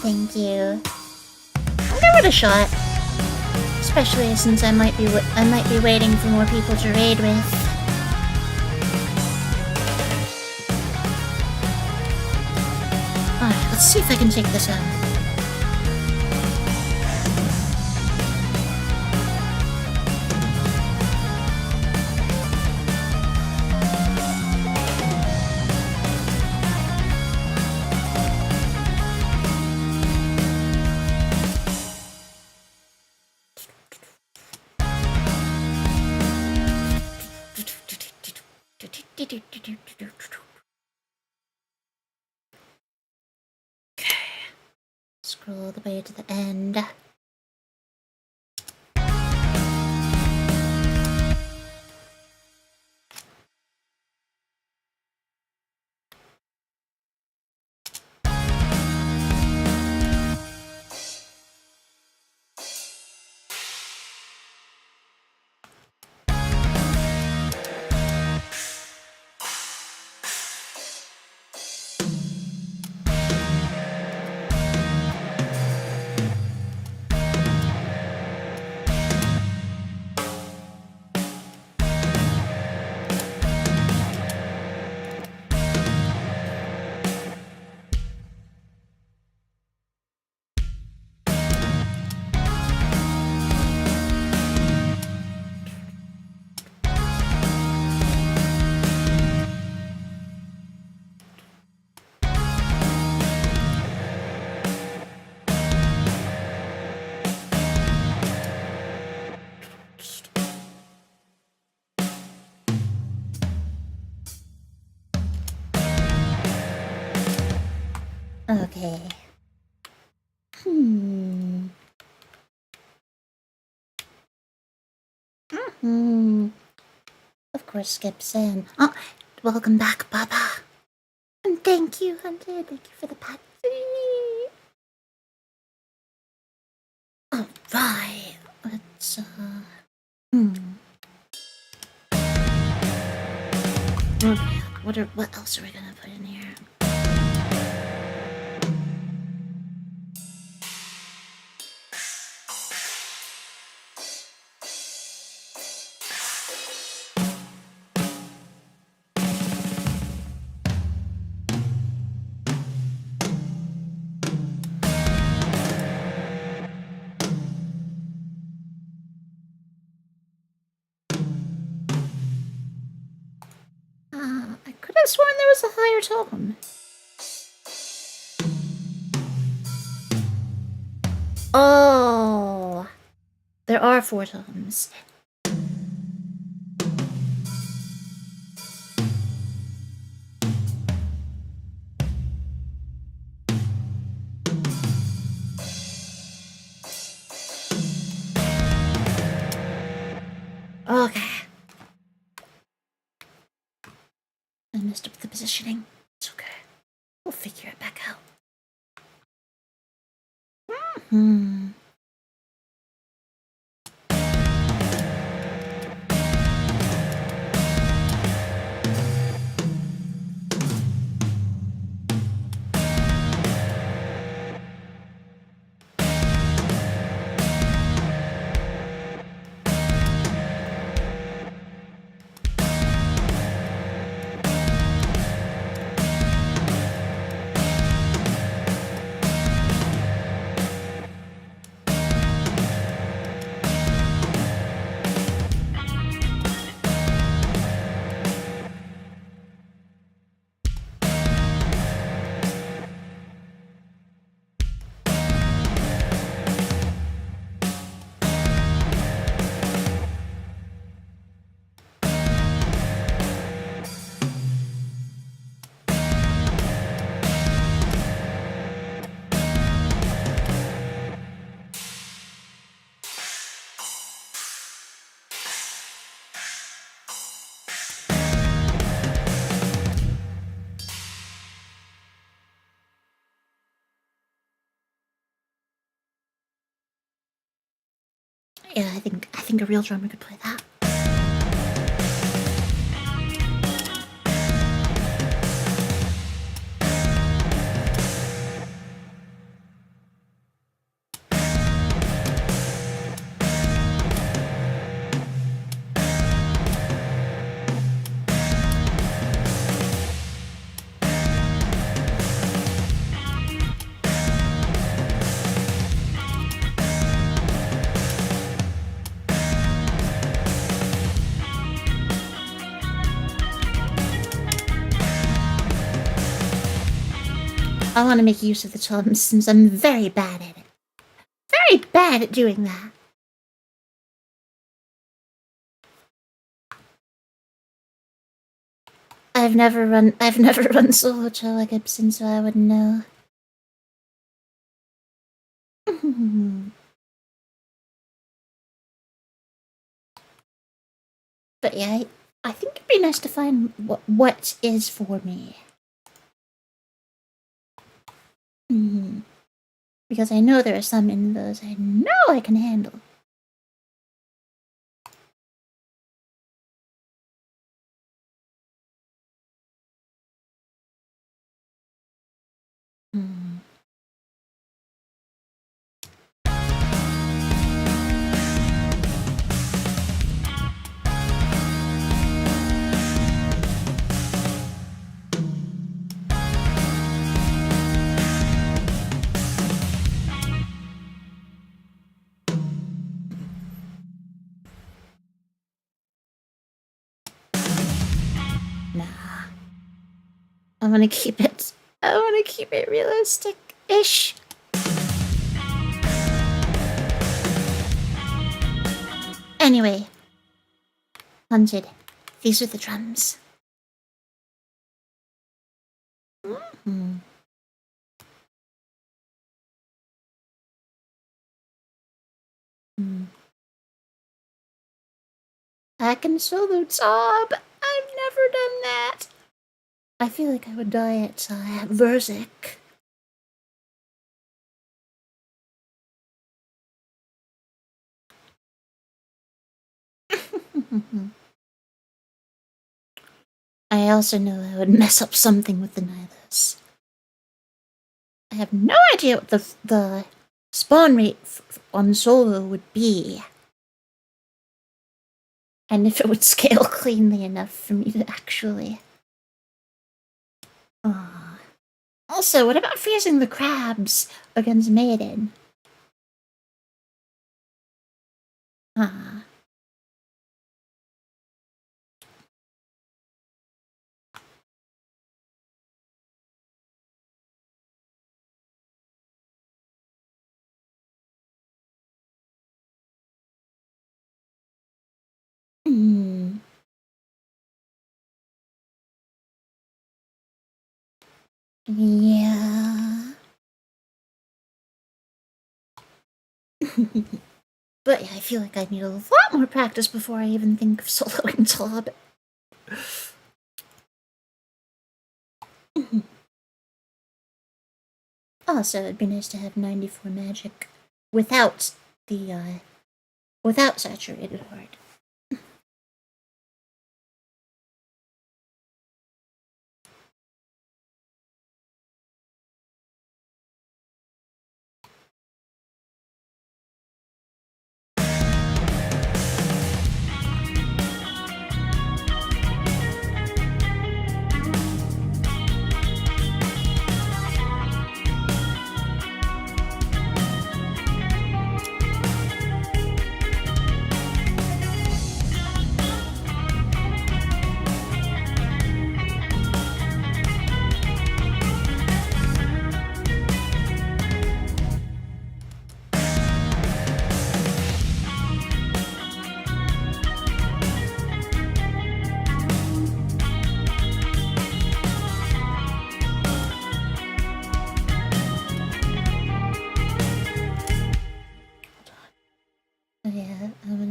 Thank you. I'll give it a shot, especially since I might be waiting for more people to raid with. Alright, let's see if I can take this out. Scroll the way to the end. Okay. Of course, Gibson. Oh, welcome back, Baba. And thank you, Hunter. Thank you for the patsy. Alright. Let's, Okay, what else are we gonna put in here? I could have sworn there was a higher tone. Oh, there are 4 tones. Okay. I messed up the positioning. It's okay. We'll figure it back out. Yeah, I think a real drummer could play that. I want to make use of the toms since I'm very bad at it. Very bad at doing that. I've never run solo cello Gibson, so I wouldn't know. But yeah, I think it'd be nice to find what is for me. Because I know there are some in those I know I can handle. Nah. I want to keep it realistic-ish. Anyway. Hunted. These are the drums. I can solo sob. I've never done that. I feel like I would die at Verzik. I also know I would mess up something with the Nihilus. I have no idea what the spawn rate on solo would be. And if it would scale cleanly enough for me to actually... Also, what about freezing the crabs against Maiden? Yeah. But yeah, I feel like I need a lot more practice before I even think of soloing Tob. Also, it'd be nice to have 94 magic without the, without saturated heart.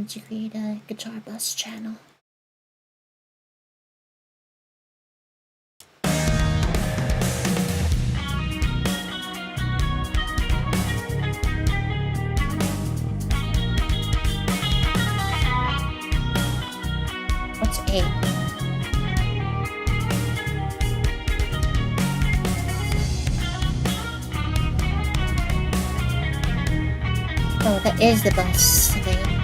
To create a guitar bus channel. What's 8? Oh, that is the bus thing.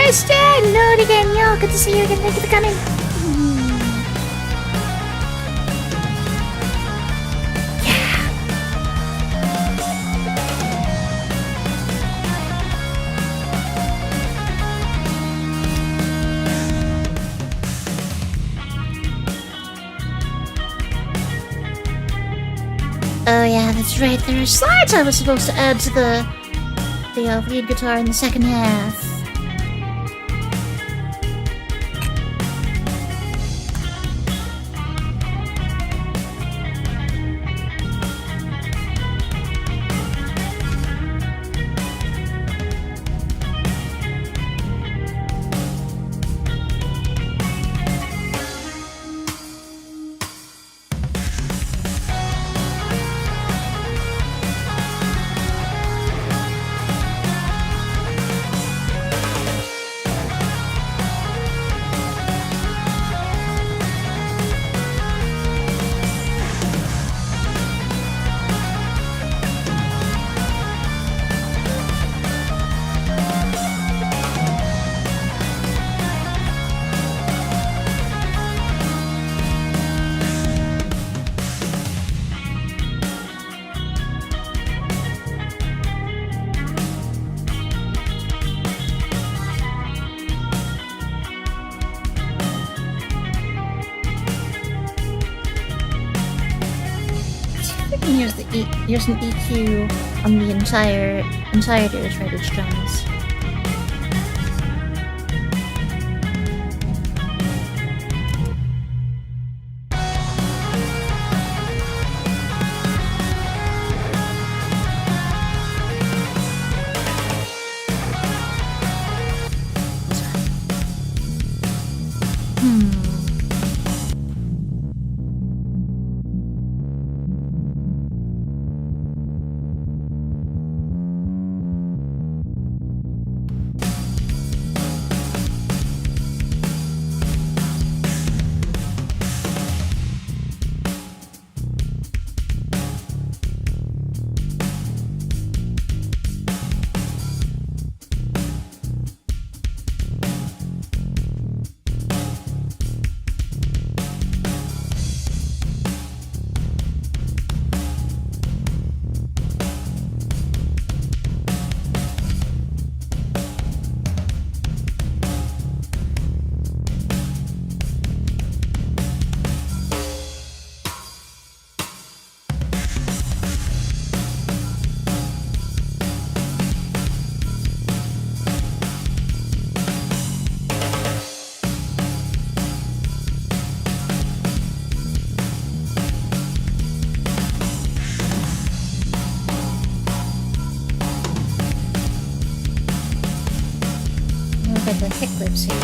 Kristen! Hello again, yo. Good to see you again. Thank you for coming. Oh yeah, that's right. There are slides I was supposed to add to the lead guitar in the second half. Here's an EQ on the entire shredded drums. The kick lips here.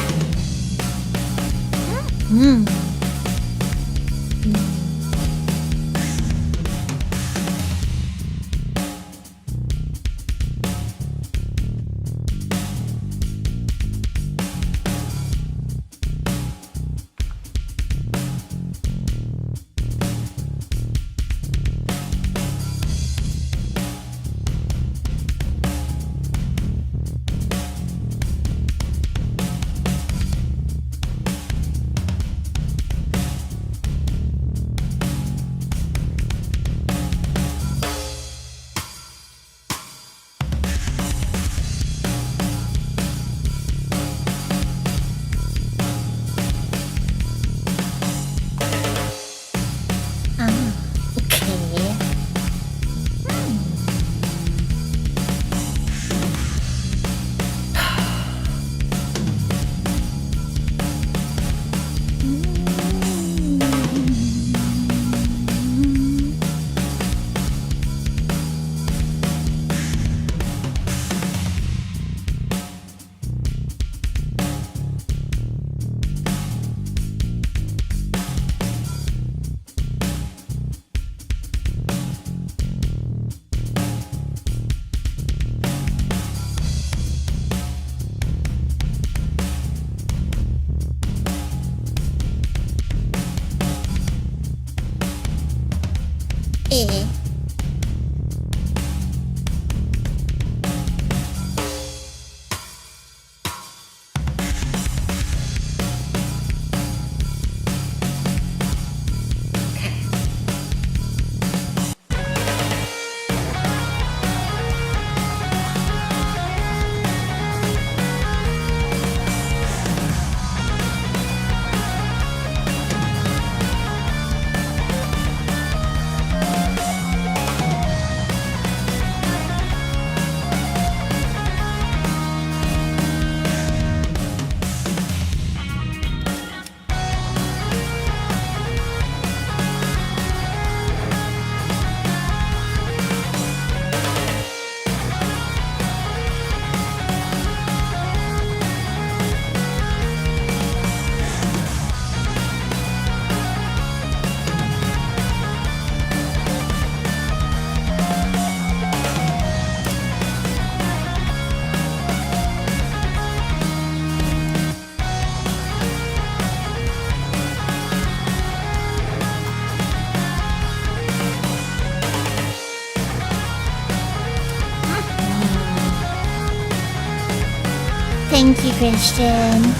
Thank you, Christian.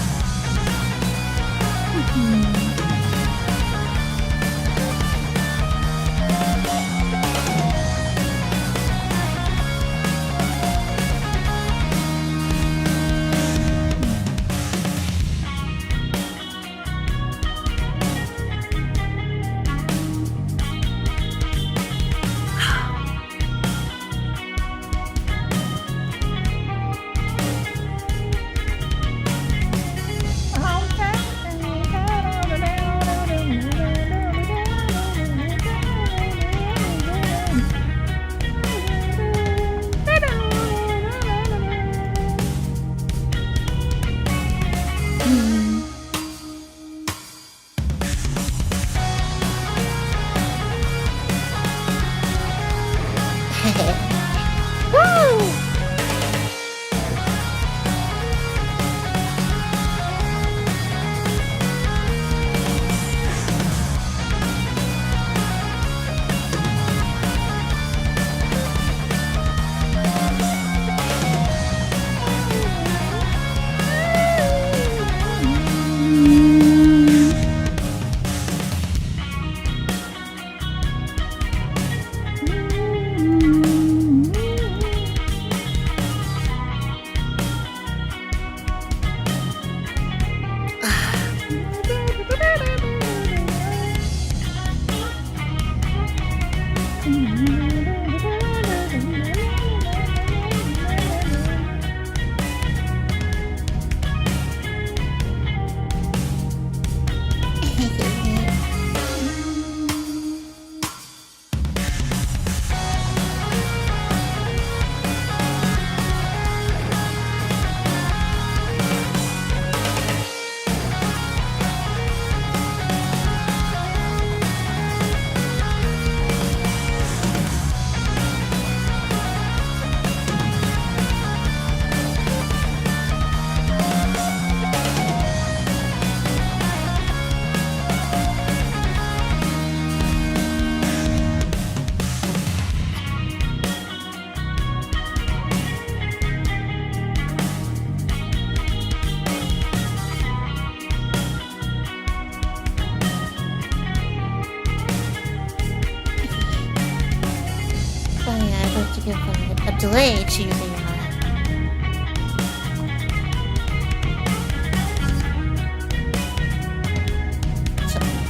Delay to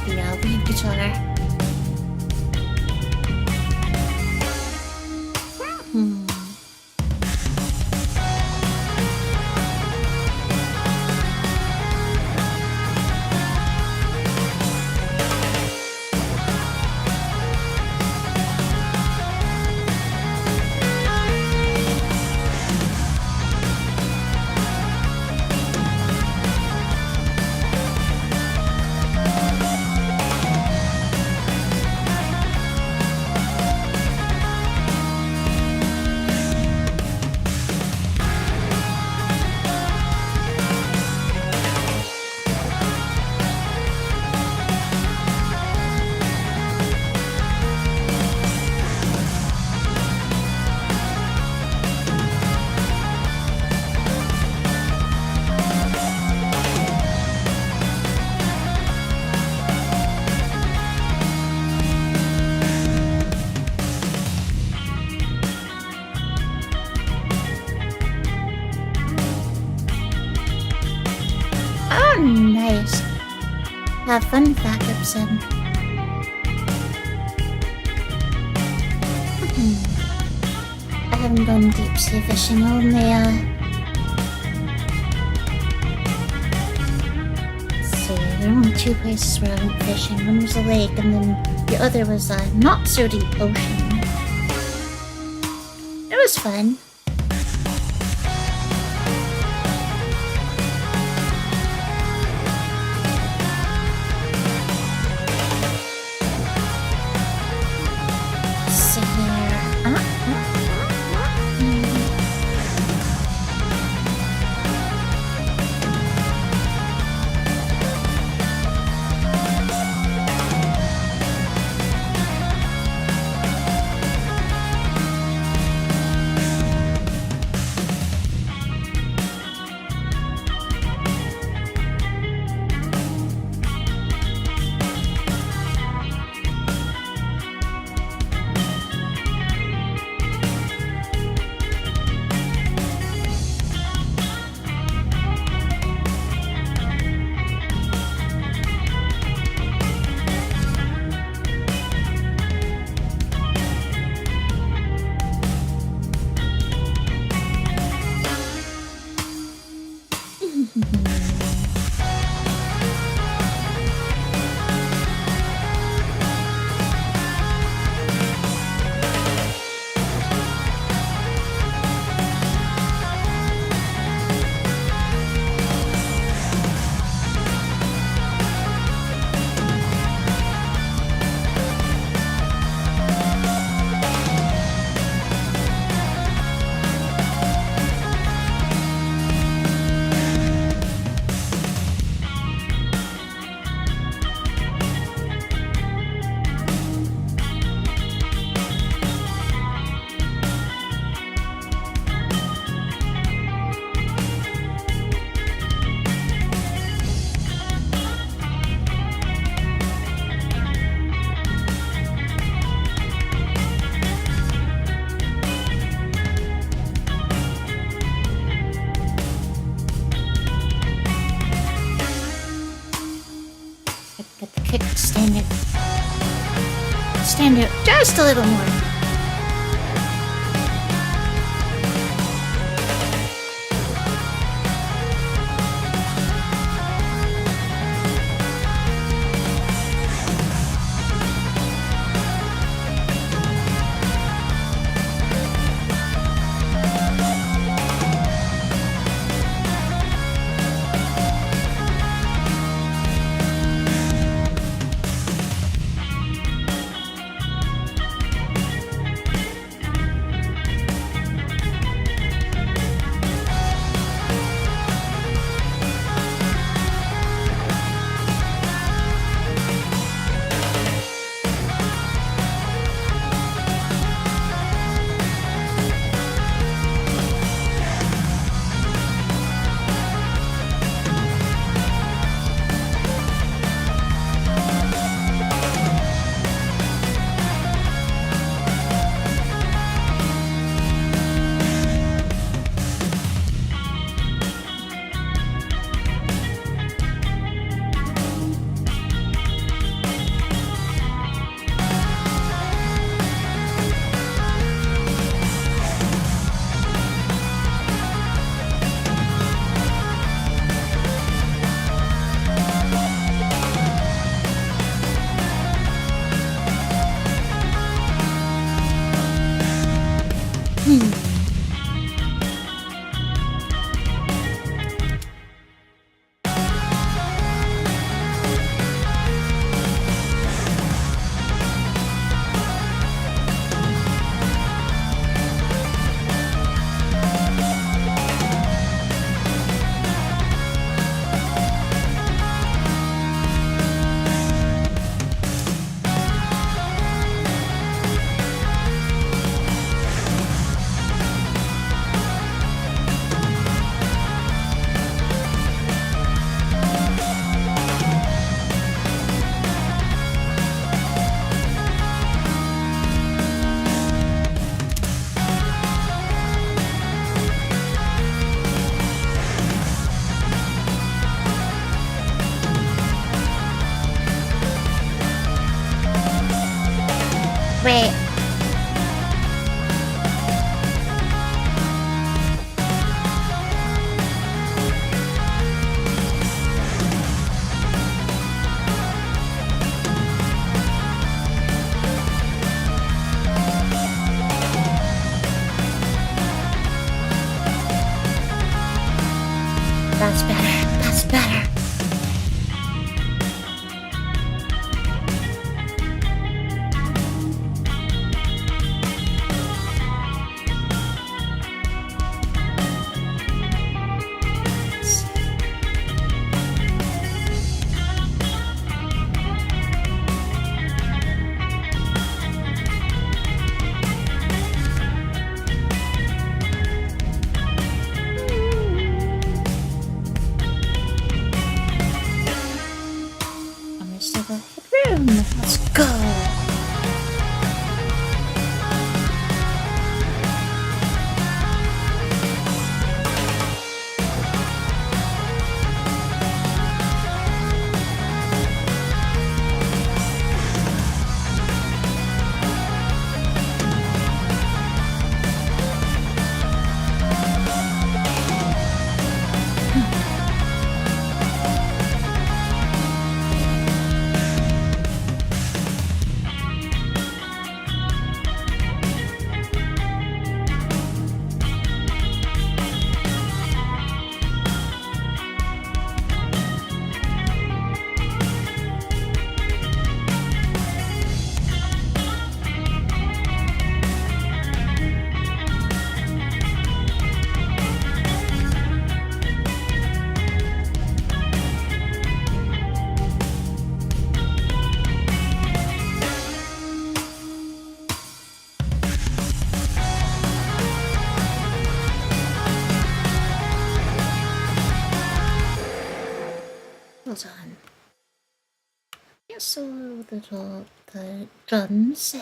the lead guitar. Nice. Have fun, Fat Gibson. I haven't gone deep sea fishing, only so there are only two places where I went fishing. One was a lake, and then the other was a not so deep ocean. It was fun. making it stand out just a little more. Wait. That's better. That's better. Let's go! Hold on. Just a little the drums.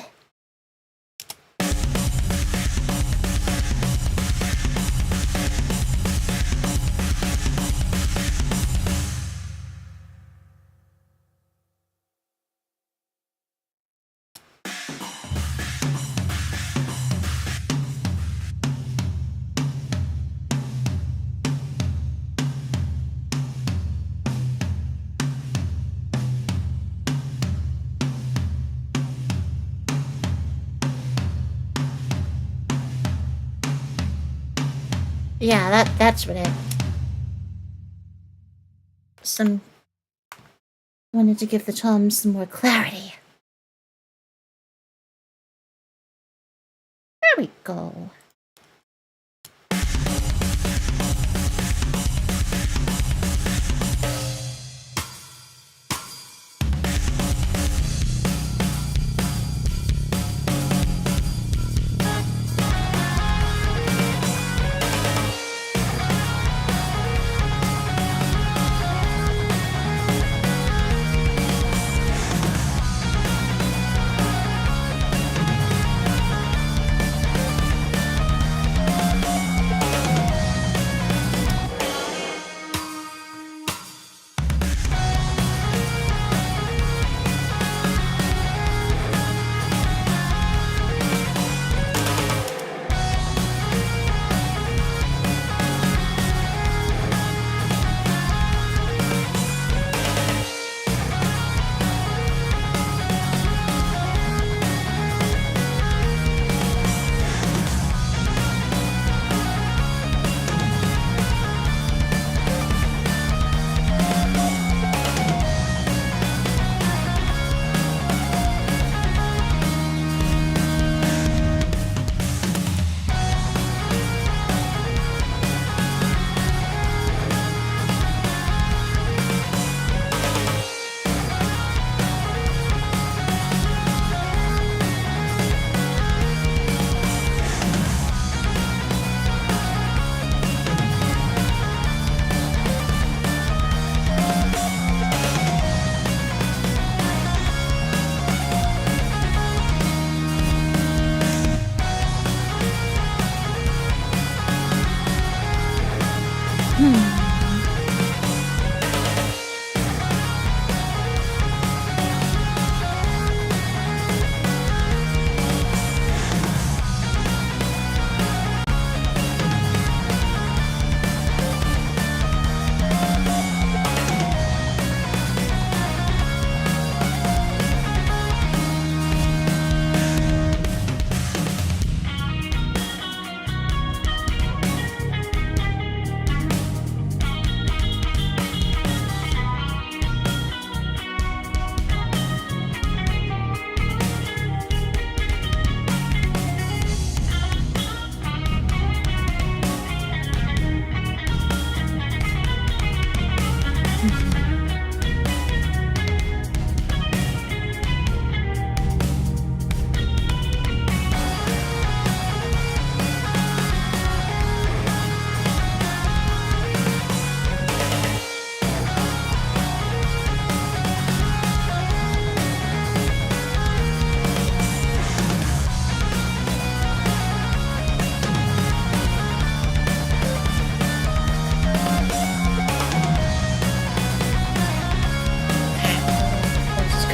Yeah, that's what it. Wanted to give the toms some more clarity. There we go.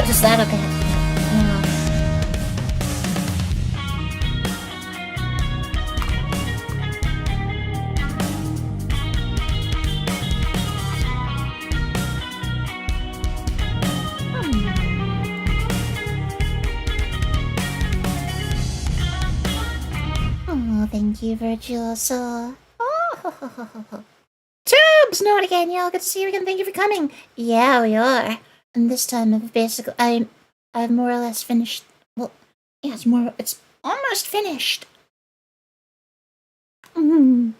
Is that okay? Yeah. Oh, thank you, Virtuoso. Oh, Tubes! Not again, y'all. Good to see you again. Thank you for coming. Yeah, we are. And this time, I've more or less finished. Well, yeah, it's almost finished. Mm.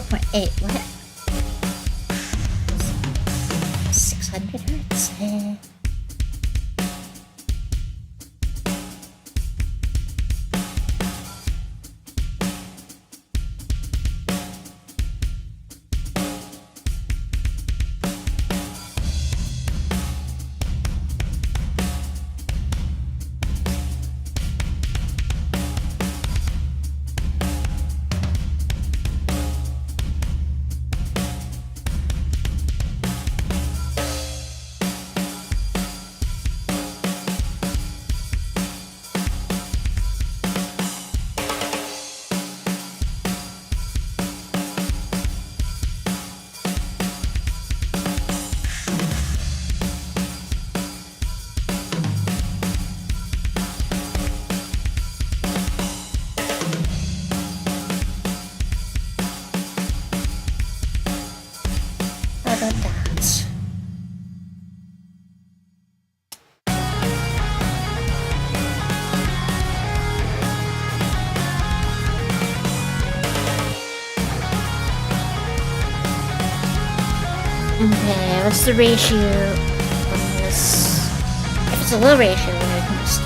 4.8. What? 600 hertz. Okay, what's the ratio on this? If it's a low ratio, then I can just...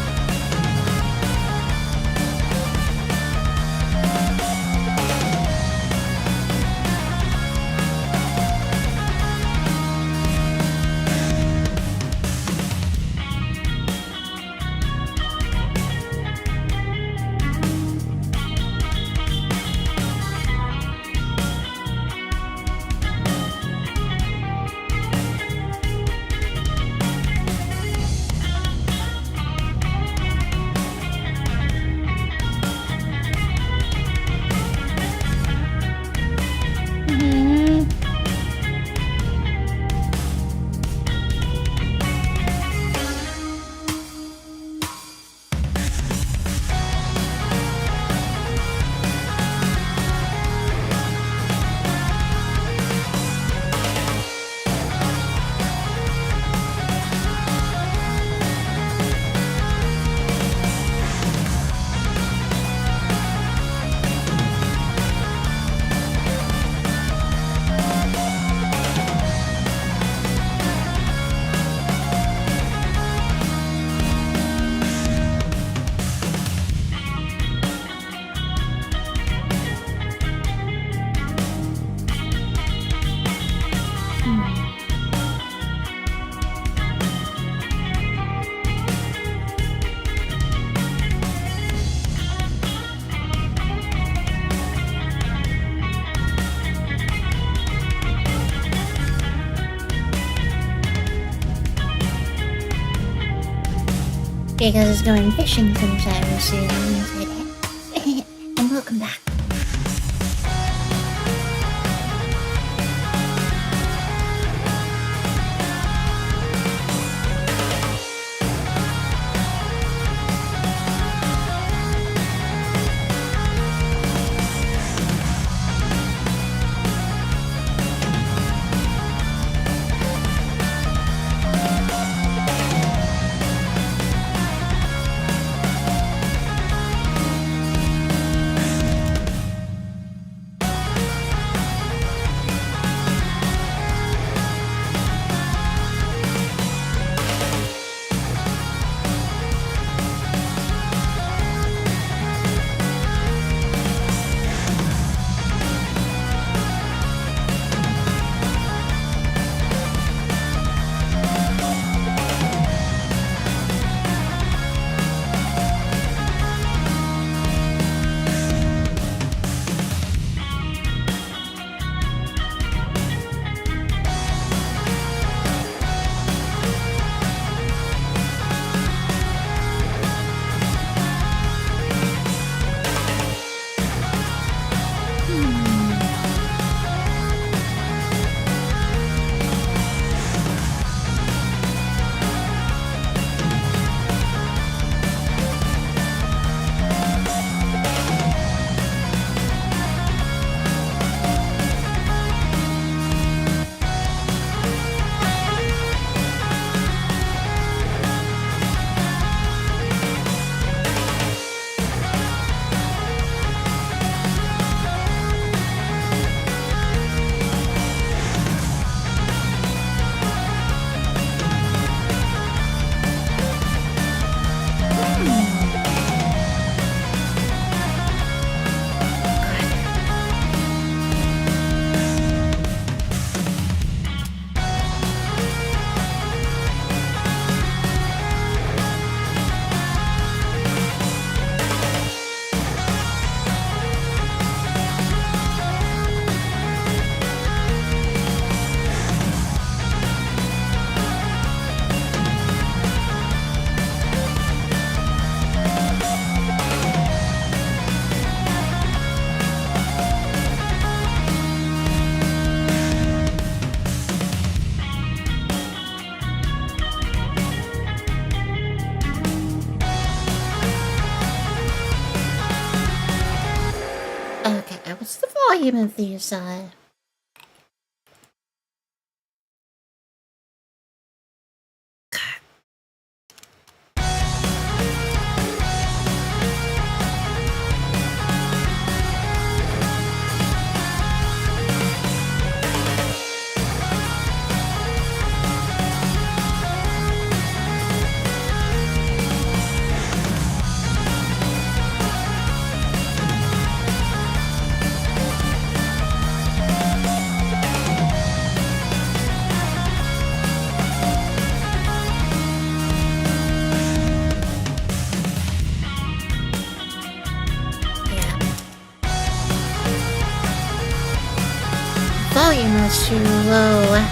Because it's going fishing sometime soon. And welcome back. what's the volume of these, volume is too low.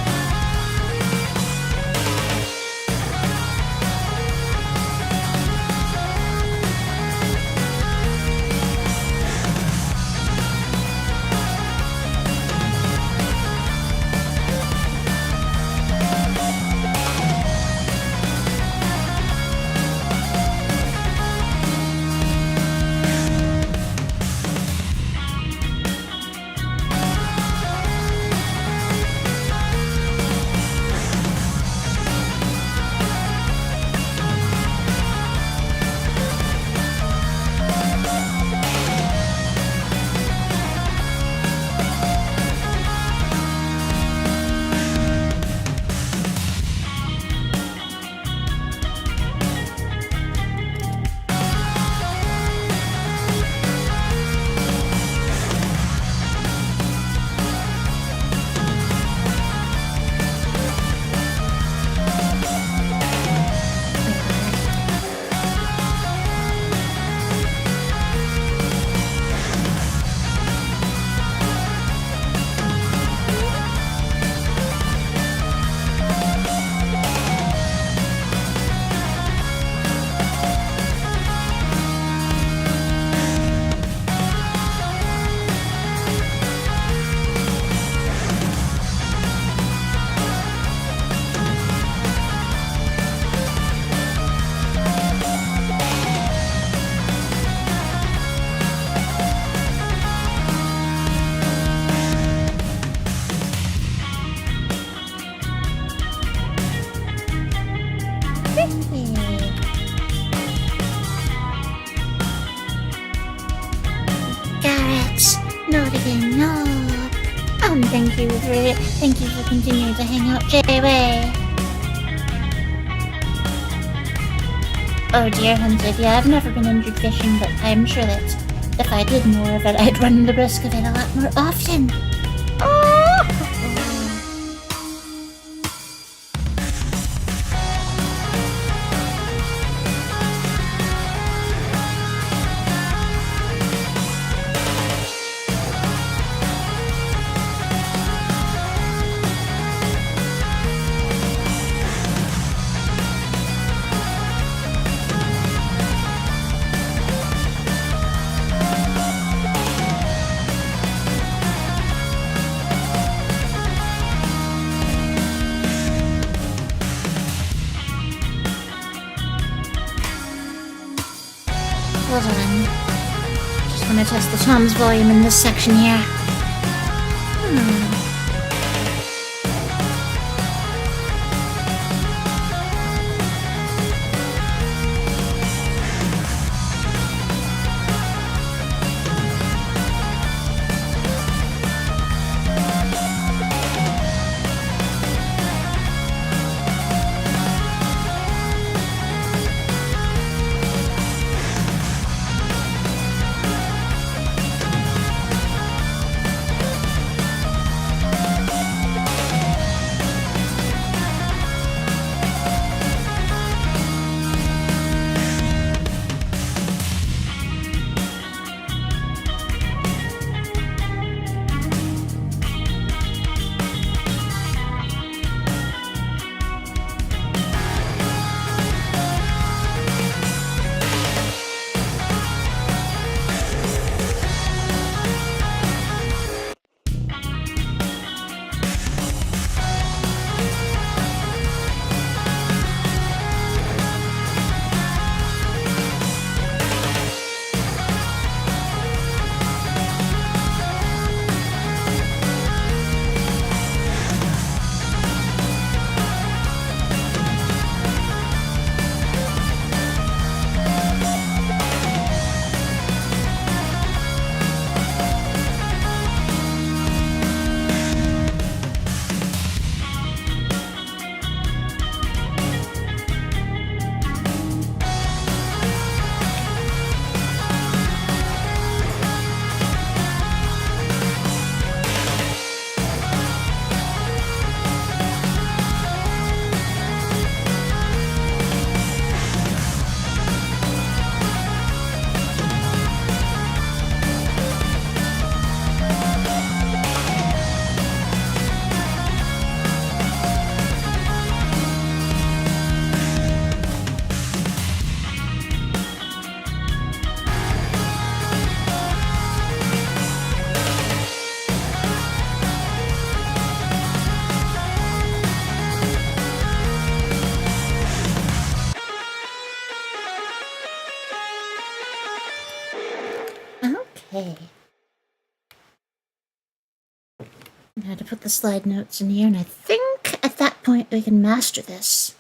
Not again, no. Thank you for continuing to hang out, J-Way. Oh dear, Hunted, yeah, I've never been injured fishing, but I'm sure that if I did more of it, I'd run the risk of it a lot more often. Oh! Hold on. Just want to test the Tom's volume in this section here. Okay. I had to put the slide notes in here, and I think at that point we can master this.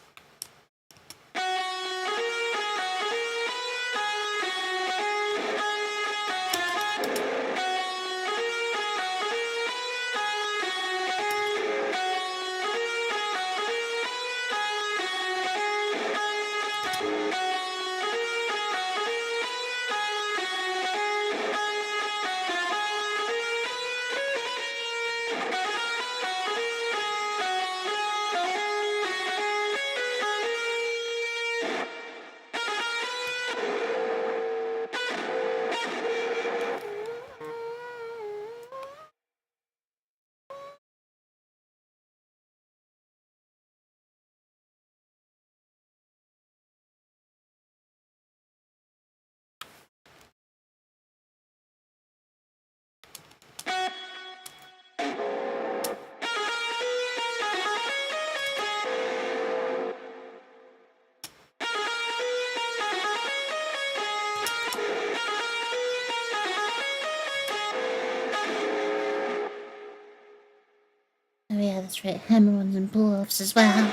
Oh yeah, that's right, hammer-ons and pull-offs as well.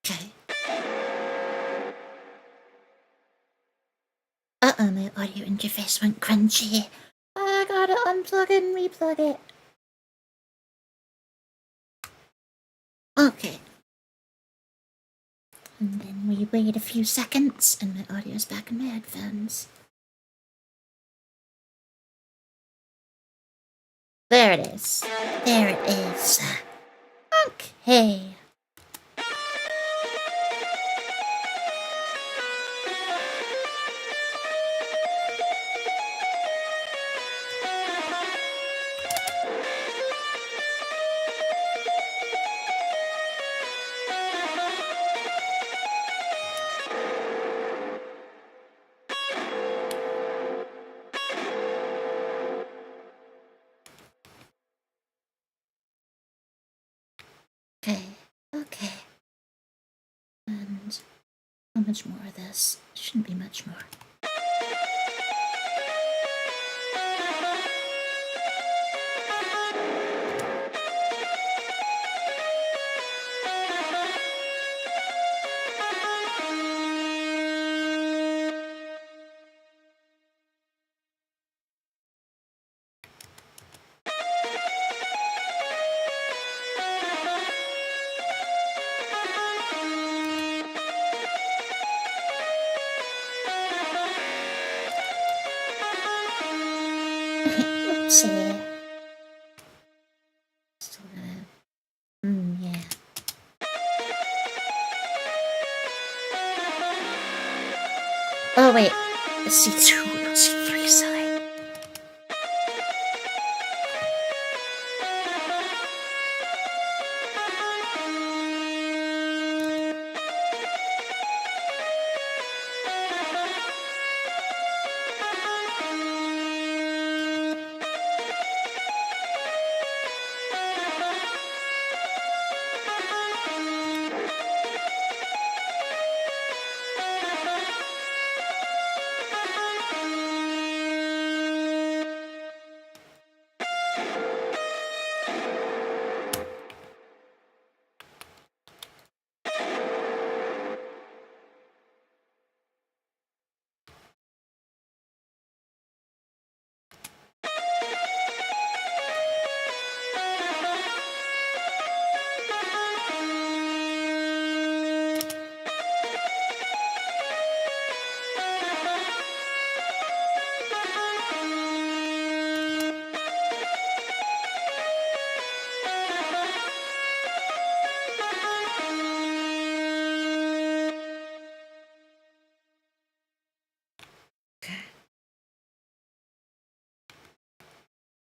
Okay. Uh-oh, my audio interface went crunchy. I gotta unplug it and replug it. Okay. And then we wait a few seconds, and my audio's back in my headphones. There it is. There it is. Okay. Okay, okay. And how much more of this? Shouldn't be much more. Oopsie. Still gonna... yeah. Oh, wait. The C2 or C3 side.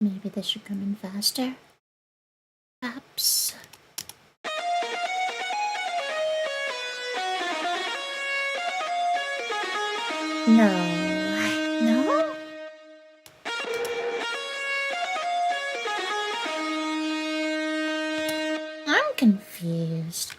Maybe this should come in faster. Perhaps. No. No? I'm confused.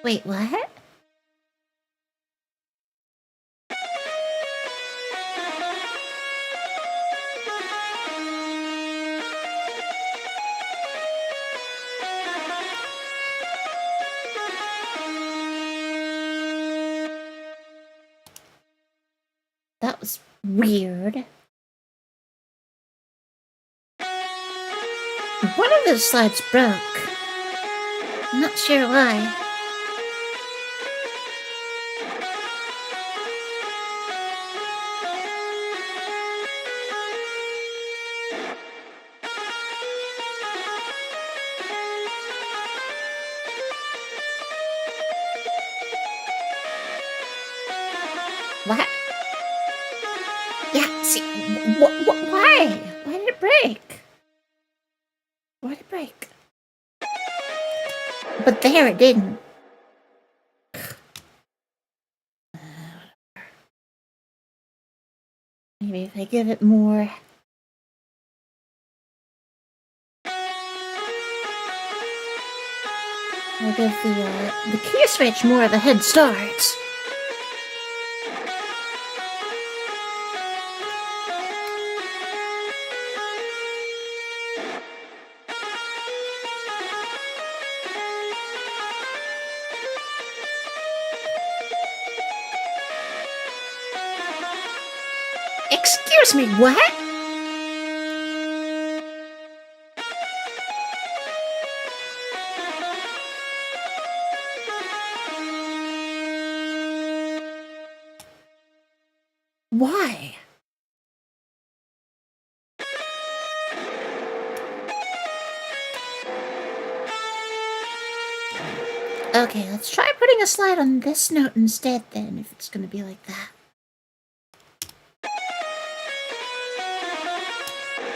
Wait, what? That was weird. One of the slides broke. I'm not sure why. What? Yeah, see, why? Why did it break? Why did it break? But there, it didn't. Maybe if I give it more... I'll give the key switch more of a head start. Excuse me, what? Why? Okay, let's try putting a slide on this note instead then, if it's gonna be like that.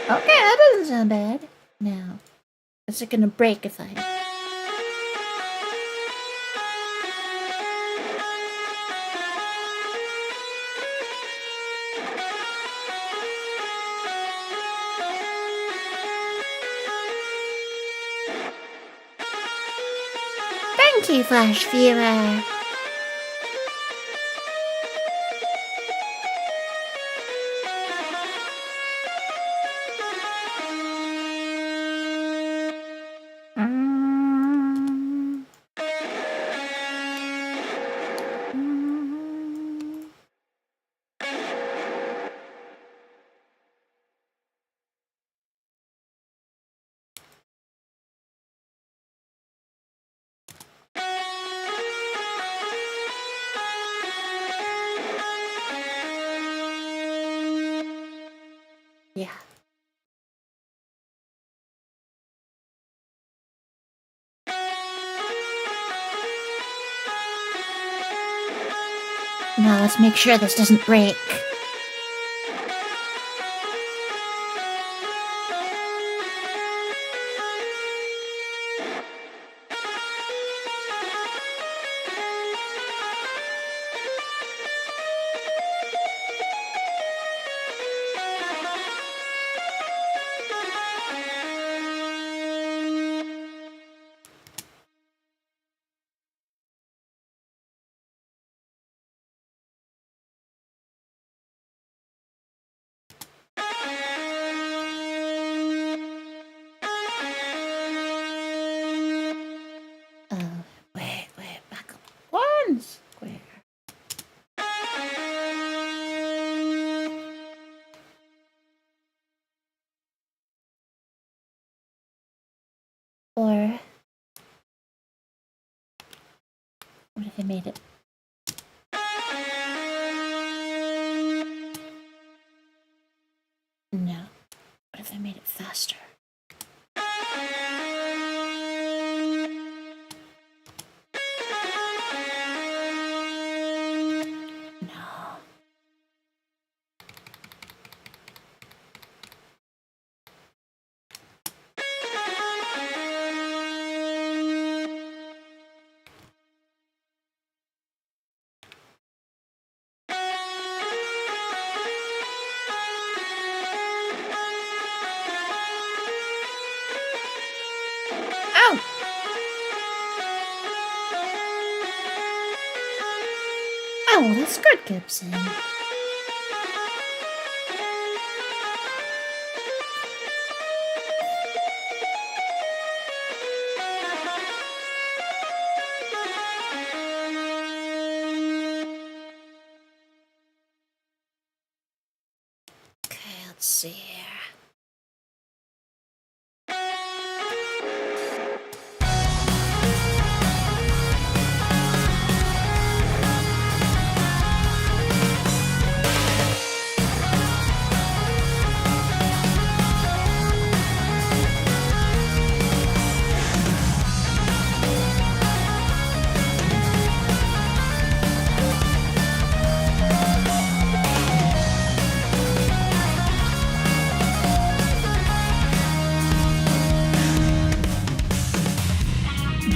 Okay, that doesn't sound bad. Now, is it gonna break if I... Thank you, Flash Viewer! Yeah. Now let's make sure this doesn't break. What if I made it? No. What if I made it faster? No. Oh! Oh, that's good, Gibson. Okay, let's see here.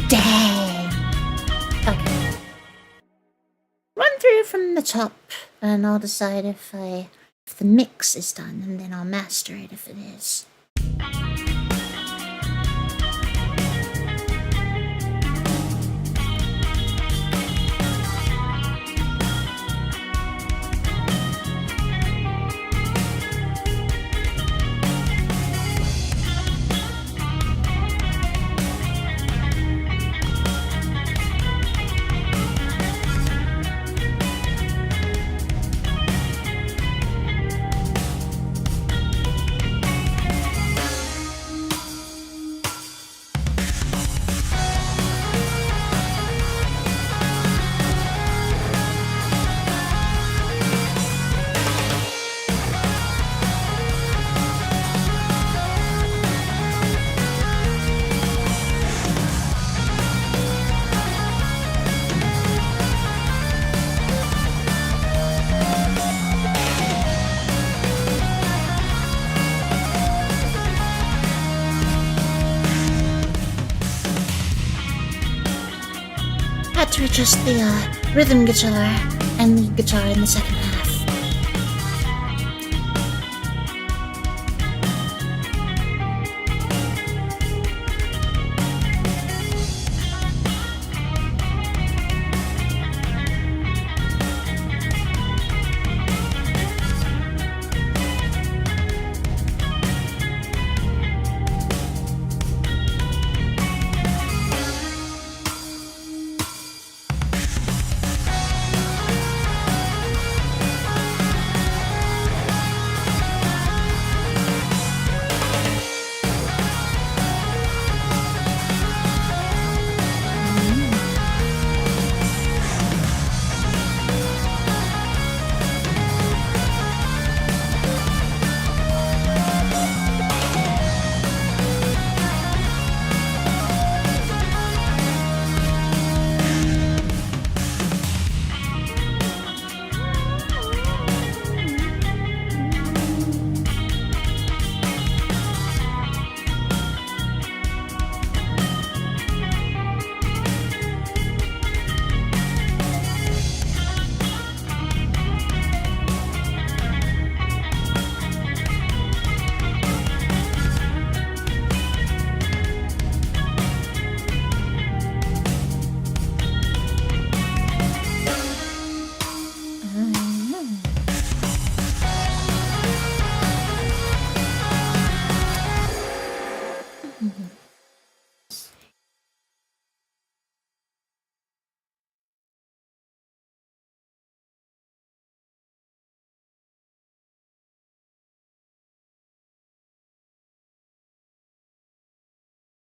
Dang. Okay. Run through from the top, and I'll decide if the mix is done, and then I'll master it if it is. Had to adjust the rhythm guitar and lead guitar in the second half.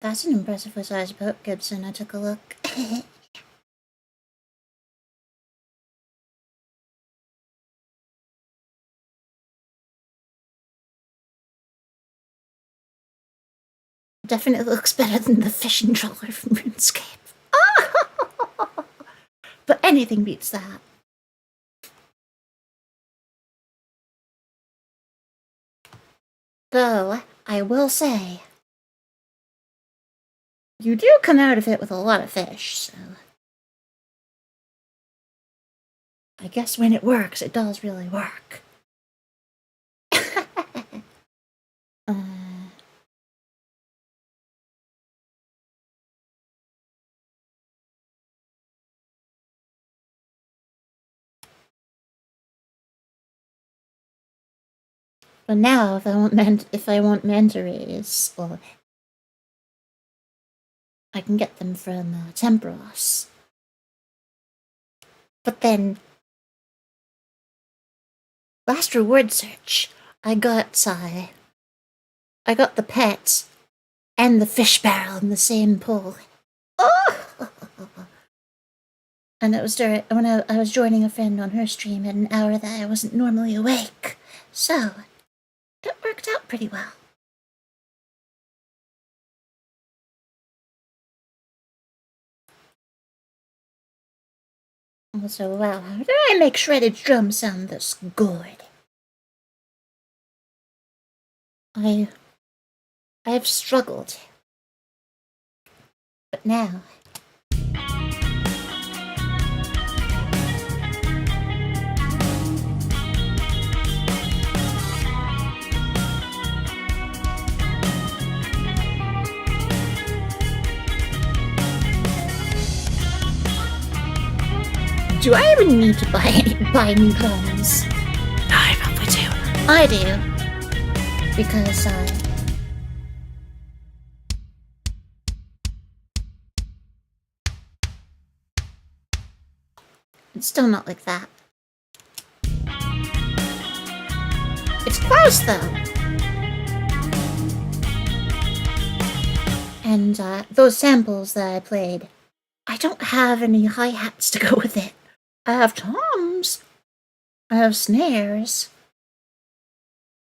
That's an impressively sized boat, Gibson. I took a look. definitely looks better than the fishing trawler from RuneScape. But anything beats that. Though, I will say, you do come out of it with a lot of fish, so... I guess when it works, it does really work. But now, if I want manta rays, well, I can get them from Temperos. But then, last reward search, I got the pet and the fish barrel in the same pool. Oh! And it was when I was joining a friend on her stream at an hour that I wasn't normally awake. So, it worked out pretty well. Also, wow, how did I make shredded drum sound this good? I've struggled. But now... Do I even need to buy new drums? No, I probably do. I do. Because, it's still not like that. It's close, though. And, those samples that I played, I don't have any hi-hats to go with it. I have toms. I have snares.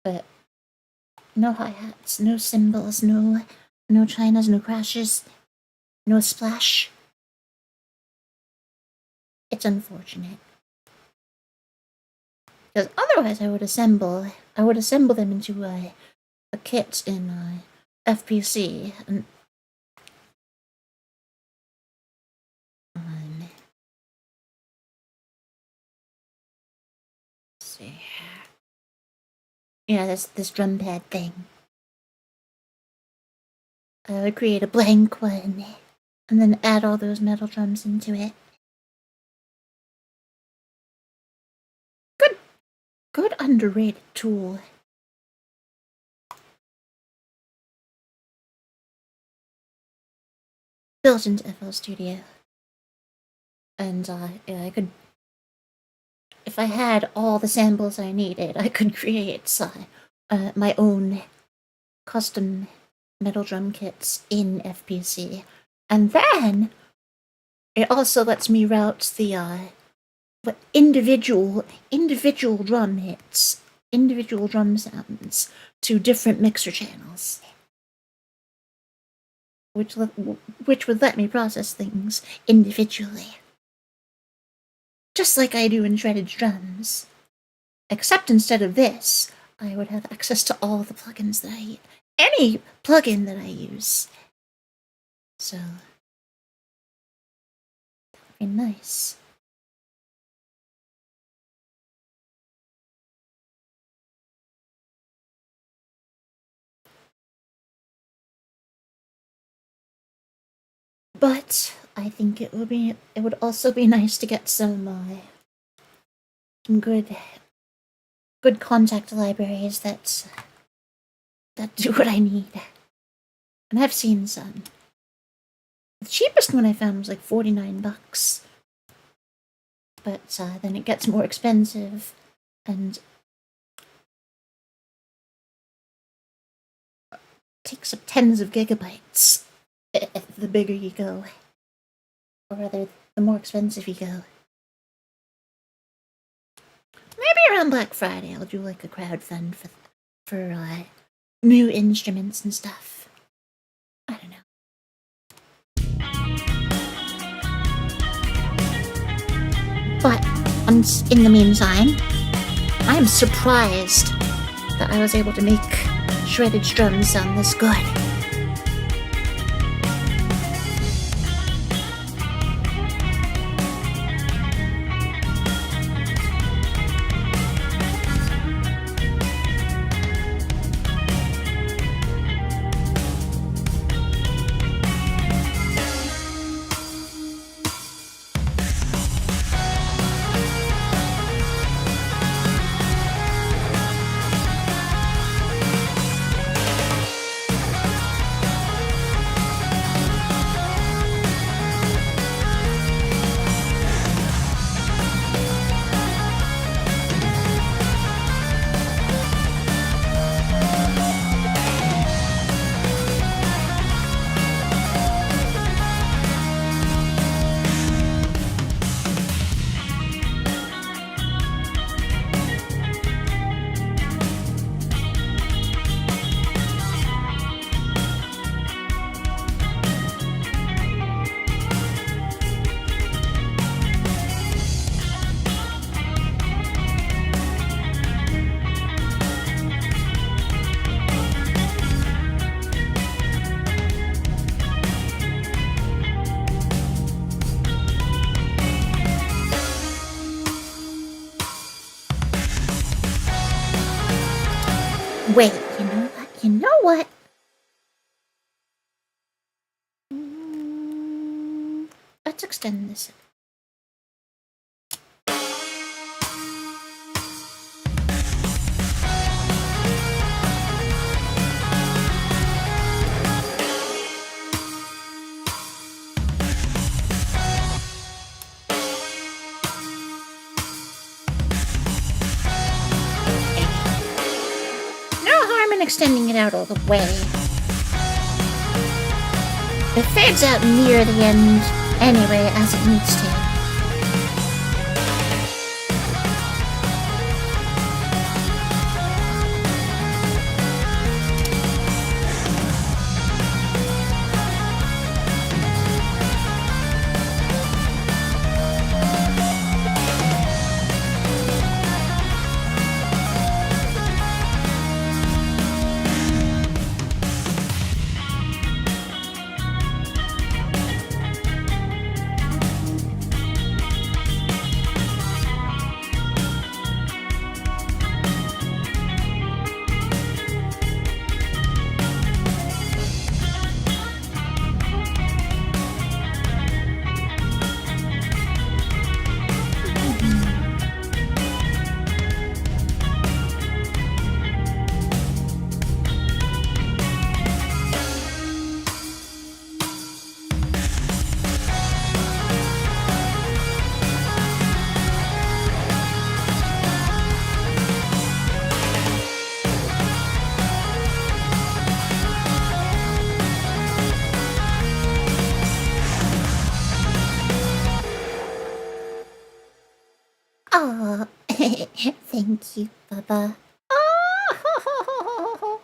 But no hi-hats, no cymbals, no chinas, no crashes, no splash. It's unfortunate. Because otherwise I would assemble them into a kit in FPC and see. Yeah, this drum pad thing. I would create a blank one and then add all those metal drums into it. Good underrated tool. Built into FL Studio. And yeah, I could, if I had all the samples I needed, I could create my own custom metal drum kits in FPC. And then it also lets me route the individual drum hits, individual drum sounds to different mixer channels, which would let me process things individually, just like I do in shredded drums. Except instead of this, I would have access to all the plugins that any plugin that I use. So, that'd be nice. But I think it would also be nice to get some good contact libraries that do what I need. And I've seen some. The cheapest one I found was like $49. But then it gets more expensive and takes up tens of gigabytes the bigger you go. Or rather, the more expensive you go. Maybe around Black Friday I'll do like a crowdfund for new instruments and stuff. in the meantime, I am surprised that I was able to make shredded drums sound this good. Wait, you know what? You know what? Let's extend this. Extending it out all the way. It fades out near the end anyway, as it needs to. Oh, thank you, Baba. Oh.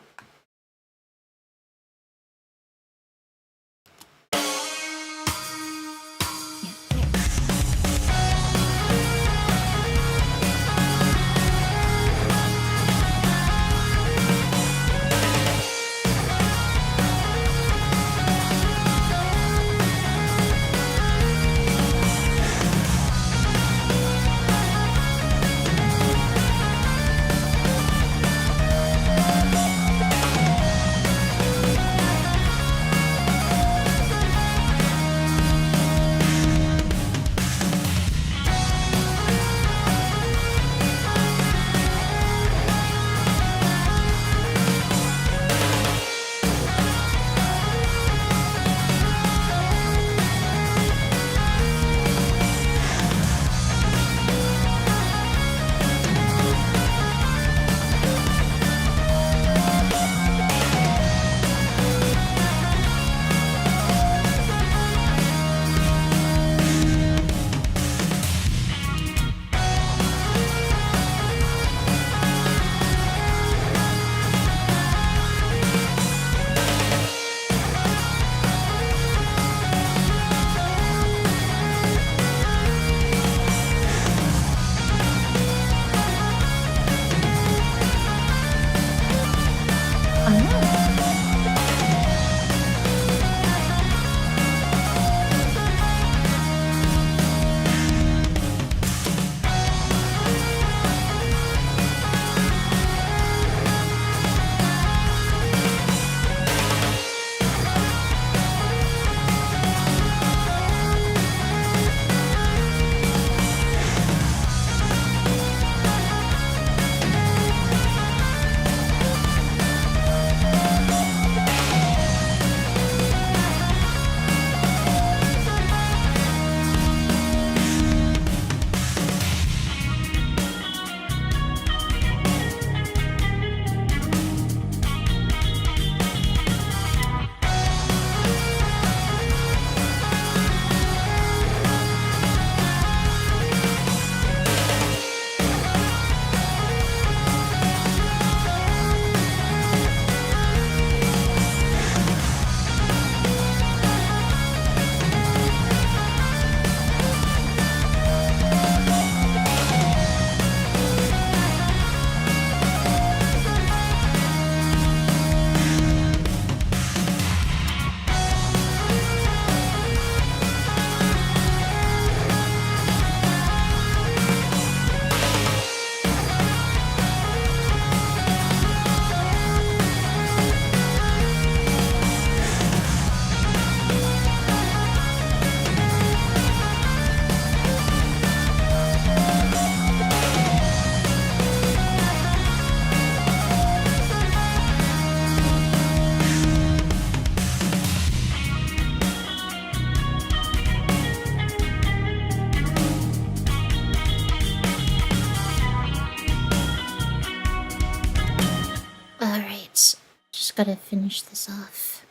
gotta finish this off.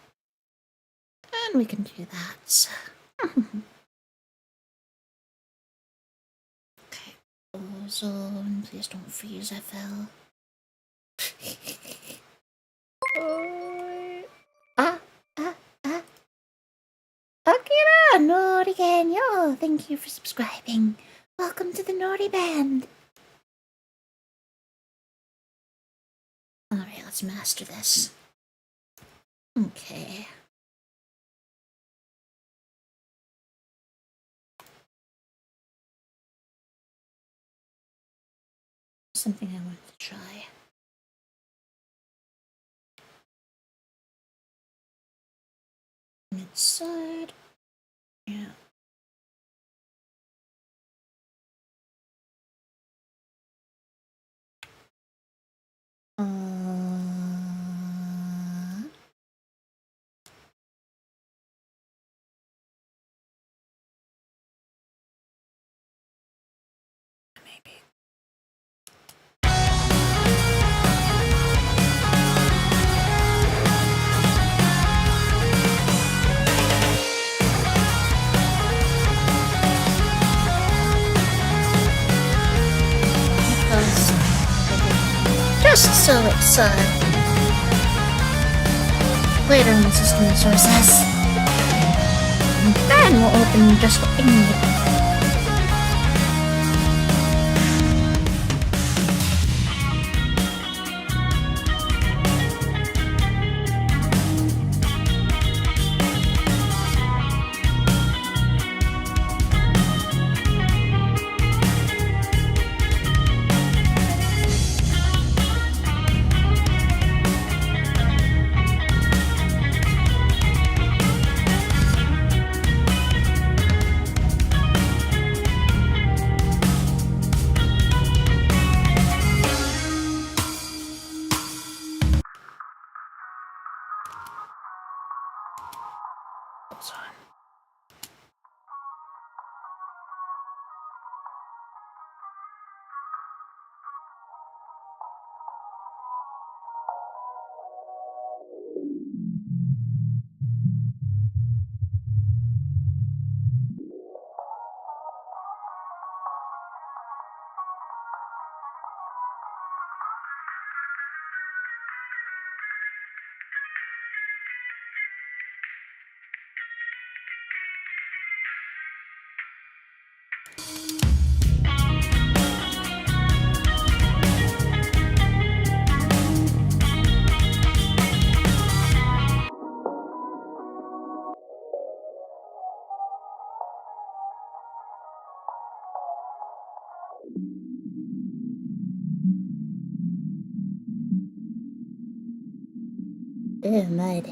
And we can do that. Okay. Ozone, please don't freeze, FL. Ah, ah, ah. Akira Norigan, yo, thank you for subscribing. Welcome to the Naughty Band. Alright, let's master this. Okay. Something I wanted to try. Mid side. Yeah. Maybe. Just so it's later in the system resources. And then we'll open just what we need. Ew, mud.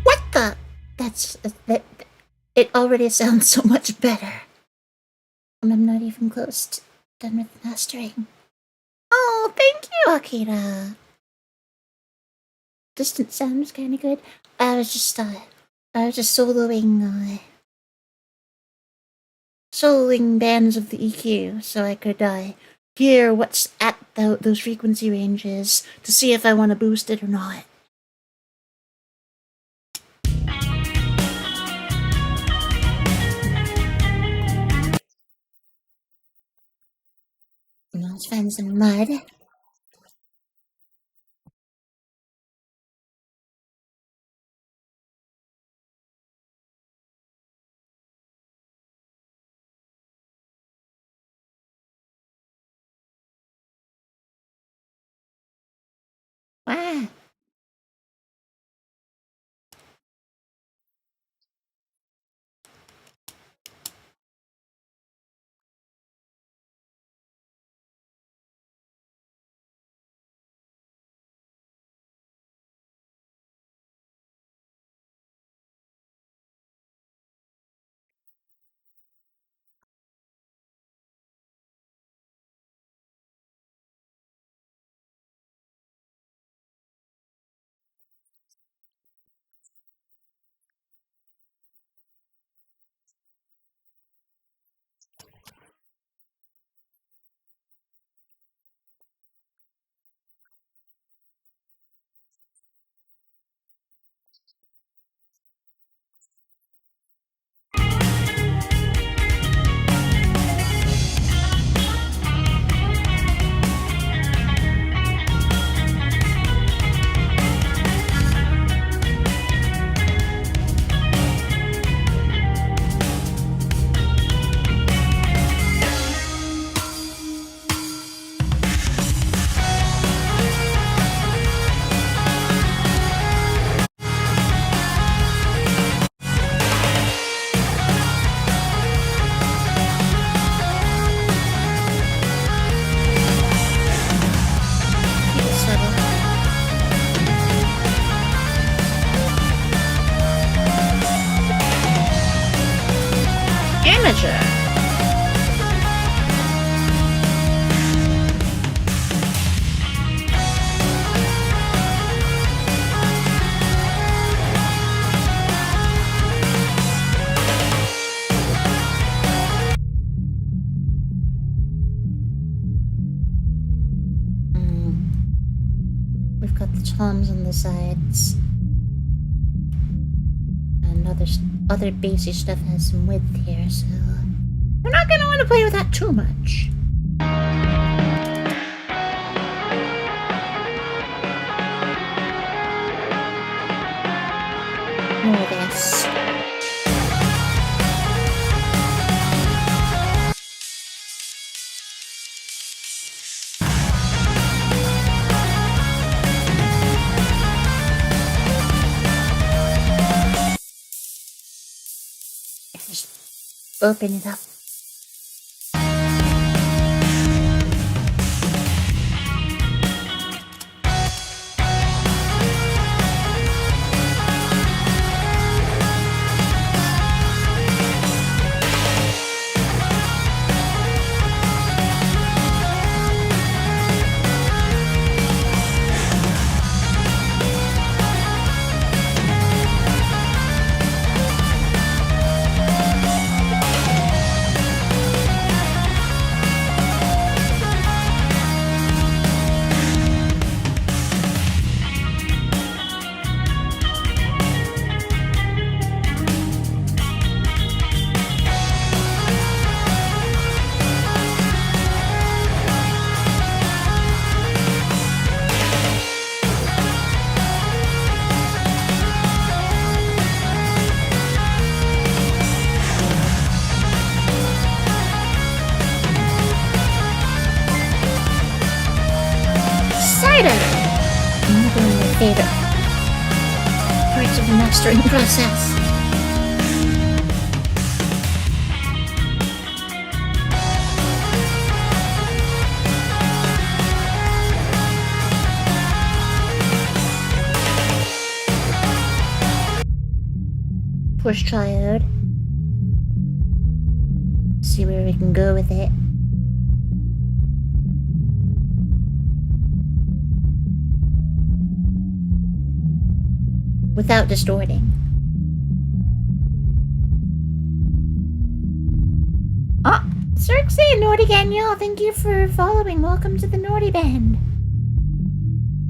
What the? That. It already sounds so much better. And I'm not even close to done with mastering. Oh, thank you, Akira. Distant sound was kind of good. I was just soloing bands of the EQ so I could hear what's at those frequency ranges to see if I want to boost it or not. Now let's find some mud. Wow. toms on the sides. And other basic stuff has some width here, so we're not gonna want to play with that too much. More of this. Just open it up. Another of my favorite parts of the mastering process. Push triode. See where we can go with it. Without distorting. Ah, Cirxie, Naughty Gang, y'all, thank you for following. Welcome to the Naughty Band.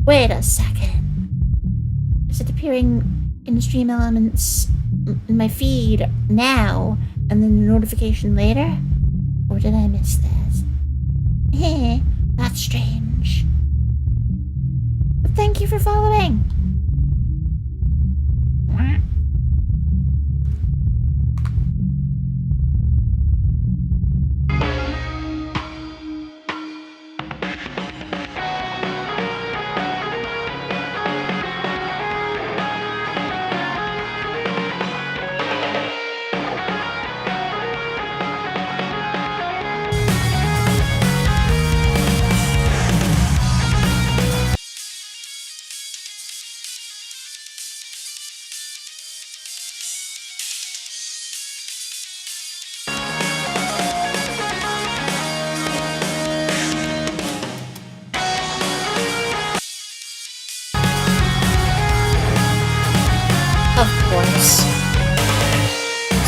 Wait a second. Is it appearing in the stream elements in my feed now and then the notification later? Or did I miss this? Heh, that's strange. But thank you for following.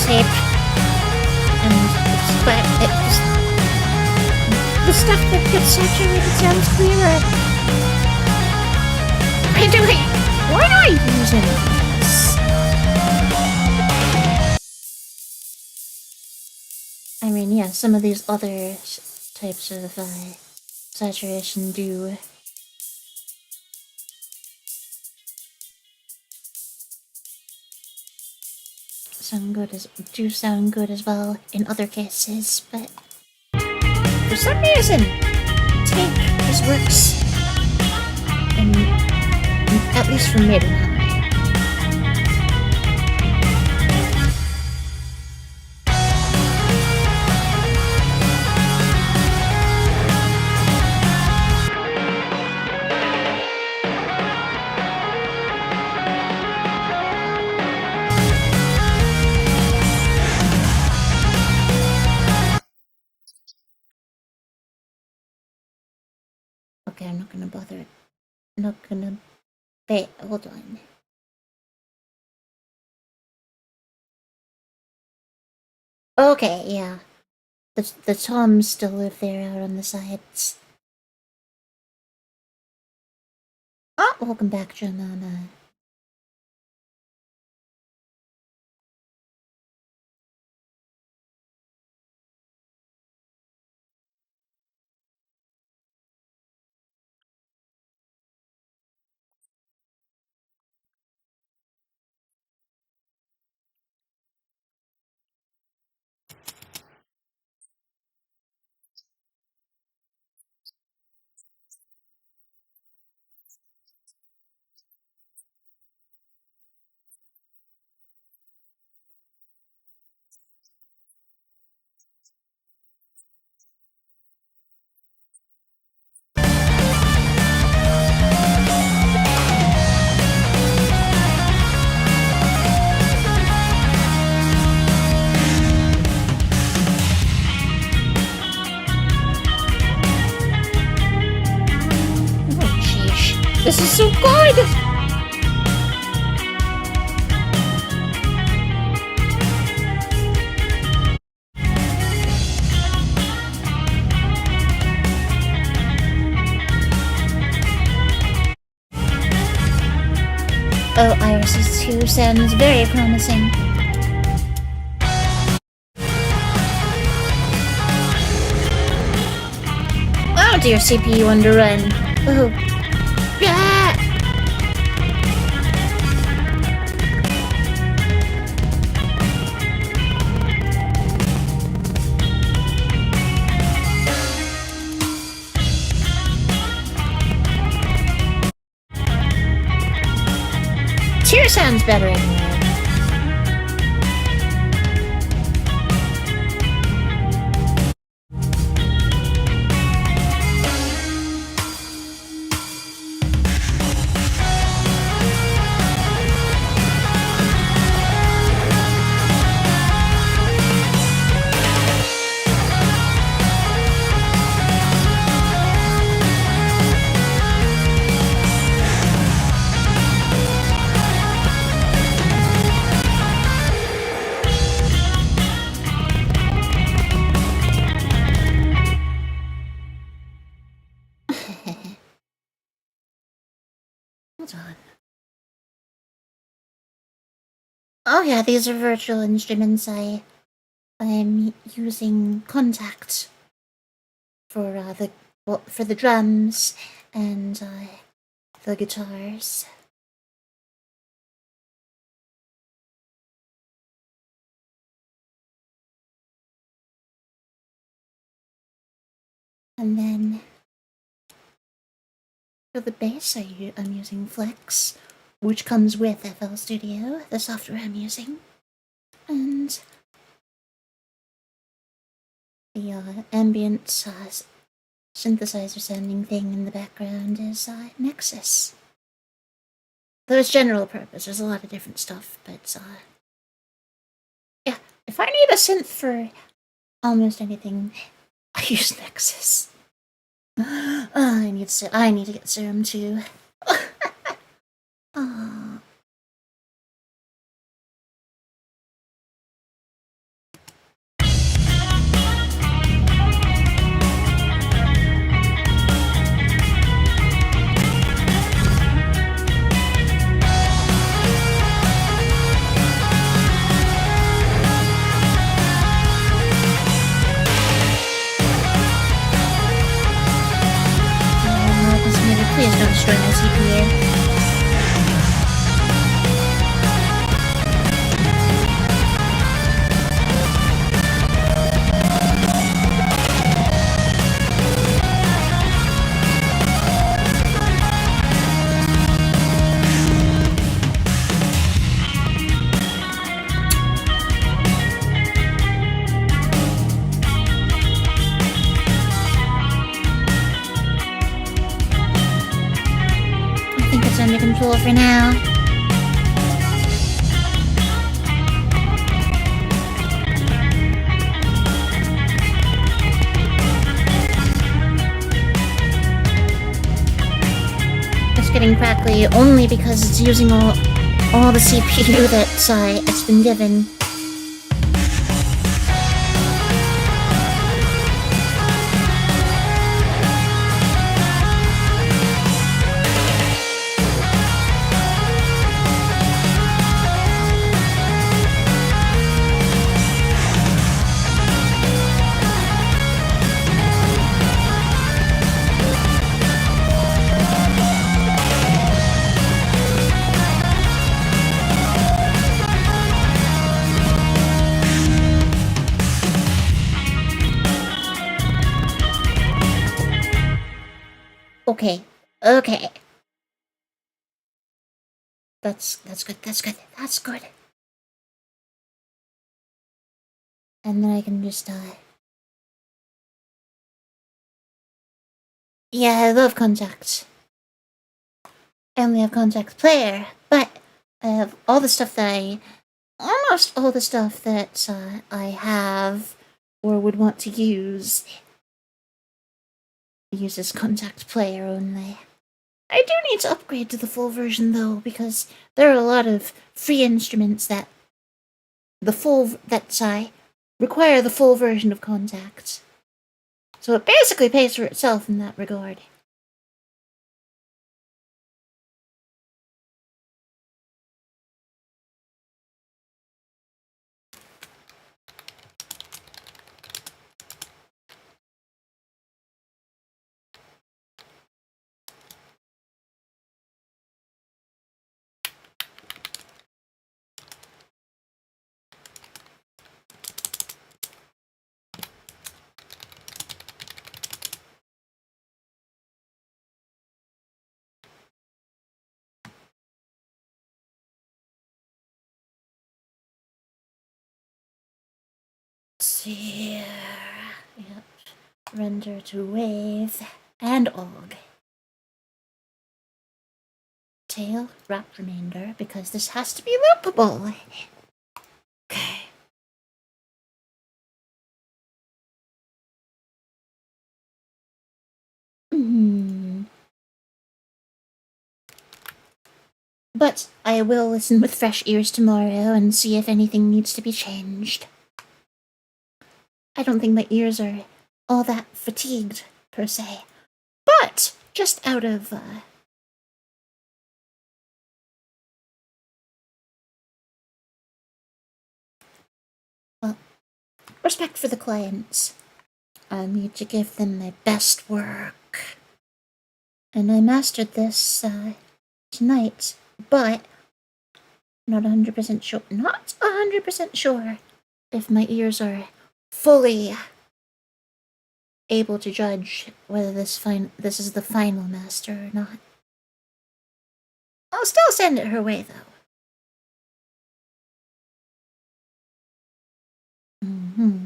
Tape and it's the stuff that gets saturated sounds clearer. By the way, why am I using this? I mean, yeah, some of these other types of saturation do sound good as well in other cases, but for some reason, tape just works, and at least for mid and high. Okay, I'm not gonna bother it. I'm not gonna... Wait, hold on. Okay, yeah. The toms still live there out on the sides. Oh! welcome back, Janana. This is so good! Oh, Iris's 2 sounds very promising. Oh dear, CPU underrun. Oh. Yeah! Tear sounds better anyway. Hold on. Oh yeah, these are virtual instruments. I'm using contact for the drums and the guitars. And then for the bass, I'm using Flex, which comes with FL Studio, the software I'm using. And the ambient synthesizer sounding thing in the background is Nexus. Though it's general purpose, there's a lot of different stuff, but yeah, if I need a synth for almost anything, I use Nexus. I need to get Serum too. Aww. Please don't destroy my CPU. Under control for now. It's getting crackly only because it's using all the CPU that it's been given. Okay. Okay. That's good. That's good. That's good. And then I can just yeah, I love contacts. I only have contacts player, but I have all the stuff that almost all the stuff that I have or would want to use uses contact player only. I do need to upgrade to the full version though, because there are a lot of free instruments that require the full version of contacts. So it basically pays for itself in that regard. Let's see here. Yep. Render to wave and og. Tail, wrap remainder, because this has to be loopable. Okay. But I will listen with fresh ears tomorrow and see if anything needs to be changed. I don't think my ears are all that fatigued, per se. But just out of, well, respect for the clients. I need to give them my best work. And I mastered this, tonight, but not 100% sure. Not 100% sure if my ears are fully able to judge whether this is the final master or not. I'll still send it her way, though. Mm-hmm.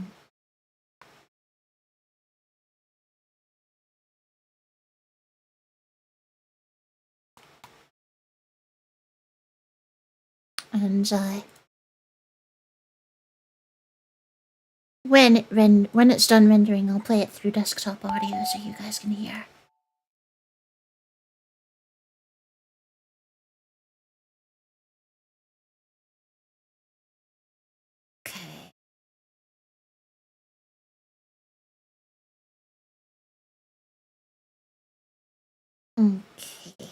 And when it's done rendering, I'll play it through desktop audio so you guys can hear. Okay. Okay. Here.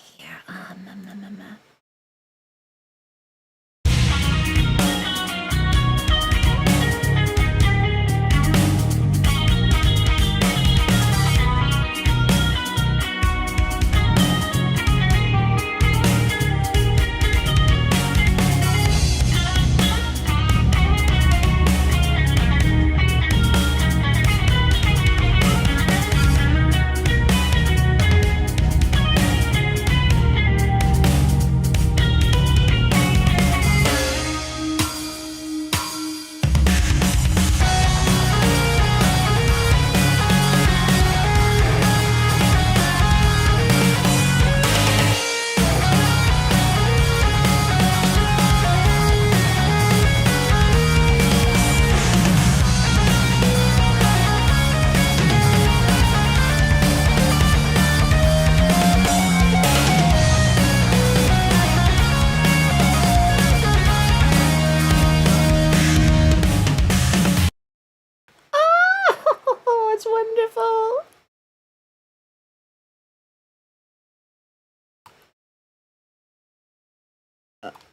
Oh, it's wonderful.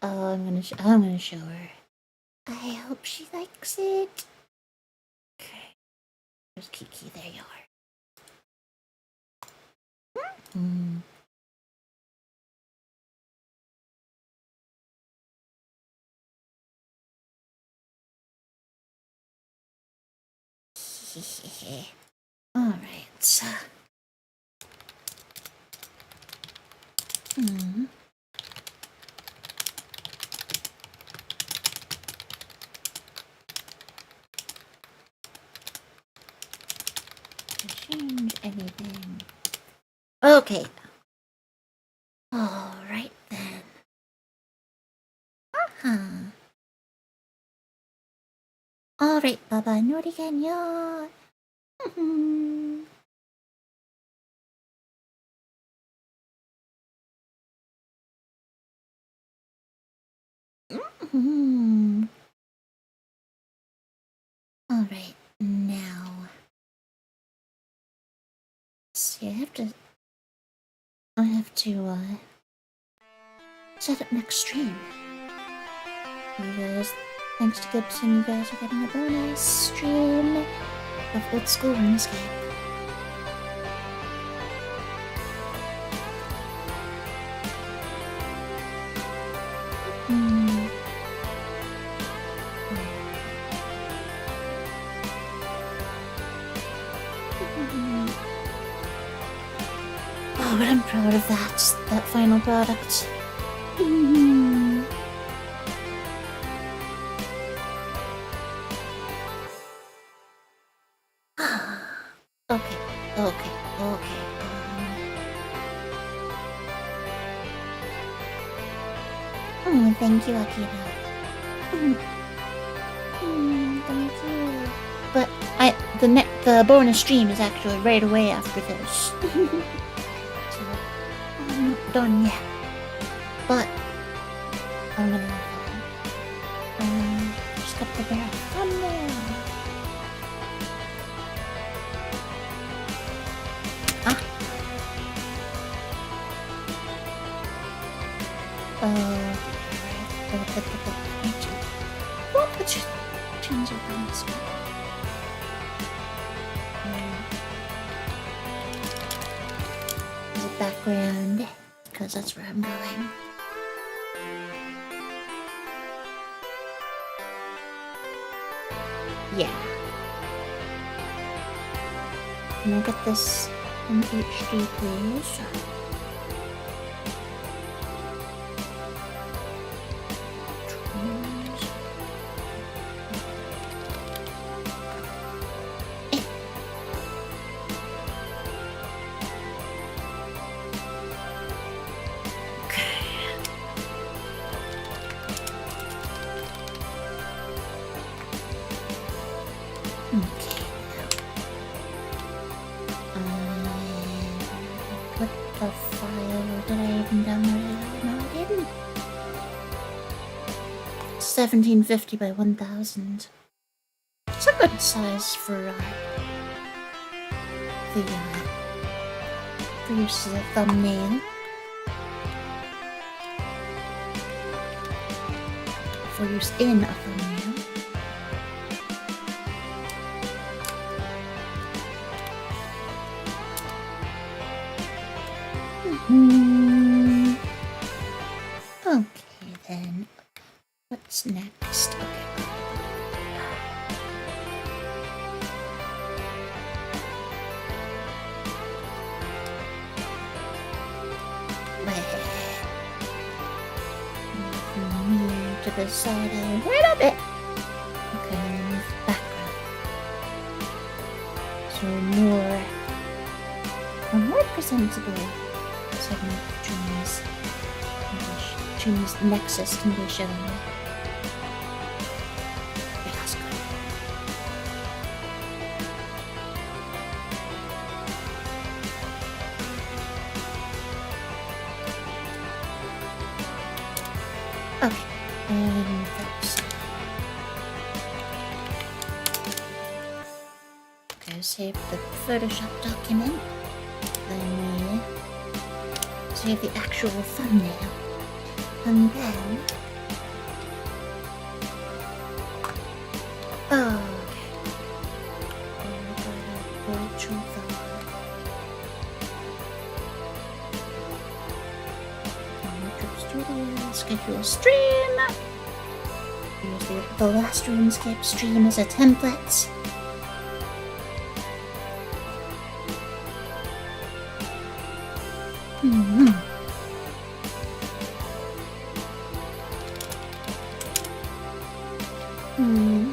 Oh, I'm gonna show her. I hope she likes it. Okay. There's Kiki. There you are. Hmm. All right. Hmm. Change anything. Okay. Alright then. Alright, Baba Noriganyo. Alright, now. See, I have to set up next stream. You guys, thanks to Gibson, you guys are getting a bonus stream of old school RuneScape. Oh, but I'm proud of that final product. Okay. Thank you, Akira. Thank you. But the bonus stream is actually right away after this. So I'm not done yet. But I'm gonna just got the bear thumbnail. Change your things. There's a background, because that's where I'm going. Yeah. Can I get this in HD, please? What the file did I even download? No, I didn't. 1750 by 1000. It's a good size for use as a thumbnail. For use in a thumbnail. Okay then, what's next? Okay. Move to the side a little bit. Okay, move background. So more presentable. Segment Dream's nexus can be shown. That's good. Okay, and that's okay. Save the Photoshop document. Then we save the actual thumbnail, and then schedule stream. Use the last RuneScape stream as a template. Hmm.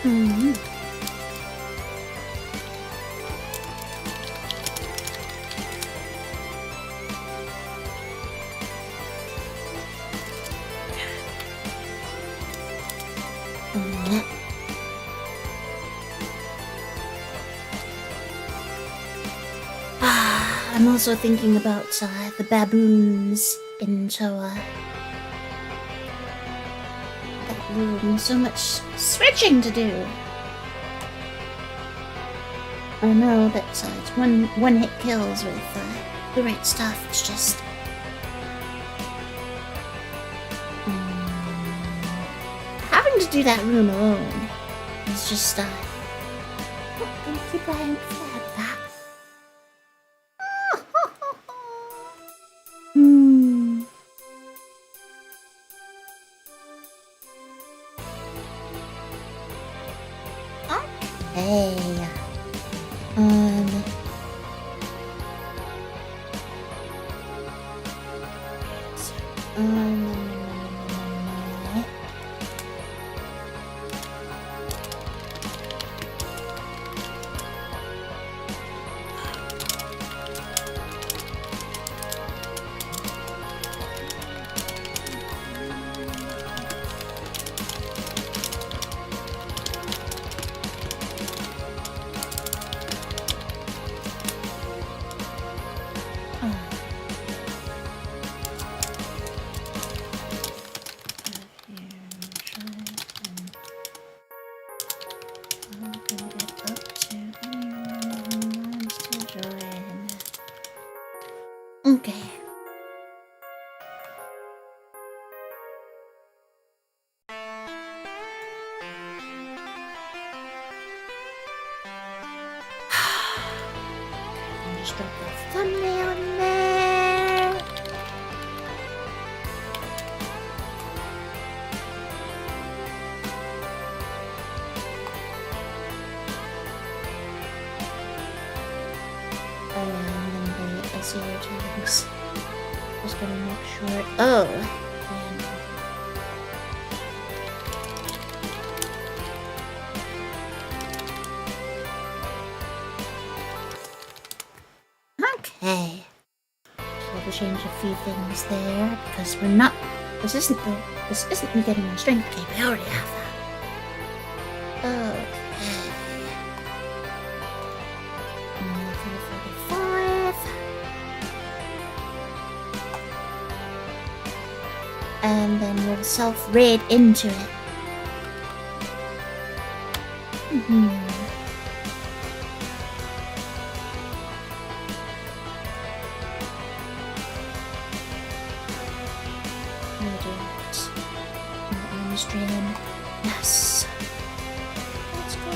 Hmm. I'm also thinking about the baboons in Toa. That room, so much switching to do. I know that it's one hit kills with the right stuff. It's just having to do that room alone is just oh, thank you, Brian, for that. Okay. Okay. Just drop the thumbnail in there. And then the SEO tags. Just gonna make sure. Oh. Okay. So we'll change a few things there because we're not. This isn't me getting my strength cape. I already have that. Okay. 45. And then we'll self-raid into it. Yes. Let's go.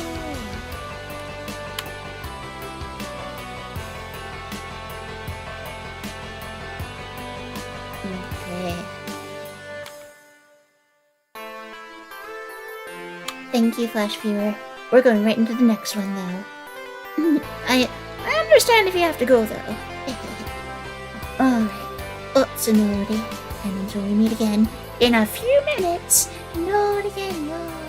Okay. Thank you, Flash Viewer. We're going right into the next one, though. I understand if you have to go, though. Alright. Utsunori. And until we meet again in a few minutes. Not again, no.